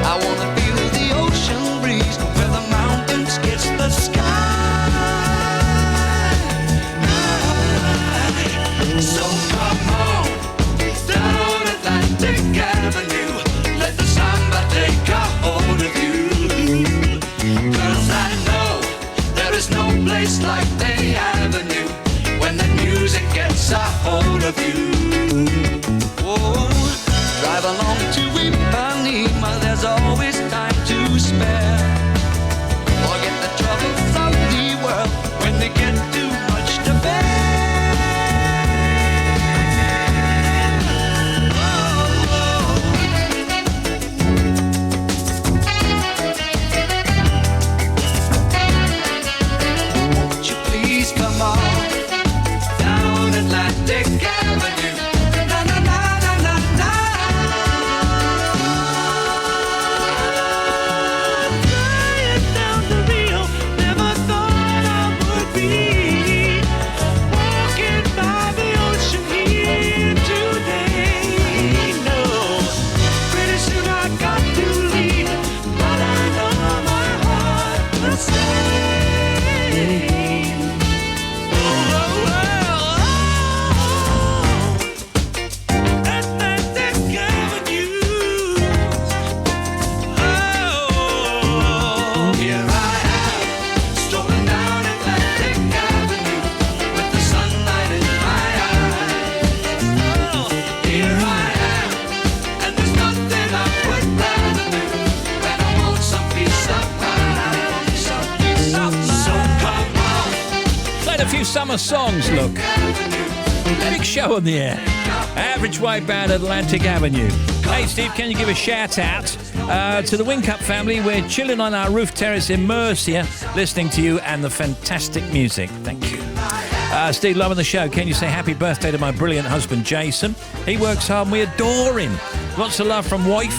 I wanna feel the ocean breeze where the mountains kiss the sky. So come on down Atlantic Avenue, let the samba take a hold of you. 'Cause I know there is no place like the Avenue when the music gets a hold of you. Oh, drive along to Ipanema, there's always time to spare. Forget the troubles of the world when they get too much to bear. Won't you please come on down Atlantic Avenue? Na na na na na na. Flying down to Rio, never thought I would be walking by the ocean here today. No, pretty soon I got to leave, but I know my heart will stay. Played a few summer songs, look. Big show on the air. Average White Band, Atlantic Avenue. Hey, Steve, can you give a shout out to the Wink Up family? We're chilling on our roof terrace in Mercia, listening to you and the fantastic music. Thank you. Steve, loving the show. Can you say happy birthday to my brilliant husband, Jason? He works hard and we adore him. Lots of love from wife,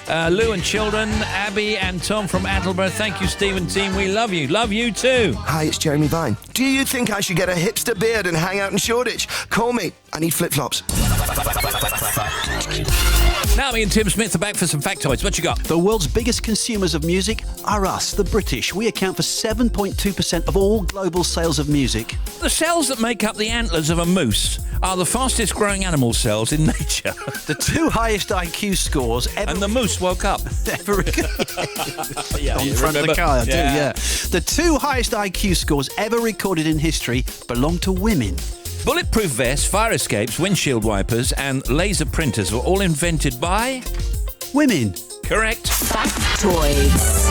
Lou and children, Abby and Tom from Attleborough. Thank you, Steve and team. We love you. Love you too. Hi, it's Jeremy Vine. Do you think I should get a hipster beard and hang out in Shoreditch? Call me. I need flip-flops. Now me and Tim Smith are back for some factoids. What you got? The world's biggest consumers of music are us, the British. We account for 7.2% of all global sales of music. The cells that make up the antlers of a moose are the fastest growing animal cells in nature. The two highest IQ scores ever... And the moose woke up. ever... on front of the car, I do, yeah. The two highest IQ scores ever recorded in history belong to women. Bulletproof vests, fire escapes, windshield wipers and laser printers were all invented by... women. Correct. Factoids.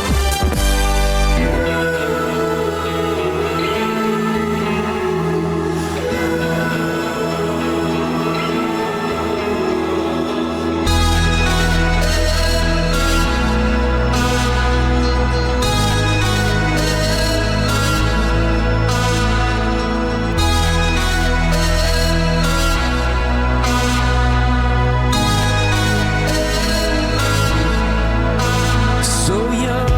So young.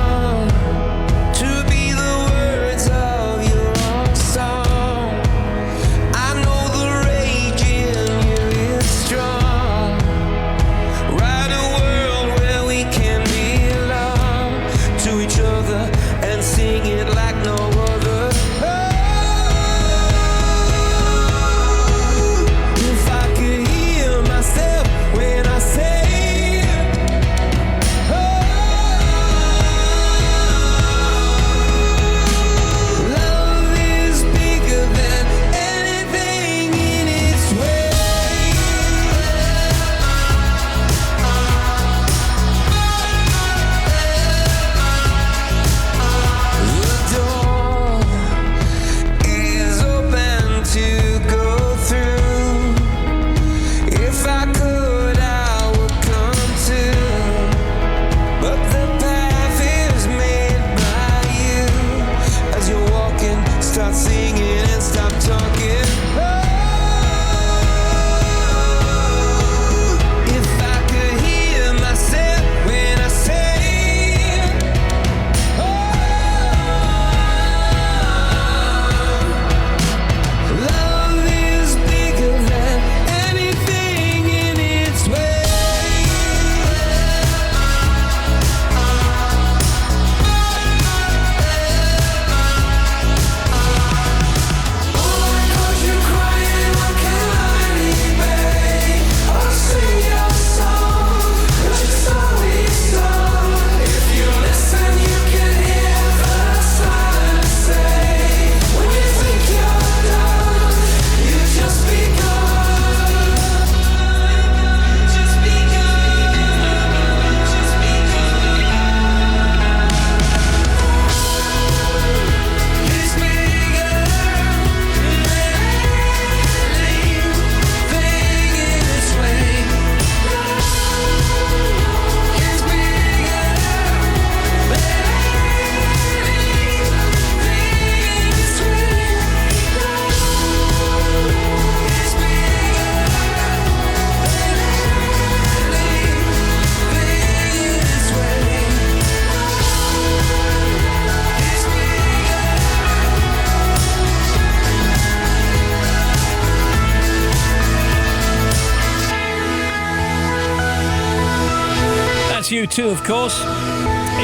It's U2, of course.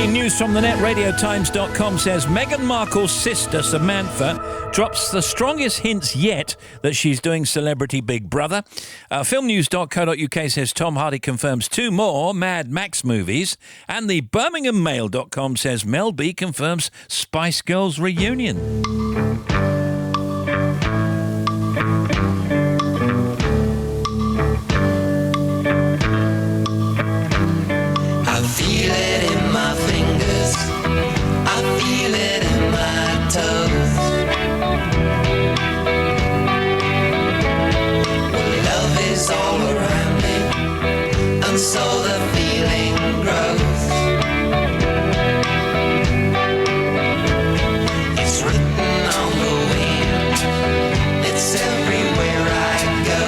In news from the net, radiotimes.com says Meghan Markle's sister, Samantha, drops the strongest hints yet that she's doing Celebrity Big Brother. Filmnews.co.uk says Tom Hardy confirms 2 more Mad Max movies. And the BirminghamMail.com says Mel B confirms Spice Girls reunion. I feel it in my fingers, I feel it in my toes. Well, love is all around me, and so the feeling grows. It's written on the wind, it's everywhere I go.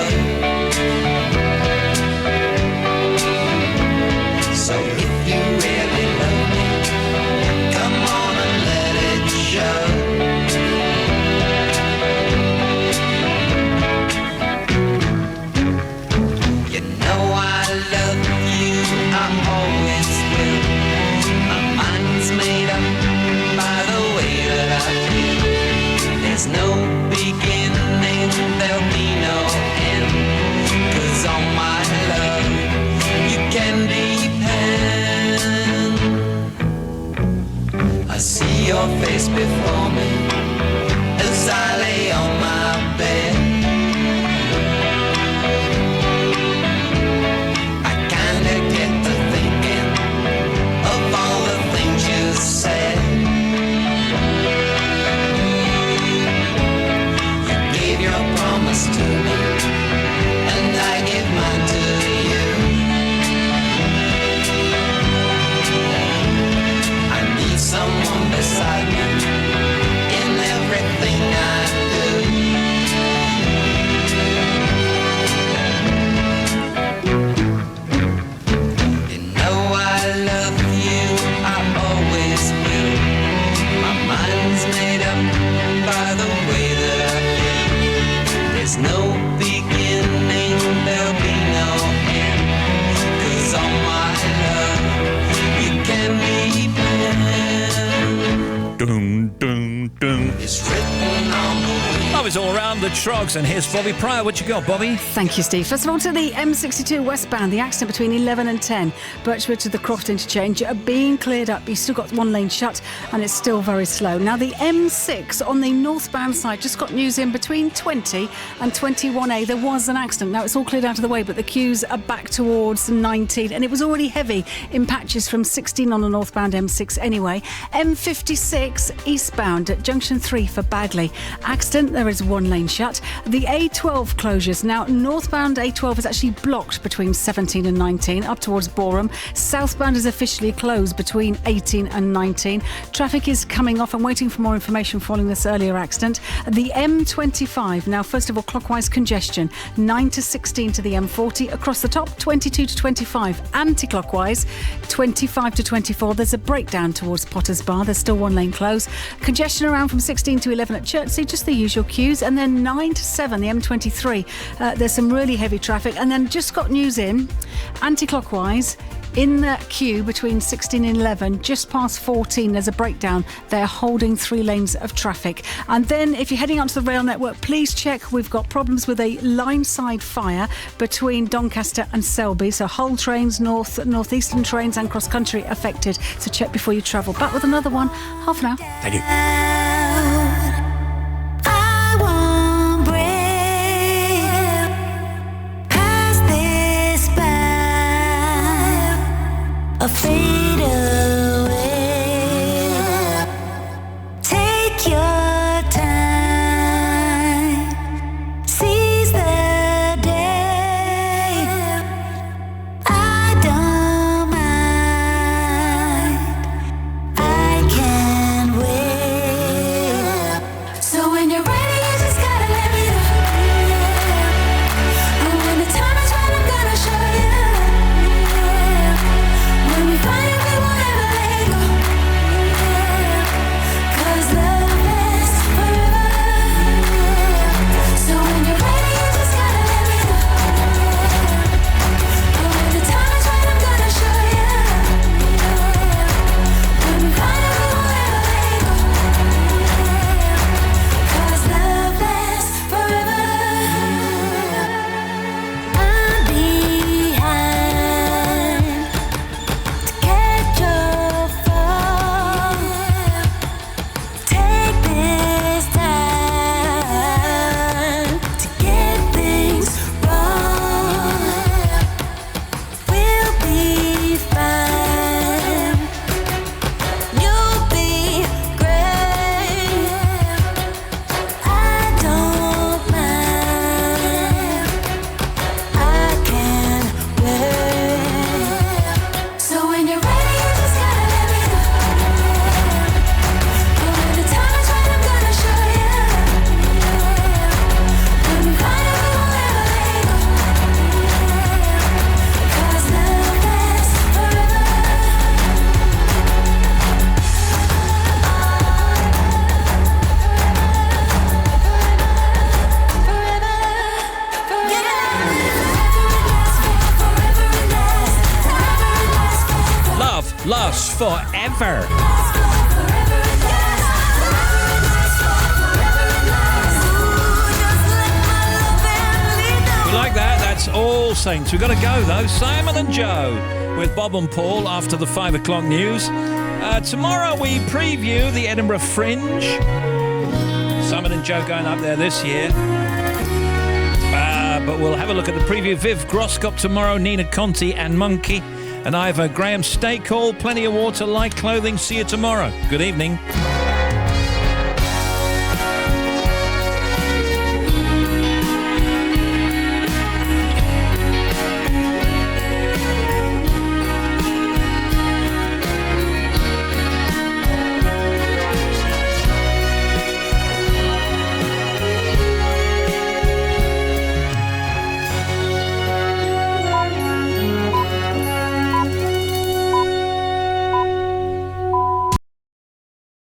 So if you really love me, come on and let it show. You know I love you, I always will. My mind's made up by the way that I feel. There's no beginning, there'll be no end. 'Cause on my love, you can depend. I see your face before me as I lay on my bed. I kinda get to thinking of all the things you said. You gave your promise to me, and I give mine to you. I need someone beside me in everything I do. You know I love you, I always will. My mind's made up by the way that I feel. There's no beginning, there'll be no end. 'Cause on my love, you can depend. Dun, dun, dun. It's written on the wind. Love is all around the Trogs, and here's Bobby Pryor. What you got, Bobby? Thank you, Steve. First of all, to the M62 westbound, the accident between 11 and 10, Birchwood to the Croft interchange, being cleared up. You've still got one lane shut, and it's still very slow. Now, the M6 on the northbound side, just got news in between 20 and 21A. There was an accident. Now, it's all cleared out of the way, but the queues are back towards 19, and it was already heavy in patches from 16 on the northbound M6 anyway. M56 eastbound at junction 3 for Bagley. Accident, there is one lane shut. The A12 closures. Now, northbound A12 is actually blocked between 17 and 19 up towards Boreham. Southbound is officially closed between 18 and 19. Traffic is coming off. I'm waiting for more information following this earlier accident. The M25. Now, first of all, clockwise congestion. 9 to 16 to the M40. Across the top, 22 to 25. Anti-clockwise, 25 to 24. There's a breakdown towards Potter's Bar. There's still one lane closed. Congestion around from 16 to 11 at Chertsey, just the usual queues. And then 9 to 7, the M23. There's some really heavy traffic. And then just got news in, anti-clockwise, in the queue between 16 and 11, just past 14, there's a breakdown. They're holding 3 lanes of traffic. And then if you're heading onto the rail network, please check. We've got problems with a line-side fire between Doncaster and Selby. So Hull trains, northeastern trains and cross-country affected. So check before you travel. Back with another one, half an hour. Thank you. I won't break past this bound, afraid away. Take your time, seize the day. I don't mind, I can wait. Last forever. We like that. That's All Saints. We've got to go, though. Simon and Joe with Bob and Paul after the 5 o'clock news. Tomorrow we preview the Edinburgh Fringe. Simon and Joe going up there this year. But we'll have a look at the preview. Viv Groskop tomorrow, Nina Conti and Monkey. And Ivor Graham, stay cool, plenty of water, light clothing. See you tomorrow. Good evening.